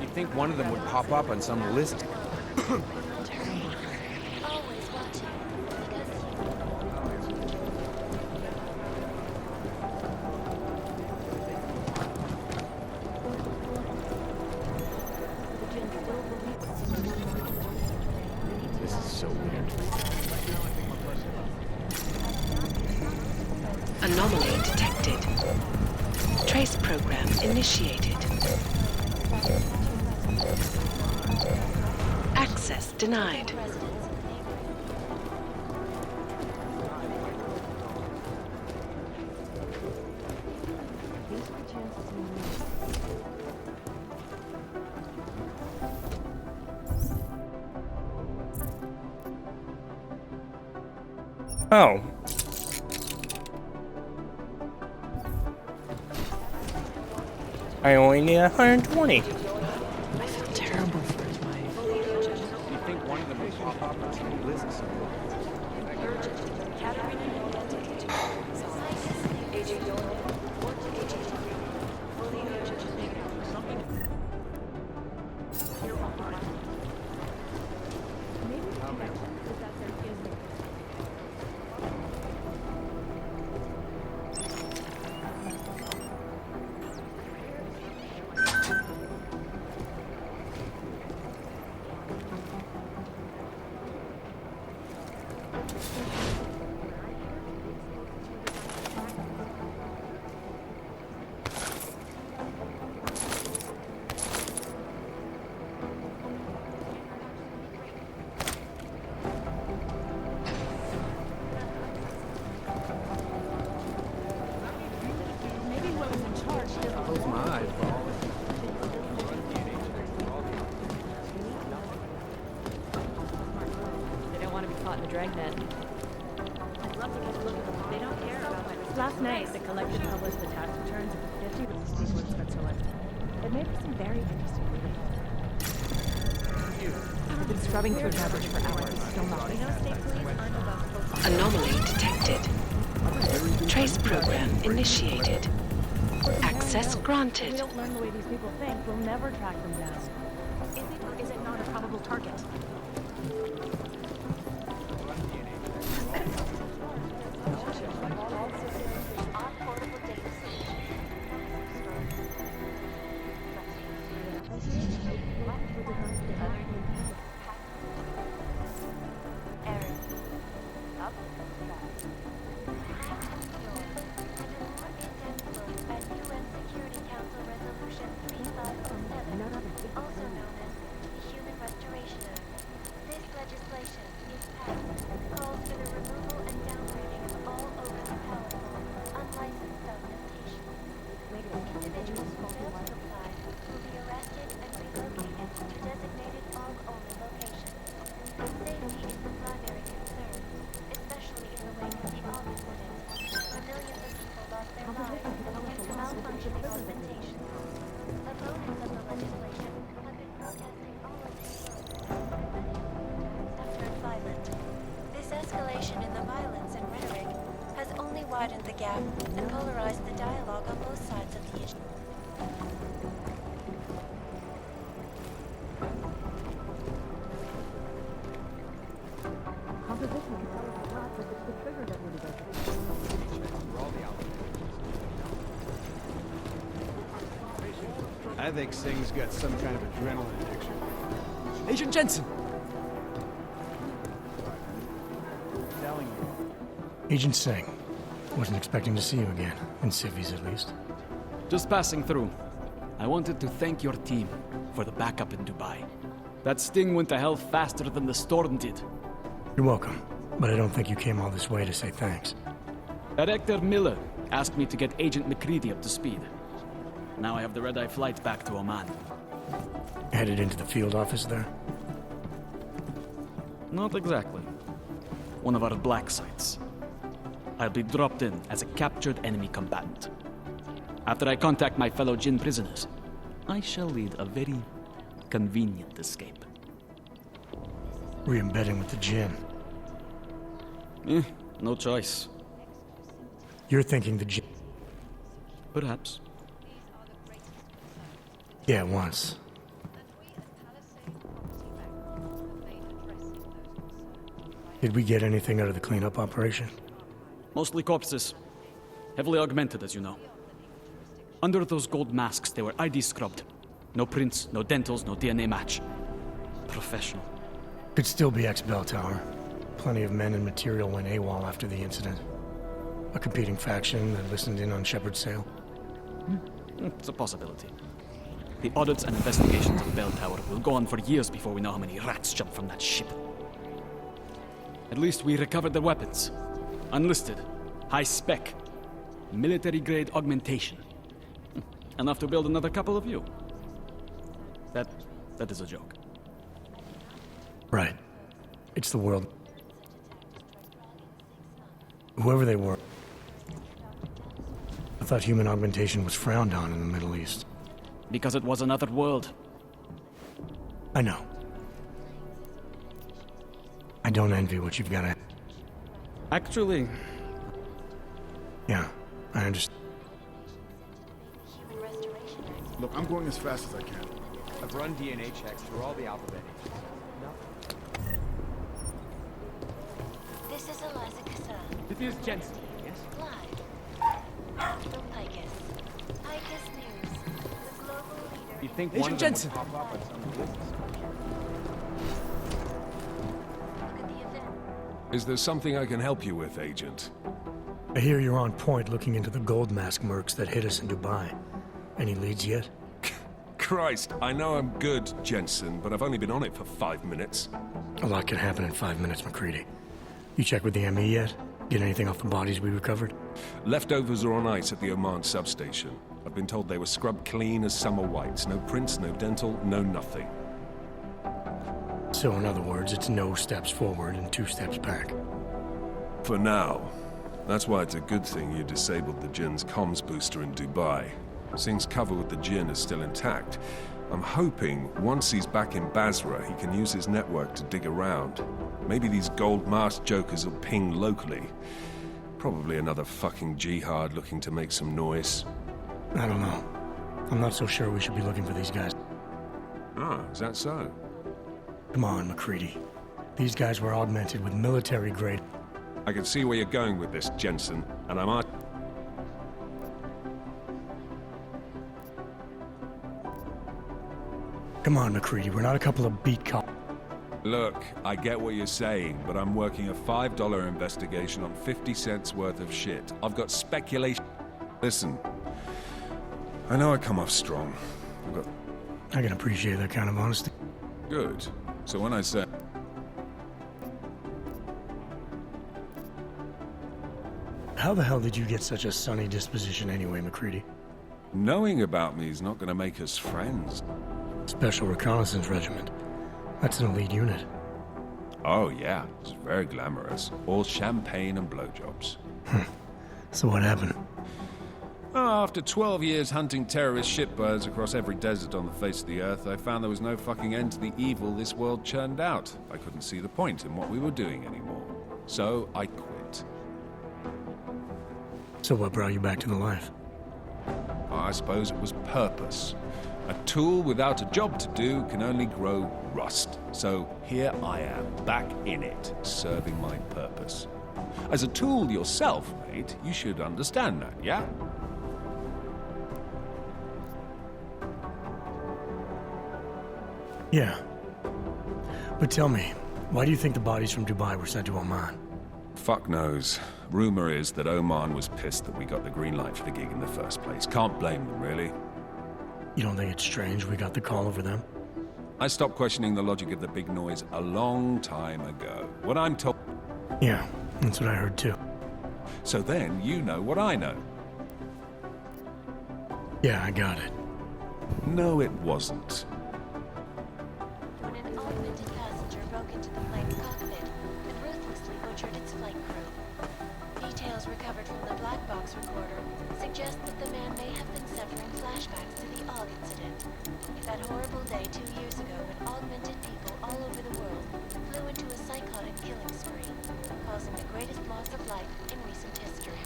You'd think one of them would pop up on some list. This is so weird. Anomaly detected. Trace program initiated. Access denied. Oh. I only need 120. I feel terrible for his wife. You'd think one of them would pop up on some list somewhere. Close my eyes, bro. They don't want to be caught in the dragnet. I'd love to get a look at them. They don't care about my Last night, the collective published the tax returns of the 50 richest people in Switzerland. It made for some very interesting reading. I've been scrubbing through garbage for hours, still nothing. Anomaly detected. Trace program initiated. Access If we granted. don't learn the way these people think, we'll never track them down. Is it or is it not a probable target? Also known as the Human Restoration Act. This legislation escalation in the violence and rhetoric has only widened the gap and polarized the dialogue on both sides of the issue. I think Singh's got some kind of adrenaline addiction. Agent Jensen! I'm telling you. Agent Singh. Wasn't expecting to see you again, in civvies at least. Just passing through. I wanted to thank your team for the backup in Dubai. That sting went to hell faster than the storm did. You're welcome, but I don't think you came all this way to say thanks. Director Miller asked me to get Agent McCready up to speed. Now I have the red-eye flight back to Oman. Headed into the field office there? Not exactly. One of our black sites. I'll be dropped in as a captured enemy combatant. After I contact my fellow Jinn prisoners, I shall lead a very convenient escape. Re-embedding with the Jinn. No choice. You're thinking the Jinn... Perhaps. Yeah, once. Did we get anything out of the cleanup operation? Mostly corpses. Heavily augmented, as you know. Under those gold masks, they were ID scrubbed. No prints, no dentals, no DNA match. Professional. Could still be ex-Bell Tower. Plenty of men and material went AWOL after the incident. A competing faction that listened in on Shepard's sale. It's a possibility. The audits and investigations of Bell Tower will go on for years before we know how many rats jumped from that ship. At least we recovered their weapons. Unlisted. High spec. Military-grade augmentation. Enough to build another couple of you. That is a joke. Right. It's the world. Whoever they were. I thought human augmentation was frowned on in the Middle East. Because it was another world. I know. I don't envy what you've got to... Actually... Yeah, I understand. Look, I'm going as fast as I can. I've run DNA checks through all the alphabet. This is Eliza Kassan. It is Jensen, yes? Live. From Picus. Picus News. The global leader... You'd think Agent one of them Jensen. would pop up on some business. Look at the event. Is there something I can help you with, Agent? I hear you're on point looking into the gold mask mercs that hit us in Dubai. Any leads yet? Christ, I know I'm good, Jensen, but I've only been on it for 5 minutes. A lot can happen in 5 minutes, McCready. You checked with the ME yet? Get anything off the bodies we recovered? Leftovers are on ice at the Oman substation. I've been told they were scrubbed clean as summer whites. No prints, no dental, no nothing. So in other words, it's no steps forward and 2 steps back. For now. That's why it's a good thing you disabled the Jinn's comms booster in Dubai. Singh's cover with the Jinn is still intact. I'm hoping once he's back in Basra, he can use his network to dig around. Maybe these gold mask jokers will ping locally. Probably another fucking jihad looking to make some noise. I don't know. I'm not so sure we should be looking for these guys. Ah, is that so? Come on, McCready. These guys were augmented with military grade. I can see where you're going with this, Jensen, and I'm... Come on, McCready, we're not a couple of beat cops. Look, I get what you're saying, but I'm working a $5 investigation on 50 cents worth of shit. I've got speculation... Listen, I know I come off strong, but... I can appreciate that kind of honesty. Good. So when I say... How the hell did you get such a sunny disposition anyway, McCready? Knowing about me is not going to make us friends. Special Reconnaissance Regiment. That's an elite unit. Oh yeah, it's very glamorous. All champagne and blowjobs. So what happened? After 12 years hunting terrorist shitbirds across every desert on the face of the earth, I found there was no fucking end to the evil this world churned out. I couldn't see the point in what we were doing anymore. So I quit. So what brought you back to the life? I suppose it was purpose. A tool without a job to do can only grow rust. So here I am, back in it, serving my purpose. As a tool yourself, mate, you should understand that, yeah? Yeah. But tell me, why do you think the bodies from Dubai were sent to Oman? Fuck knows. Rumor is that Oman was pissed that we got the green light for the gig in the first place. Can't blame them, really. You don't think it's strange we got the call over them? I stopped questioning the logic of the big noise a long time ago. What I'm told... Yeah, that's what I heard too. So then, you know what I know. Yeah, I got it. No, it wasn't. When an augmented passenger broke into the plane's cockpit and ruthlessly butchered its flight crew. Details recovered from the black box recorder suggest that the man may have been suffering flashbacks to the AUG incident. That horrible day 2 years ago when augmented people all over the world flew into a psychotic killing spree, causing the greatest loss of life in recent history.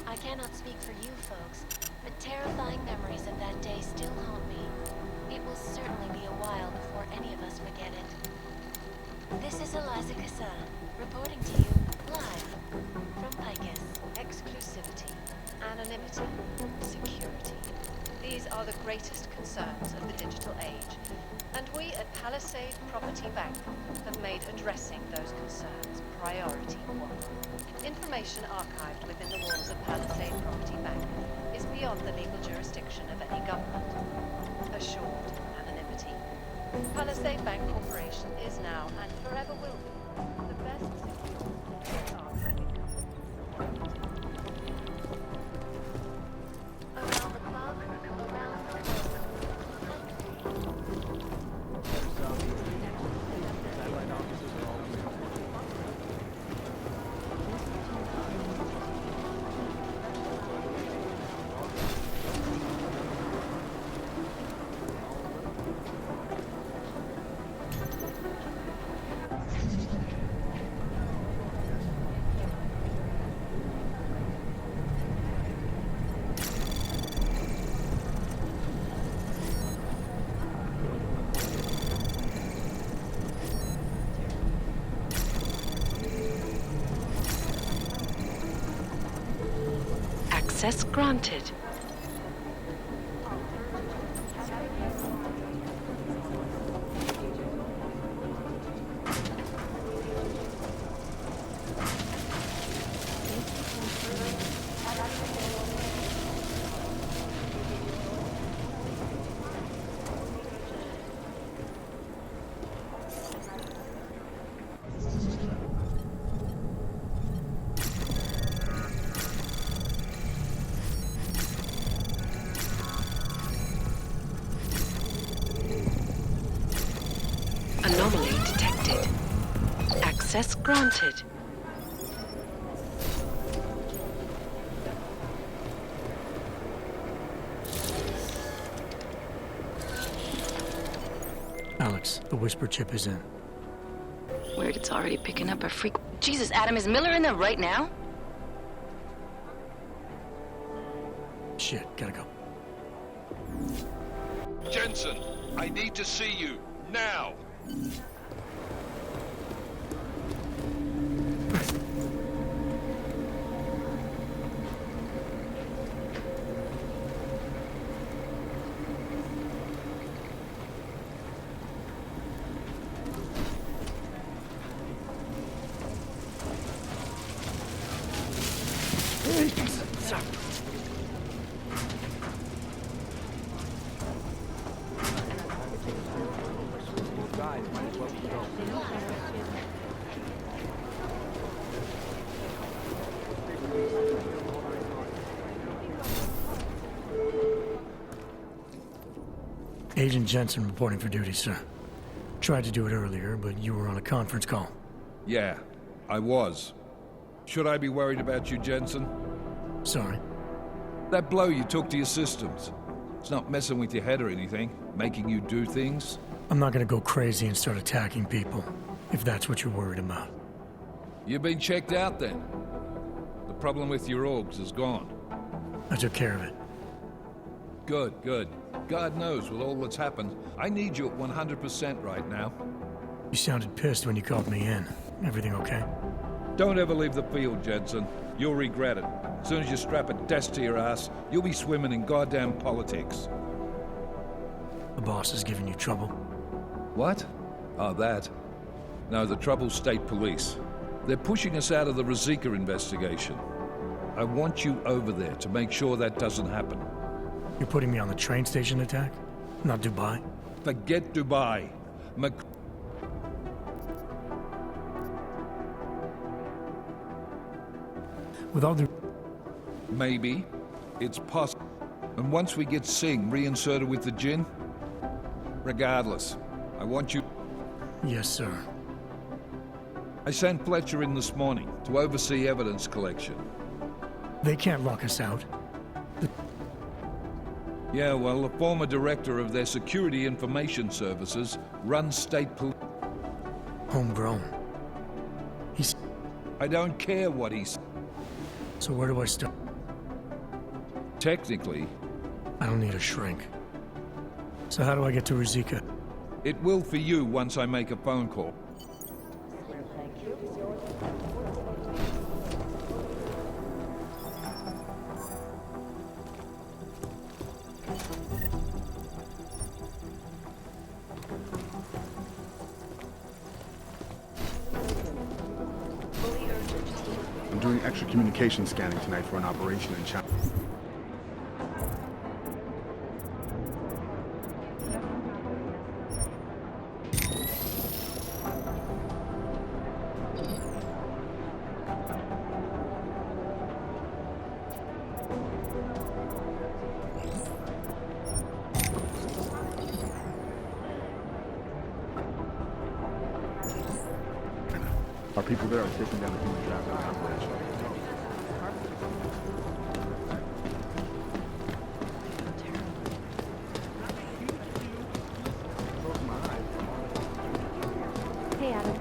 I cannot speak for you folks, but terrifying memories of that day still haunt me. It will certainly be a while before any of us forget it. This is Eliza Kassan, reporting to you live from Picus. Exclusivity, anonymity, security. These are the greatest concerns of the digital age. And we at Palisade Property Bank have made addressing those concerns priority one. Information archived within the walls of Palisade Property Bank is beyond the legal jurisdiction of any government. Assured anonymity. Palisade Bank Corporation is now and forever will be the best secure archiving company. Around the clock, around the clock. Access granted. Anomaly detected. Access granted. Alex, the whisper chip is in. Weird, it's already picking up a freak. Jesus, Adam, is Miller in there right now? Shit, gotta go. Jensen, I need to see you. Now! Agent Jensen reporting for duty, sir. Tried to do it earlier, but you were on a conference call. Yeah, I was. Should I be worried about you, Jensen? Sorry. That blow you took to your systems. It's not messing with your head or anything, making you do things? I'm not gonna go crazy and start attacking people, if that's what you're worried about. You've been checked out then. The problem with your orgs is gone. I took care of it. Good, good. God knows with all that's happened, I need you at 100% right now. You sounded pissed when you called me in. Everything okay? Don't ever leave the field, Jensen. You'll regret it. As soon as you strap a desk to your ass, you'll be swimming in goddamn politics. The boss is giving you trouble. What? Oh, that. No, the Trouble's State Police. They're pushing us out of the Ruzicka investigation. I want you over there to make sure that doesn't happen. You're putting me on the train station attack? Not Dubai? Forget Dubai. With all the... Maybe. It's possible. And once we get Singh reinserted with the Jinn, regardless, I want you... Yes, sir. I sent Fletcher in this morning to oversee evidence collection. They can't lock us out. Yeah, well, the former director of their security information services runs state police. Homegrown. He's... I don't care what he's... So where do I start? Technically... I don't need a shrink. So how do I get to Ruzicka? It will for you once I make a phone call. I'm doing extra communication scanning tonight for an operation in China. Our people there are taking down the human trafficking operation. Hey, Adam.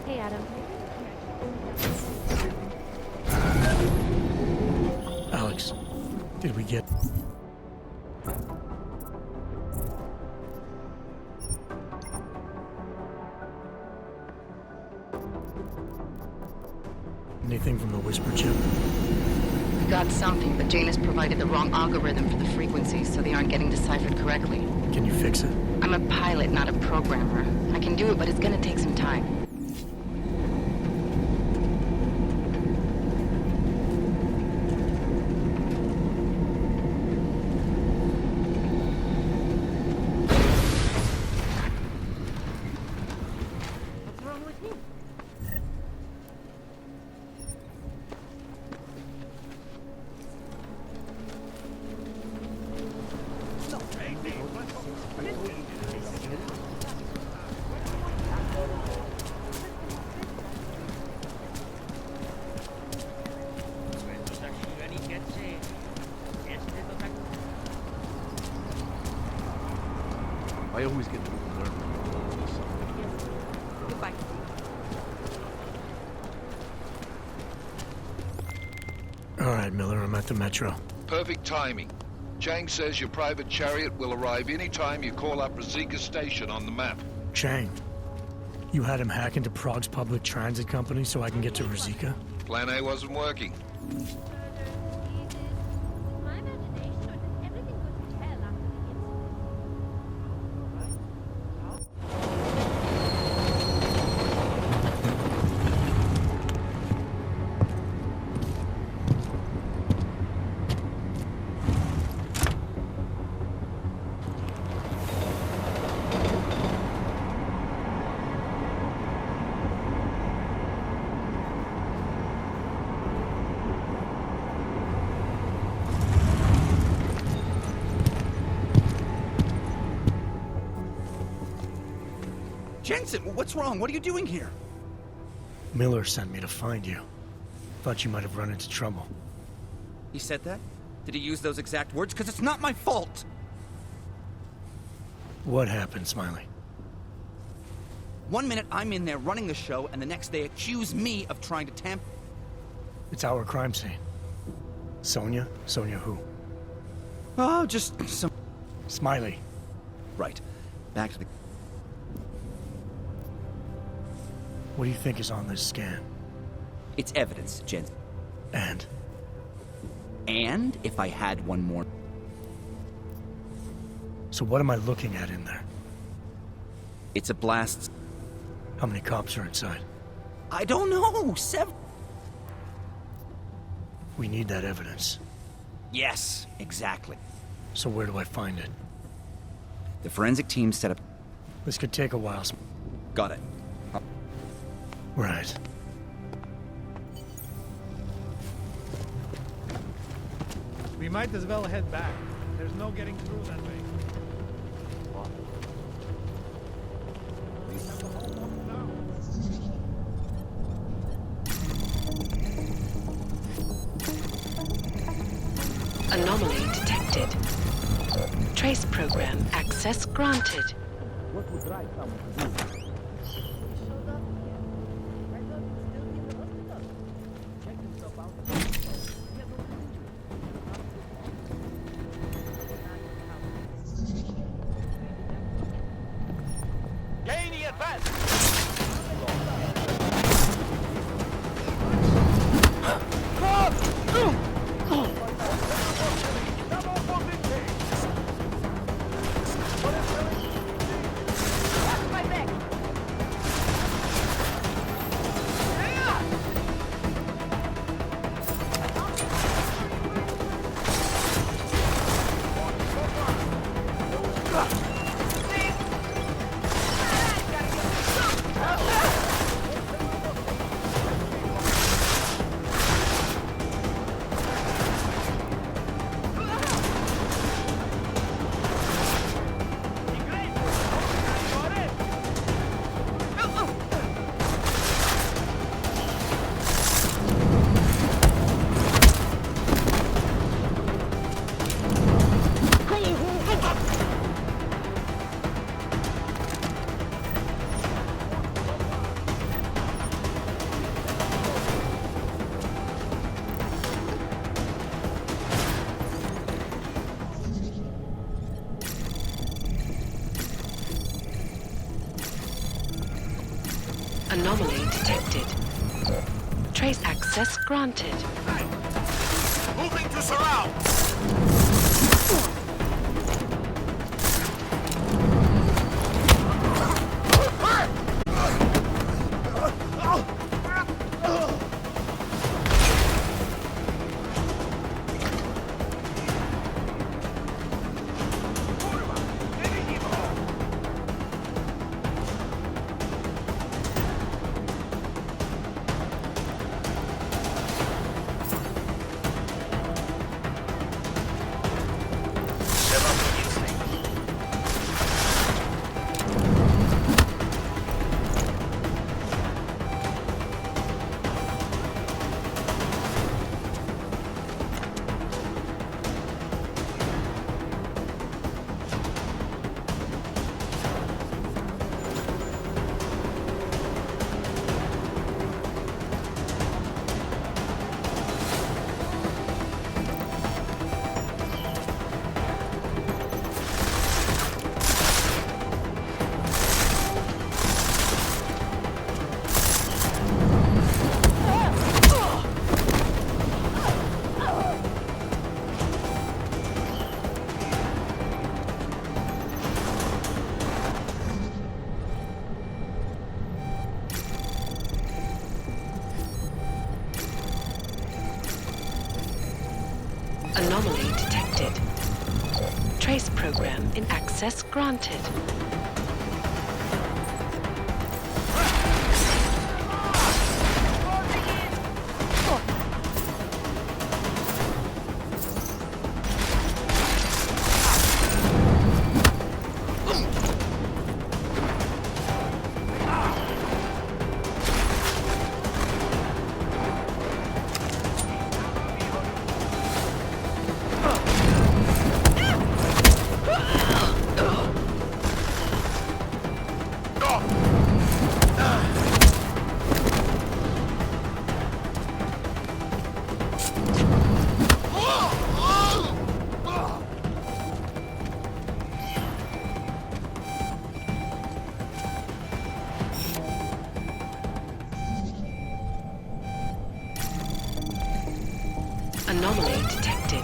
Hey, Adam. Alex, did we get... anything from the Whisper chip? We got something, but Jane has provided the wrong algorithm for the frequencies, so they aren't getting deciphered correctly. Can you fix it? I'm a pilot, not a programmer. I can do it, but it's gonna take some time. What's wrong with him? I always get a little nervous. Goodbye. right, Miller. I'm at the Metro. Perfect timing. Chang says your private chariot will arrive any time you call up Rosika Station on the map. Chang, you had him hack into Prague's public transit company so I can get to Rosika? Plan A wasn't working. Jensen, what's wrong? What are you doing here? Miller sent me to find you. Thought you might have run into trouble. He said that? Did he use those exact words? Because it's not my fault! What happened, Smiley? 1 minute I'm in there running the show, and the next they accuse me of trying to tamper. It's our crime scene. Sonia? Sonia who? Oh, just some... Smiley. Right. Back to the... What do you think is on this scan? It's evidence, Jensen. And? And if I had one more... So what am I looking at in there? It's a blast... How many cops are inside? I don't know! 7... We need that evidence. Yes, exactly. So where do I find it? The forensic team set up... This could take a while. Got it. Right. We might as well head back. There's no getting through that way. Anomaly detected. Trace program access granted. What would drive someone to do that? Gaining advance! Anomaly detected. Trace access granted. Moving to surround! Anomaly detected. Trace program in access granted. Anomaly detected.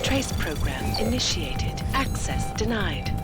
Trace program initiated. Access denied.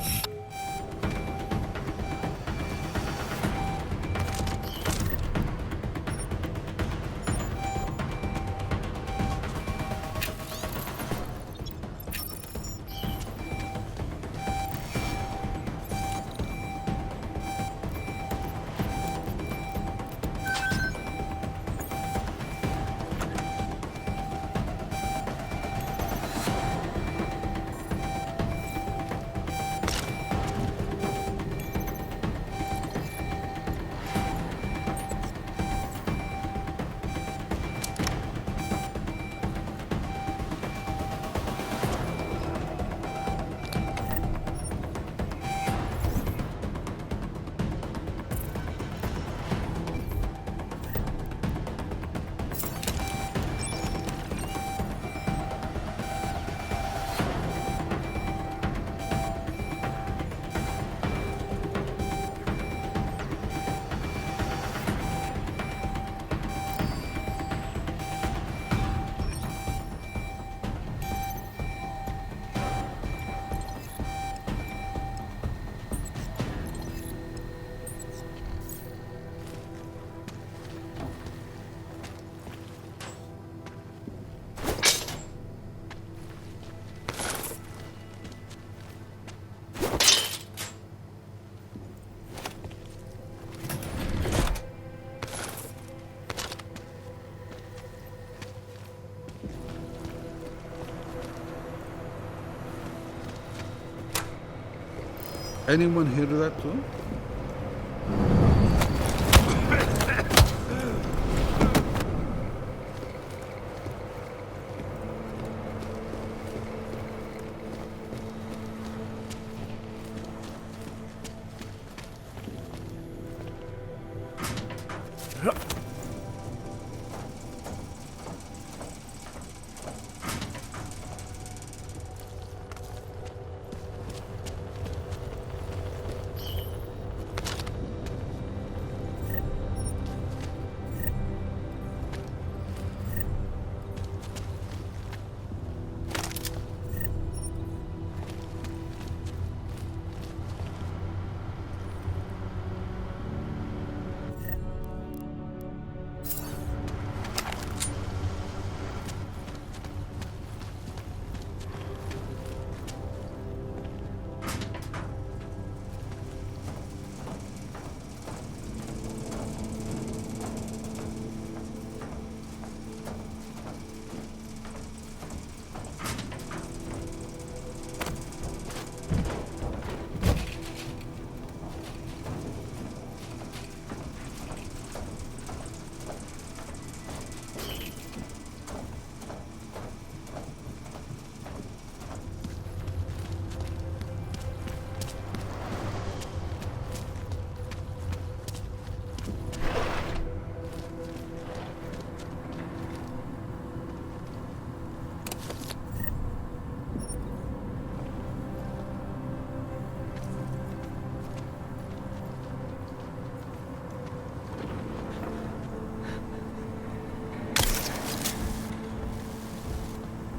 Anyone hear that too?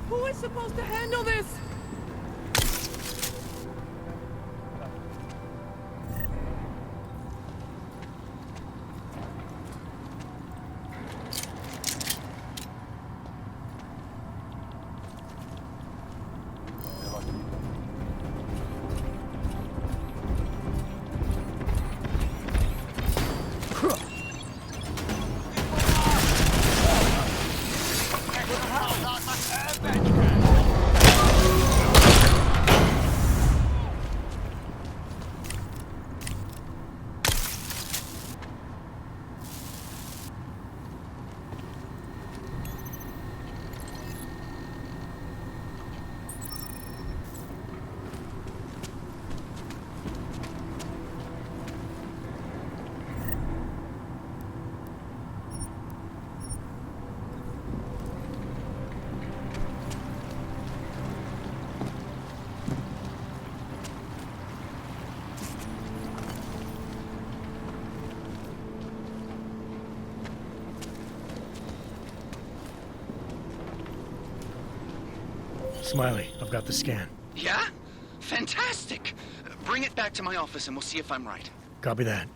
Who is supposed to handle this? Smiley, I've got the scan. Yeah? Fantastic! Bring it back to my office and we'll see if I'm right. Copy that.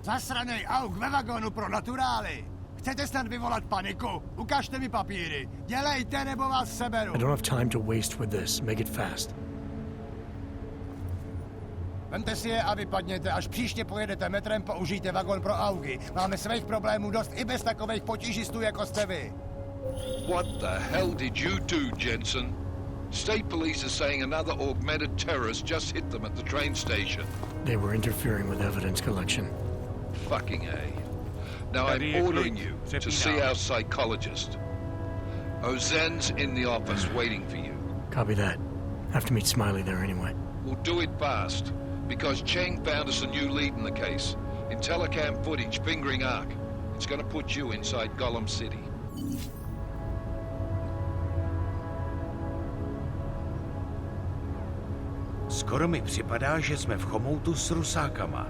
Zasranej auk ve vagonu pro naturály. Chcete snad vyvolat paniku? Ukažte mi papíry. Dělejte, nebo vás seberu. I don't have time to waste with this. Make it fast. Vemte si je a vypadněte. Až příště pojedete metrem, použijte vagon pro augy. Máme svých problémů dost i bez takových potížistů, jako jste vy. What the hell did you do, Jensen? State police are saying another augmented terrorist just hit them at the train station. They were interfering with evidence collection. Fucking A. Now I'm ordering you to see our psychologist. Ozen's in the office waiting for you. Copy that. Have to meet Smiley there anyway. We'll do it fast, because Cheng found us a new lead in the case. In telecam footage fingering Ark. It's gonna put you inside Gollum City. Skoro mi připadá, že jsme v chomoutu s rusákama.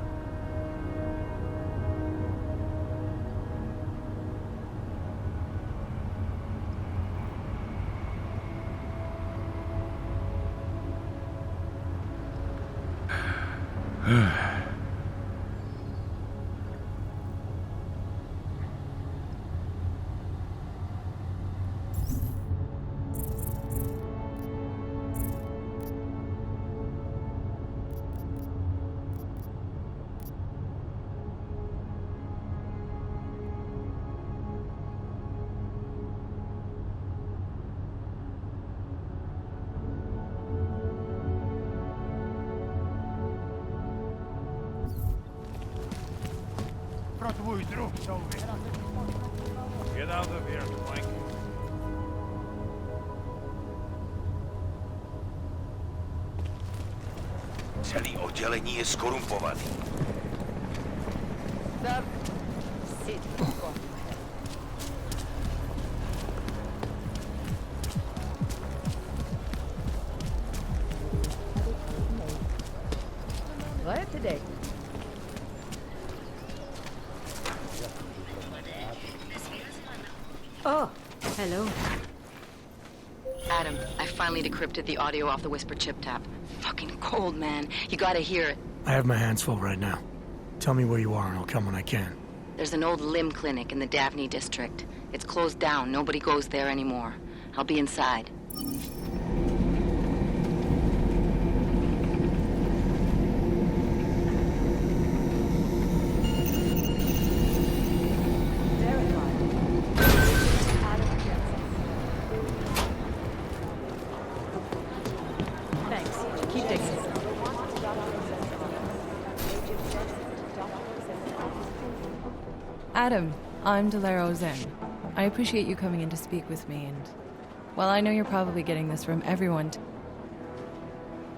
Pro tvůj druh jsou vyhrazený. Get out of here, Mike. Celý oddělení je skorumpovaný. What today? Oh, hello. Adam, I finally decrypted the audio off the Whisper chip tap. Fucking cold, man. You gotta hear it. I have my hands full right now. Tell me where you are and I'll come when I can. There's an old limb clinic in the Daphne district. It's closed down. Nobody goes there anymore. I'll be inside. Thanks. Keep digging. Adam, I'm Delaro Zen. I appreciate you coming in to speak with me, and well, I know you're probably getting this from everyone.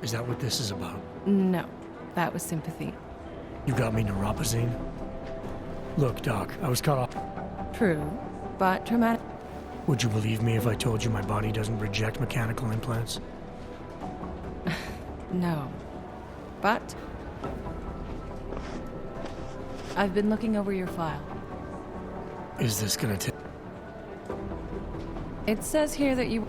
Is that what this is about? No, that was sympathy. You got me neuropazine? Look, Doc, I was caught off. True, but traumatic. Would you believe me if I told you my body doesn't reject mechanical implants? No, but I've been looking over your file. Is this gonna take? It says here that you...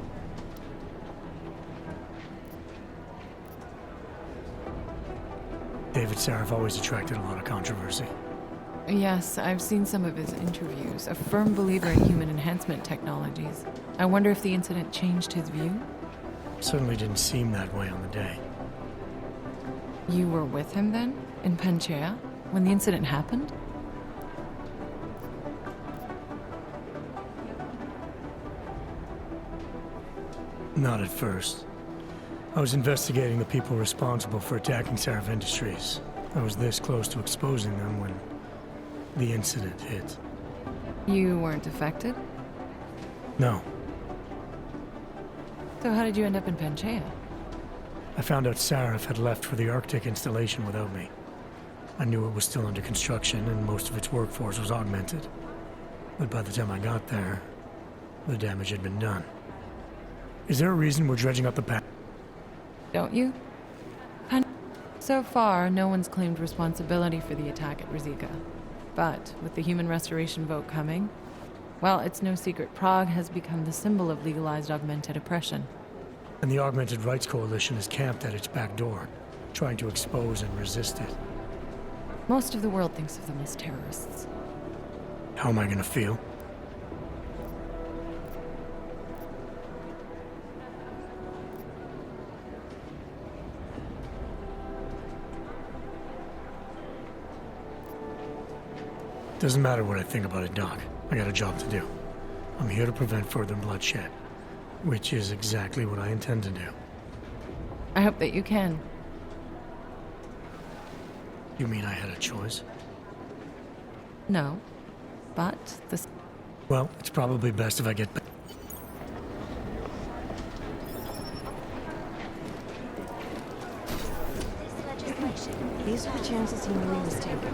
David Sarif always attracted a lot of controversy. Yes, I've seen some of his interviews. A firm believer in human enhancement technologies. I wonder if the incident changed his view? Certainly didn't seem that way on the day. You were with him then? In Panchea? When the incident happened? Not at first. I was investigating the people responsible for attacking Sarif Industries. I was this close to exposing them when the incident hit. You weren't affected? No. So how did you end up in Panchea? I found out Sarif had left for the Arctic installation without me. I knew it was still under construction and most of its workforce was augmented. But by the time I got there, the damage had been done. Is there a reason we're dredging up the path? Don't you? So far, no one's claimed responsibility for the attack at Rizika. But with the human restoration vote coming, well, it's no secret Prague has become the symbol of legalized augmented oppression. And the Augmented Rights Coalition is camped at its back door, trying to expose and resist it. Most of the world thinks of them as terrorists. How am I gonna feel? Doesn't matter what I think about it, Doc. I got a job to do. I'm here to prevent further bloodshed, which is exactly what I intend to do. I hope that you can. You mean I had a choice? No. But this... Well, it's probably best if I get back. These are the chances he knew he was taking.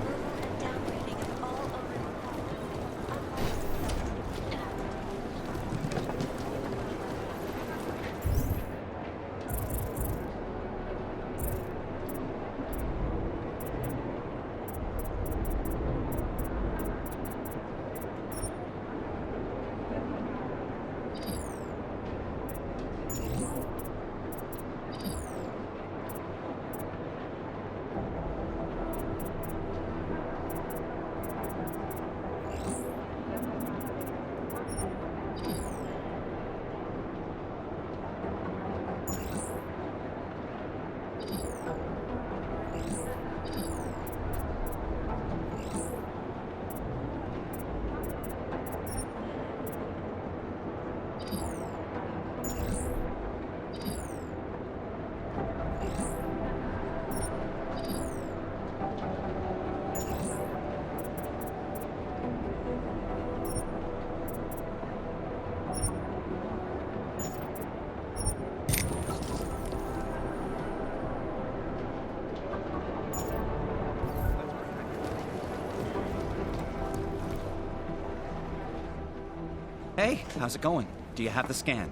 Hey, how's it going? Do you have the scan?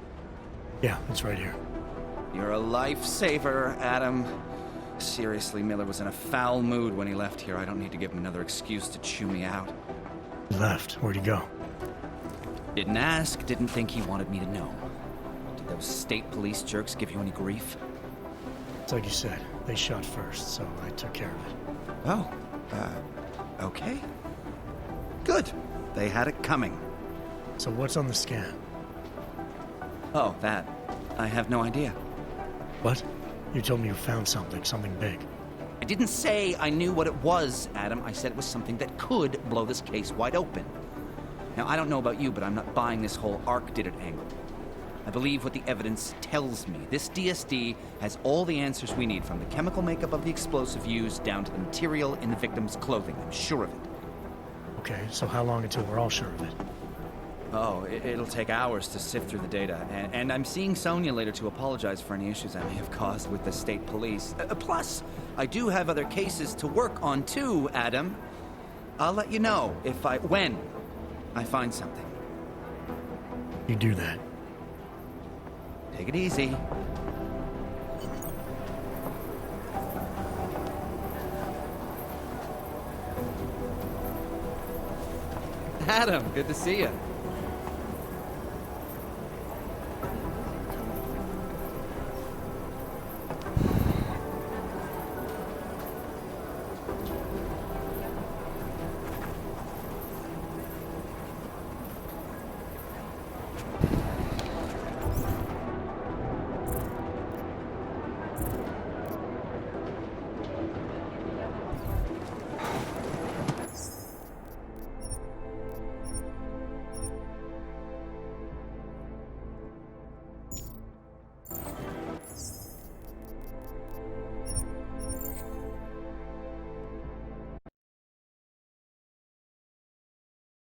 Yeah, it's right here. You're a lifesaver, Adam. Seriously, Miller was in a foul mood when he left here. I don't need to give him another excuse to chew me out. He left. Where'd he go? Didn't ask, didn't think he wanted me to know. Did those state police jerks give you any grief? It's like you said, they shot first, so I took care of it. Oh, okay. Good. They had it coming. So what's on the scan? Oh, that. I have no idea. What? You told me you found something big. I didn't say I knew what it was, Adam. I said it was something that could blow this case wide open. Now, I don't know about you, but I'm not buying this whole Ark did it angle. I believe what the evidence tells me. This DSD has all the answers we need, from the chemical makeup of the explosive used down to the material in the victim's clothing. I'm sure of it. Okay, so how long until we're all sure of it? Oh, it'll take hours to sift through the data. And I'm seeing Sonia later to apologize for any issues I may have caused with the state police. Plus, I do have other cases to work on too, Adam. I'll let you know when I find something. You do that. Take it easy. Adam, good to see you.